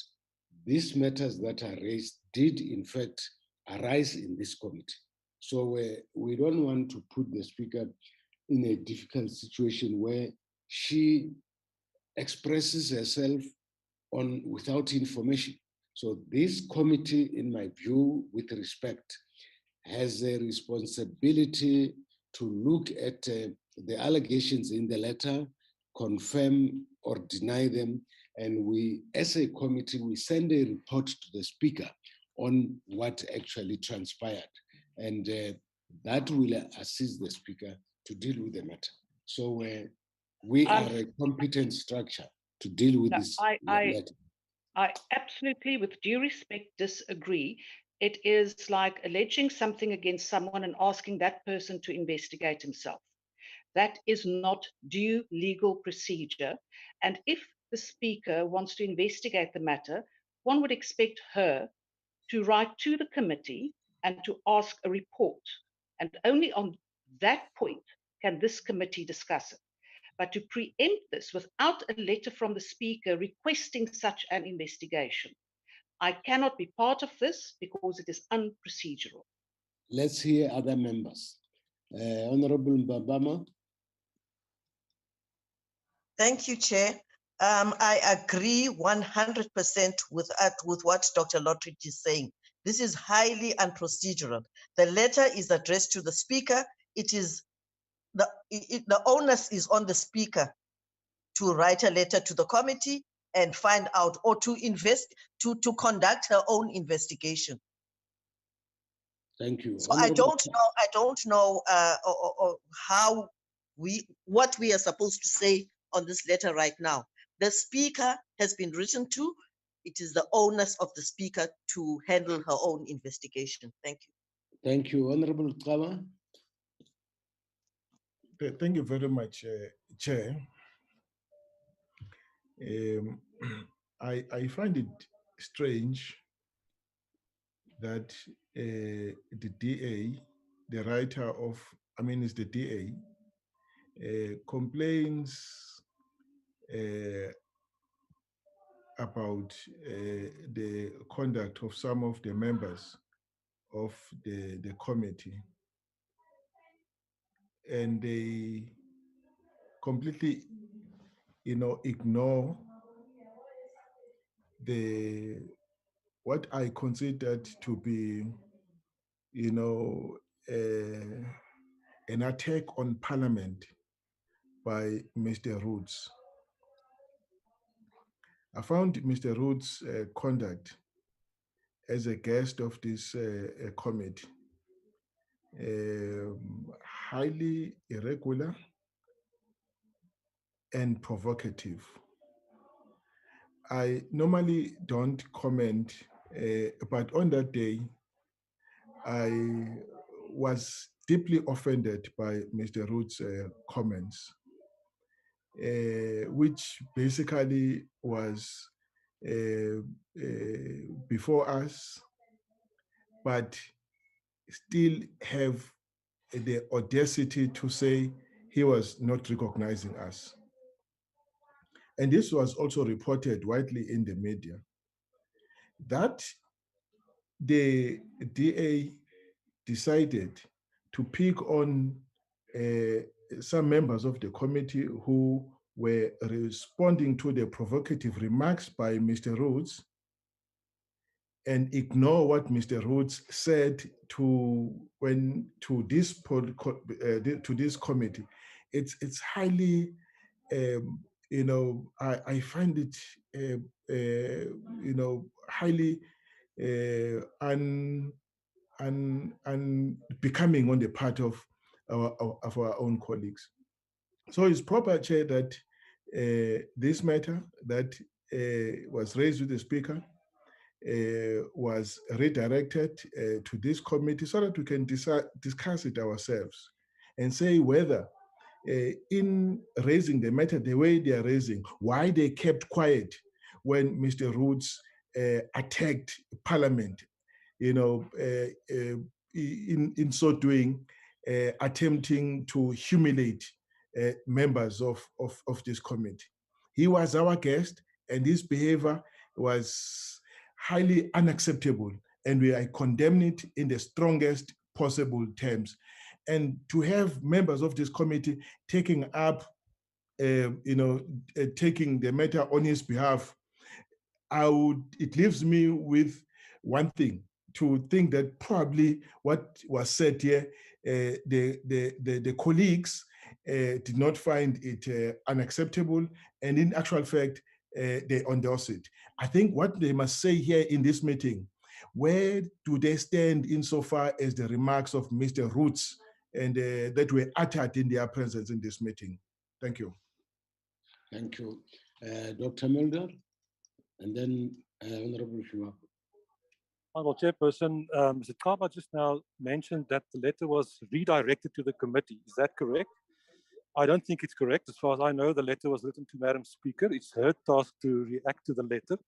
these matters that are raised did in fact arise in this committee. So we don't want to put the Speaker in a difficult situation where she expresses herself without information. So this committee, in my view, with respect, has a responsibility to look at the allegations in the letter, confirm or deny them, and we, as a committee, we send a report to the Speaker on what actually transpired. And that will assist the Speaker to deal with the matter. So we are a competent structure to deal with this matter. I absolutely, with due respect, disagree. It is like alleging something against someone and asking that person to investigate himself. That is not due legal procedure. And if the Speaker wants to investigate the matter, one would expect her to write to the committee and to ask a report. And only on that point can this committee discuss it. But to preempt this without a letter from the Speaker requesting such an investigation, I cannot be part of this because it is unprocedural. Let's hear other members. Honorable Mbabama. Thank you, Chair. I agree 100% with what Dr. Lodrick is saying. This is highly unprocedural. The letter is addressed to the Speaker. It is the onus is on the Speaker to write a letter to the committee and find out, or to conduct her own investigation. Thank you. So I don't know how what we are supposed to say on this letter right now. The Speaker has been written to. It is the onus of the Speaker to handle her own investigation. Thank you. Thank you. Honorable Tala. Thank you very much, Chair. I find it strange that the DA, the writer of, it's the DA, complains about the conduct of some of the members of the committee, and they completely, ignore what I considered to be, an attack on Parliament by Mr. Roots. I found Mr. Roots' conduct as a guest of this committee highly irregular and provocative. I normally don't comment, but on that day, I was deeply offended by Mr. Roots' comments, which basically was before us, but still have the audacity to say he was not recognizing us. And this was also reported widely in the media, that the DA decided to pick on some members of the committee who were responding to the provocative remarks by Mr. Rhodes and ignore what Mr. Rhodes said to this committee. It's highly, I find it, highly unbecoming on the part of our own colleagues. So it's proper, Chair, that this matter that was raised with the Speaker was redirected to this committee so that we can discuss it ourselves and say whether in raising the matter the way they are raising, why they kept quiet when Mr. Roots attacked Parliament, in so doing, attempting to humiliate members of this committee. He was our guest, and his behavior was highly unacceptable, and I condemn it in the strongest possible terms. And to have members of this committee taking up, taking the matter on his behalf, it leaves me with one thing, to think that probably what was said here, the colleagues did not find it unacceptable, and in actual fact, they endorse it. I think what they must say here in this meeting, where do they stand insofar as the remarks of Mr. Roots and that were uttered in their presence in this meeting? Thank you. Thank you. Dr. Mulder, and then Honorable Shima. Honourable Chairperson, Mr. Kaba just now mentioned that the letter was redirected to the committee. Is that correct? I don't think it's correct. As far as I know, the letter was written to Madam Speaker. It's her task to react to the letter.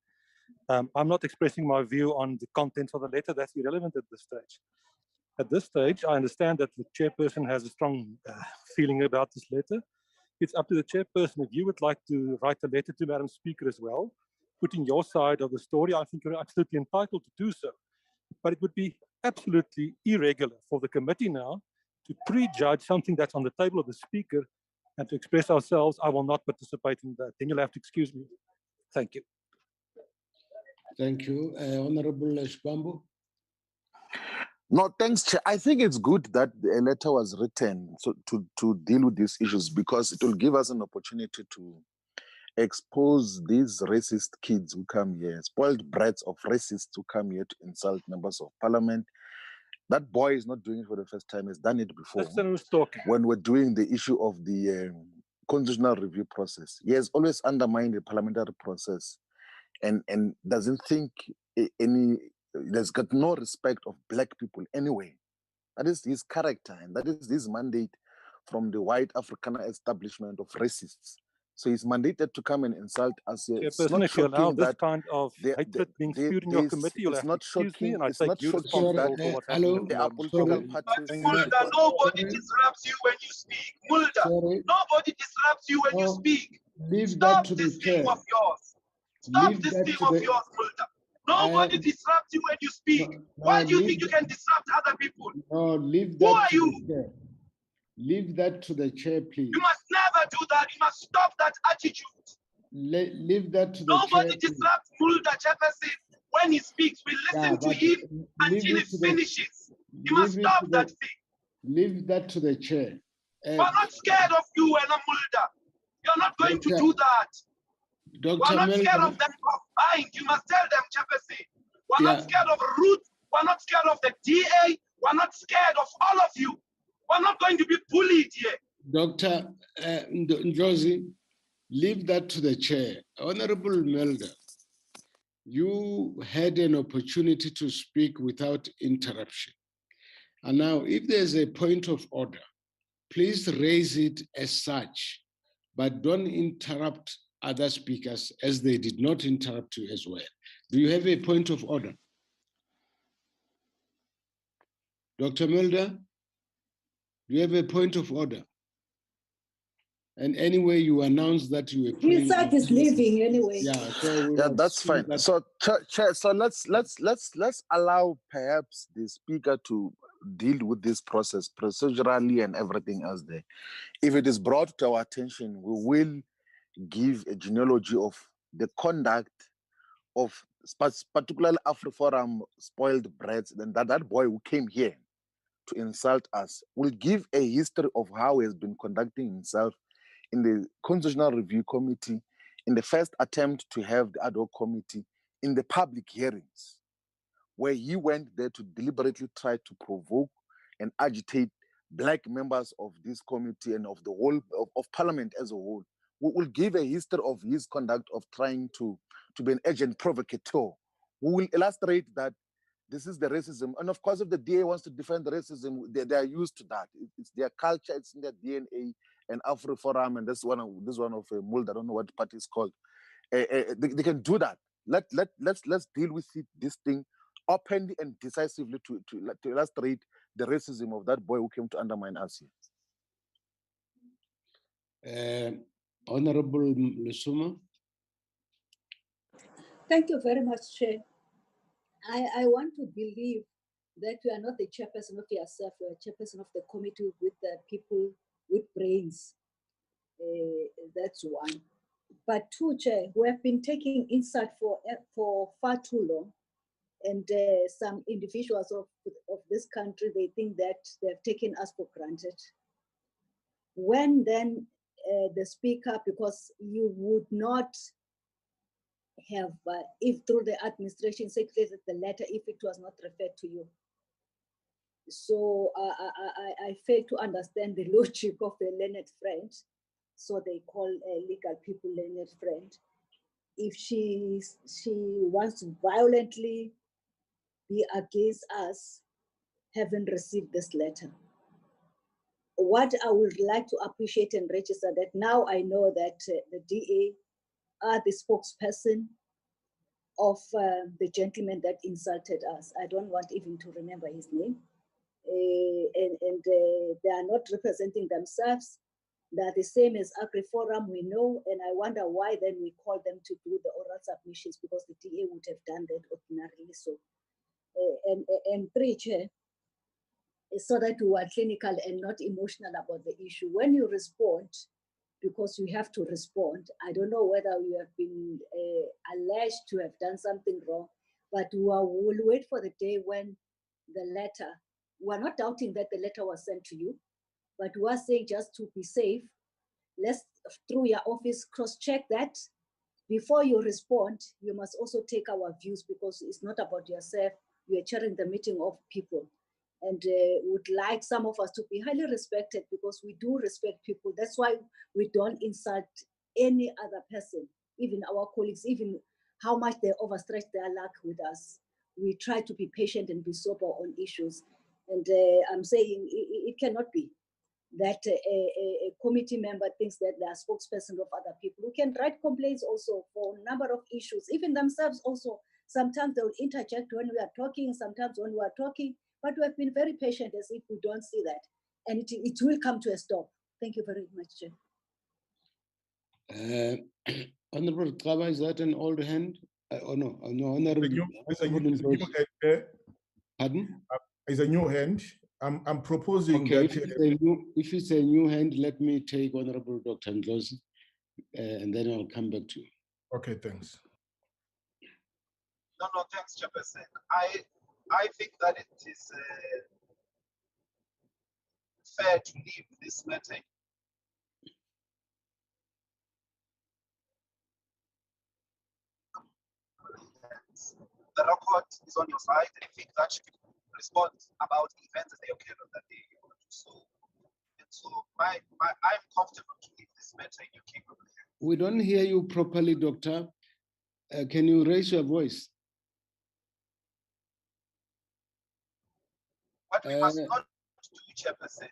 I'm not expressing my view on the contents of the letter. That's irrelevant at this stage. At this stage, I understand that the chairperson has a strong feeling about this letter. It's up to the chairperson. If you would like to write a letter to Madam Speaker as well, putting your side of the story, I think you're absolutely entitled to do so. But it would be absolutely irregular for the committee now to prejudge something that's on the table of the Speaker and to express ourselves. I will not participate in that. Then you'll have to excuse me. Thank you. Thank you. Honorable Shibambu. No, thanks, Chair. I think it's good that a letter was written to deal with these issues, because it will give us an opportunity to expose these racist kids who come here, spoiled brats of racists who come here to insult members of Parliament. That boy is not doing it for the first time. He's done it before. Who's talking? When we're doing the issue of the constitutional review process, he has always undermined the parliamentary process and doesn't think there's got no respect of black people anyway. That is his character, and that is his mandate from the white Afrikaner establishment of racists. So he's mandated to come and insult us here. It's not If you allow shocking this that kind of hatred being spewed in your committee, you'll have to excuse me, and I take you responsible for what's happening. Mulder, nobody disrupts you when you speak. Mulder, nobody disrupts you when you speak. Leave Stop that to the this chair. thing of yours. Stop this thing of yours, Mulder. Nobody disrupts you when you speak. Why do you think you can disrupt other people? No, leave Who that are to you? the chair. Leave that to the chair, please. You must never do that. You must stop that attitude. Leave that to the chair. Nobody disrupts Mulder Jefferson when he speaks. We listen to him until he finishes. You must stop that thing. Leave that to the chair. We're not scared of you, and Mulder. You're not going to do that. Dr. We're not scared Mulder. of them combined. You must tell them, Jefferson. We're not scared of Ruth. We're not scared of the DA. We're not scared of all of you. We're not going to be bullied here. Dr. Njozi, leave that to the chair. Honorable Mulder, you had an opportunity to speak without interruption. And now, if there's a point of order, please raise it as such, but don't interrupt other speakers as they did not interrupt you as well. Do you have a point of order? Dr. Mulder, do you have a point of order? And anyway, you announced that you were. He said he's leaving anyway. Yeah, so yeah, that's fine. So, Chair, so let's allow perhaps the speaker to deal with this process procedurally and everything else there. If it is brought to our attention, we will give a genealogy of the conduct of particularly AfriForum spoiled brats, then that boy who came here to insult us will give a history of how he has been conducting himself in the Constitutional Review Committee, in the first attempt to have the ad hoc committee, in the public hearings, where he went there to deliberately try to provoke and agitate Black members of this committee and of the whole of Parliament as a whole. We will give a history of his conduct of trying to be an agent provocateur. We will illustrate that this is the racism. And of course, if the DA wants to defend the racism, they are used to that. It's their culture, it's in their DNA. And AfriForum, and this one of Mulder, I don't know what party is called. They can do that. Let's deal with this thing openly and decisively to illustrate the racism of that boy who came to undermine us here. Honorable Lusuma. Thank you very much, Chair. I want to believe that you are not the chairperson of yourself, you are chairperson of the committee with the people with brains. That's one. But two, Chair, we have been taking insult for far too long. And some individuals of this country, they think that they've taken us for granted. When then the speaker, because you would not have, if through the administration circulated the letter, if it was not referred to you. So I fail to understand the logic of the learned friend. So they call legal people learned friend. If she wants to violently be against us, having received this letter. What I would like to appreciate and register that now I know that the DA are the spokesperson of the gentleman that insulted us. I don't want even to remember his name. And they are not representing themselves. They're the same as AgriForum, we know, and I wonder why then we call them to do the oral submissions, because the DA would have done that ordinarily. So, and three, Chair, so that we are clinical and not emotional about the issue. When you respond, because you have to respond, I don't know whether you have been alleged to have done something wrong, but we'll wait for the day when the letter, we're not doubting that the letter was sent to you, but we're saying just to be safe, let's, through your office, cross-check that. Before you respond, you must also take our views, because it's not about yourself. You are chairing the meeting of people. And would like some of us to be highly respected, because we do respect people. That's why we don't insult any other person, even our colleagues, even how much they overstretch their luck with us. We try to be patient and be sober on issues. And I'm saying it cannot be that a committee member thinks that they are spokesperson of other people. We can write complaints also for a number of issues, even themselves also. Sometimes they will interject when we are talking, sometimes when we are talking, but we have been very patient as if we don't see that. And it will come to a stop. Thank you very much, Chair. Honorable Tala, is that an old hand? no, Honorable. It's a new hand there. Pardon? It's a new hand. I'm proposing Okay, that. If it's a new hand, let me take Honorable Dr. Ndlozi, and then I'll come back to you. Okay, thanks. No, thanks, Chairperson. I think that it is fair to leave this matter. The record is on your side, and I think that should respond about the events as they occur on that day. So I'm comfortable to leave this matter in your capable hands. We don't hear you properly, Doctor. Can you raise your voice? What we must not do, Chairperson.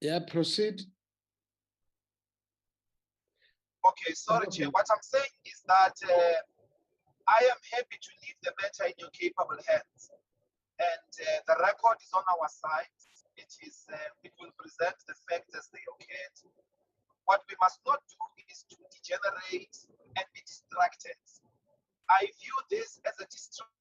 Yeah, proceed. Okay, sorry, Chair. What I'm saying is that I am happy to leave the matter in your capable hands. And the record is on our side. It will present the facts as they occurred. What we must not do is to degenerate and be distracted. I view this as a distraction.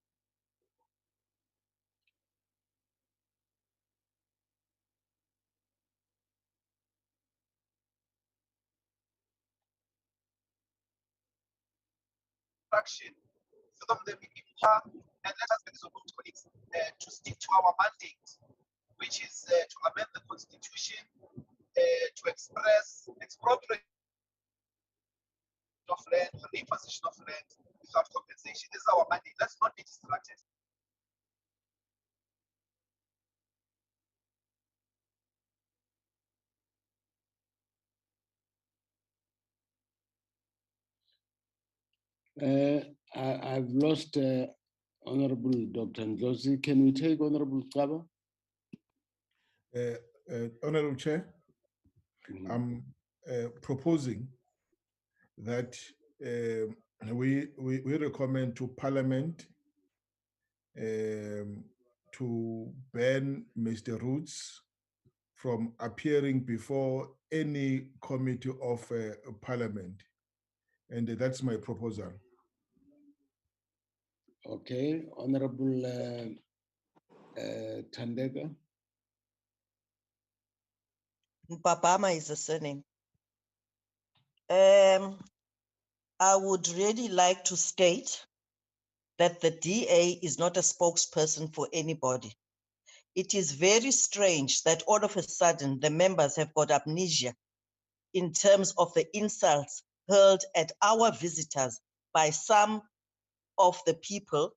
From the beginning, and let us be resolute, colleagues, to stick to our mandate, which is to amend the constitution, to express expropriate of land, repossession of land without compensation. This is our mandate. Let's not be distracted. I've lost Honorable Dr. Ndlozi. Can we take Honorable Kaba? Honorable Chair, I'm proposing that we recommend to Parliament to ban Mr. Roots from appearing before any committee of Parliament. And that's my proposal. Okay, Honorable Tandega. Babama is the surname. I would really like to state that the DA is not a spokesperson for anybody. It is very strange that all of a sudden the members have got amnesia in terms of the insults hurled at our visitors by some of the people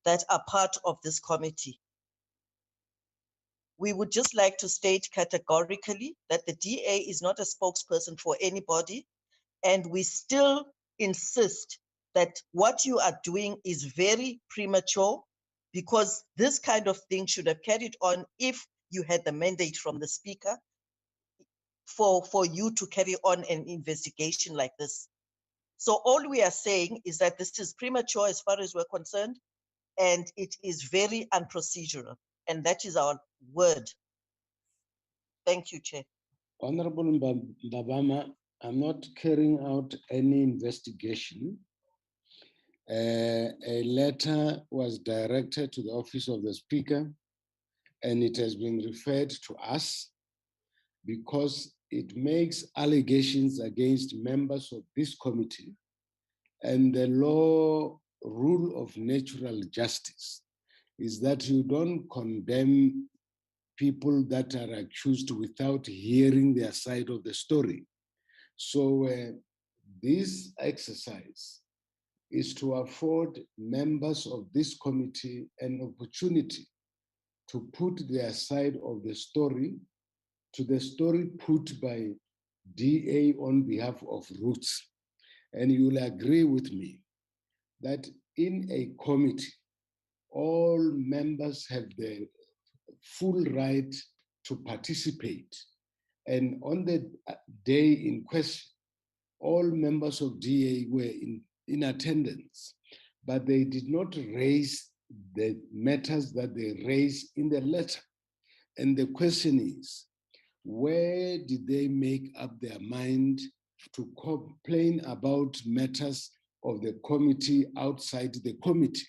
that are part of this committee. We would just like to state categorically that the DA is not a spokesperson for anybody, and we still insist that what you are doing is very premature, because this kind of thing should have carried on if you had the mandate from the Speaker for you to carry on an investigation like this. So all we are saying is that this is premature as far as we're concerned, and it is very unprocedural, and that is our word. Thank you, Chair. Honorable Babama, I'm not carrying out any investigation. A letter was directed to the office of the Speaker, and it has been referred to us because it makes allegations against members of this committee, and the law rule of natural justice is that you don't condemn people that are accused without hearing their side of the story. So this exercise is to afford members of this committee an opportunity to put their side of the story to the story put by DA on behalf of Roots. And you will agree with me that in a committee, all members have the full right to participate. And on the day in question, all members of DA were in attendance, but they did not raise the matters that they raised in the letter. And the question is, where did they make up their mind to complain about matters of the committee outside the committee?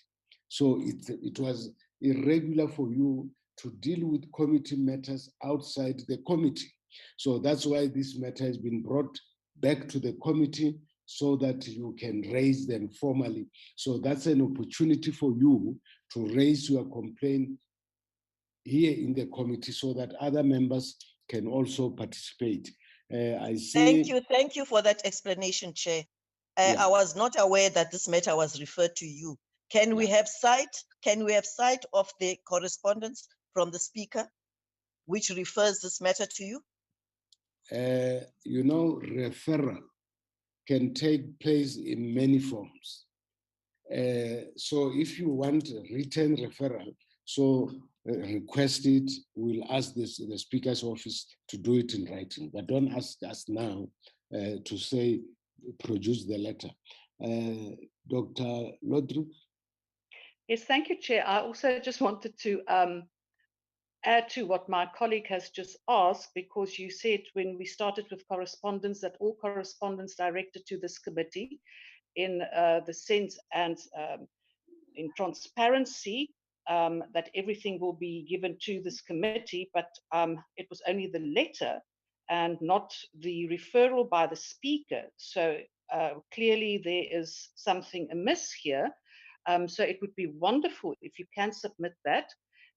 So it was irregular for you to deal with committee matters outside the committee. So that's why this matter has been brought back to the committee so that you can raise them formally. So that's an opportunity for you to raise your complaint here in the committee so that other members can also participate. I see. Thank you for that explanation, Chair. Yeah. I was not aware that this matter was referred to you. Can we have sight? Can we have sight of the correspondence from the Speaker, which refers this matter to you? You know, referral can take place in many forms. So if you want a written referral, so request it, we'll ask the Speaker's office to do it in writing, but don't ask us now to say, produce the letter. Dr. Lodrick? Yes, thank you, Chair. I also just wanted to add to what my colleague has just asked, because you said when we started with correspondence that all correspondence directed to this committee in the sense and in transparency, that everything will be given to this committee, but it was only the letter and not the referral by the Speaker. So clearly there is something amiss here. So it would be wonderful if you can submit that.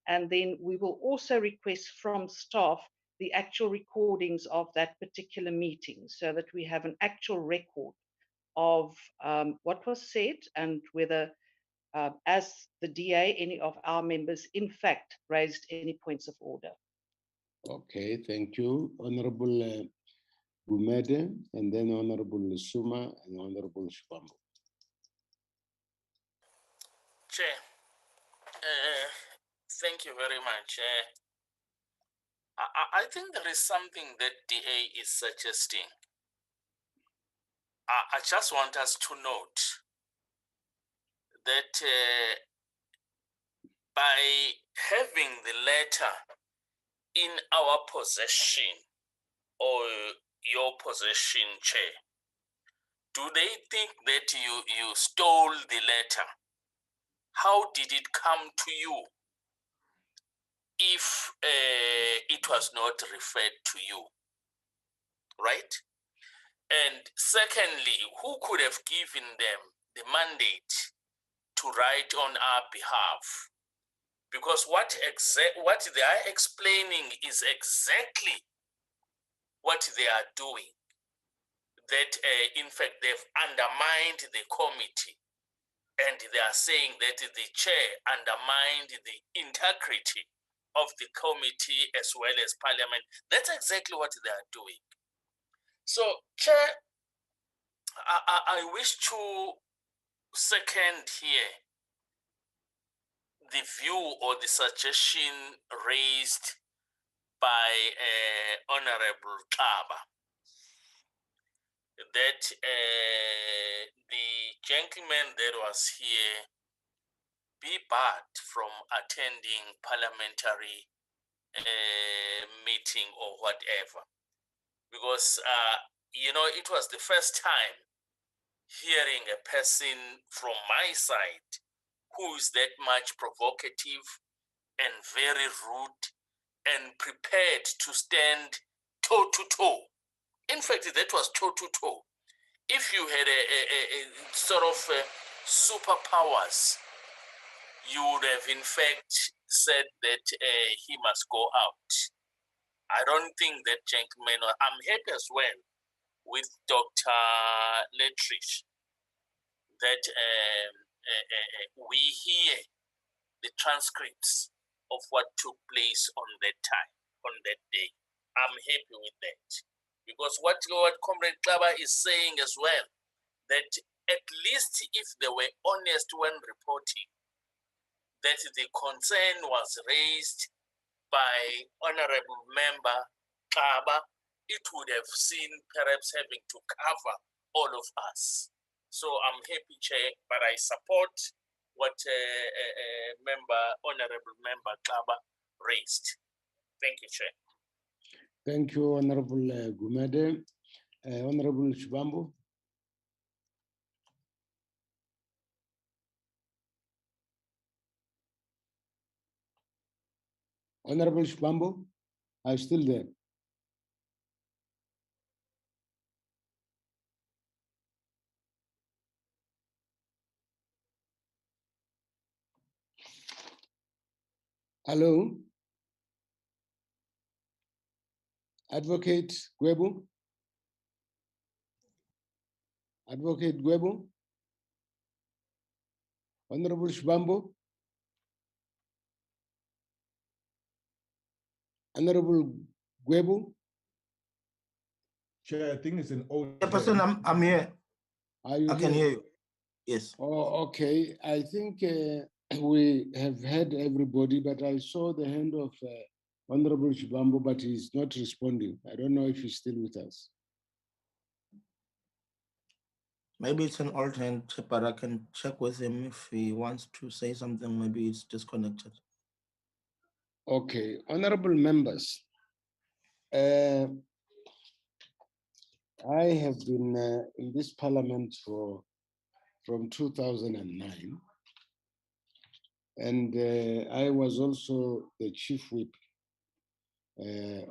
And then we will also request from staff the actual recordings of that particular meeting so that we have an actual record of what was said and whether, as the DA, any of our members in fact raised any points of order. Okay, thank you. Honorable Gumede, and then Honorable Suma and Honorable Shibambo. Chair, thank you very much. I think there is something that DA is suggesting. I just want us to note that by having the letter in our possession or your possession, Chair, do they think that you stole the letter? How did it come to you if it was not referred to you, right? And secondly, who could have given them the mandate to write on our behalf? Because what they are explaining is exactly what they are doing. That in fact they've undermined the committee, and they are saying that the chair undermined the integrity of the committee as well as parliament. That's exactly what they are doing. So, Chair, I wish to second here the view or the suggestion raised by Honorable Tala, that the gentleman that was here be barred from attending parliamentary meeting or whatever. Because, you know, it was the first time hearing a person from my side who is that much provocative and very rude and prepared to stand toe to toe. In fact, that was toe to toe. If you had a sort of superpowers, you would have in fact said that he must go out. I don't think that gentleman, I'm happy as well with Dr. Letrish that we hear the transcripts of what took place on that time, on that day. I'm happy with that. Because what Comrade Klaba is saying as well, that at least if they were honest when reporting, that the concern was raised by Honorable Member Klaba, it would have seen perhaps having to cover all of us. So I'm happy, Chair, but I support what Honorable Member Klaba raised. Thank you, Chair. Thank you, Honorable Gumede. Honorable Shibambo. Honorable Shibambo, are you still there? Hello? Advocate Gwebu? Advocate Gwebu? Honorable Shibambo? Honorable Gwebu? Chair, I think it's an old. Chairperson, I'm here. Are you I can hear you. Yes. Oh, okay. I think we have heard everybody, but I saw the hand of Honorable Shibambo, but he's not responding. I don't know if he's still with us. Maybe it's an old hand, but I can check with him if he wants to say something. Maybe it's disconnected. Okay, honorable members, I have been in this parliament from 2009, and I was also the chief whip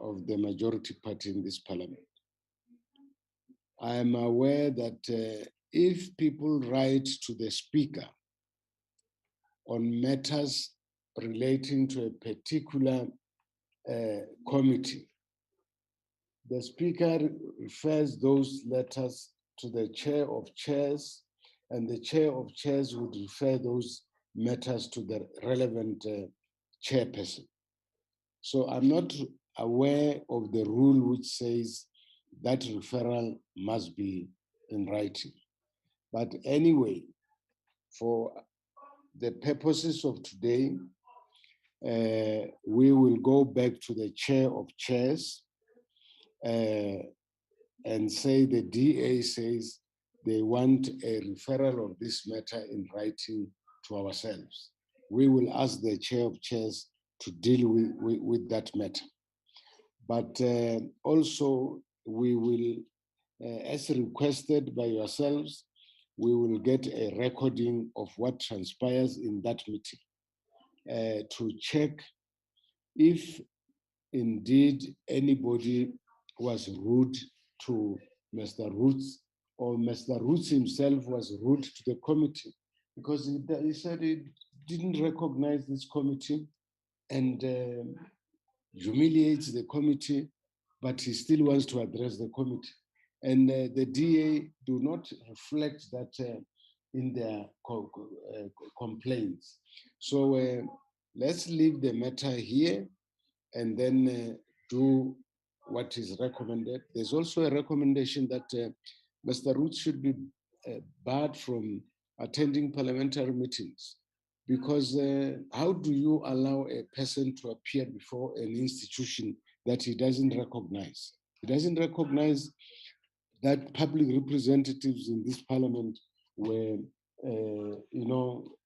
of the majority party in this parliament. I am aware that if people write to the speaker on matters relating to a particular committee, the speaker refers those letters to the chair of chairs, and the chair of chairs would refer those matters to the relevant chairperson. So I'm not aware of the rule which says that referral must be in writing. But anyway, for the purposes of today, we will go back to the chair of chairs and say the DA says they want a referral of this matter in writing to ourselves. We will ask the chair of chairs to deal with that matter. But also we will, as requested by yourselves, we will get a recording of what transpires in that meeting to check if indeed anybody was rude to Mr. Roots, or Mr. Roots himself was rude to the committee, because he said he didn't recognize this committee and humiliates the committee, but he still wants to address the committee. And the DA do not reflect that in their complaints. So let's leave the matter here and then do what is recommended. There's also a recommendation that Mr. Roots should be barred from attending parliamentary meetings, because how do you allow a person to appear before an institution that he doesn't recognize? He doesn't recognize that public representatives in this parliament were,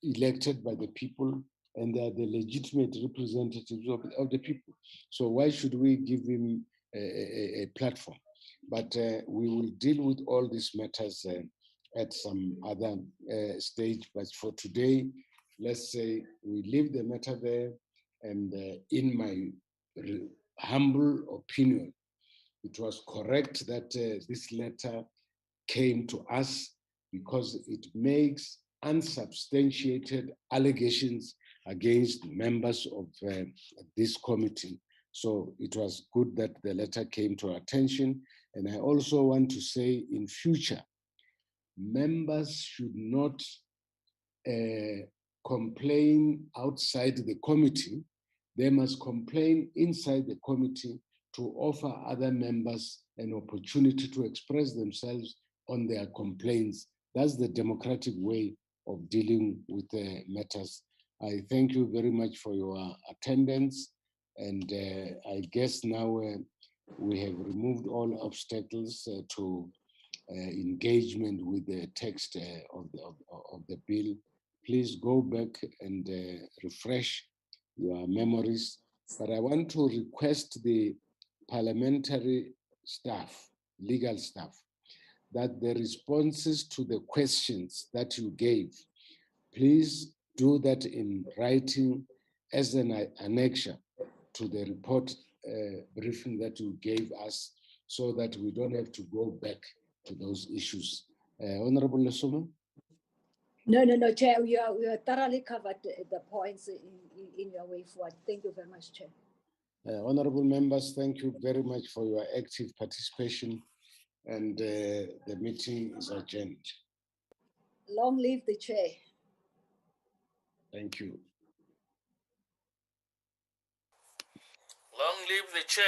elected by the people, and they are the legitimate representatives of the people. So why should we give him a platform? But we will deal with all these matters at some other stage. But for today, let's say we leave the matter there. And in my humble opinion, it was correct that this letter came to us because it makes unsubstantiated allegations against members of this committee. So it was good that the letter came to our attention. And I also want to say, in future, members should not complain outside the committee. They must complain inside the committee to offer other members an opportunity to express themselves on their complaints. That's the democratic way of dealing with matters. I thank you very much for your attendance. And I guess now we have removed all obstacles to engagement with the text of the bill. Please go back and refresh your memories. But I want to request the parliamentary staff, legal staff, that the responses to the questions that you gave, please do that in writing as an annexure to the report briefing that you gave us, so that we don't have to go back to those issues. Honorable Lesoma? No, Chair, we are thoroughly covered the points in your way forward. Thank you very much, Chair. Honorable members, thank you very much for your active participation, and the meeting is adjourned. Long live the Chair. Thank you. Long live the chair.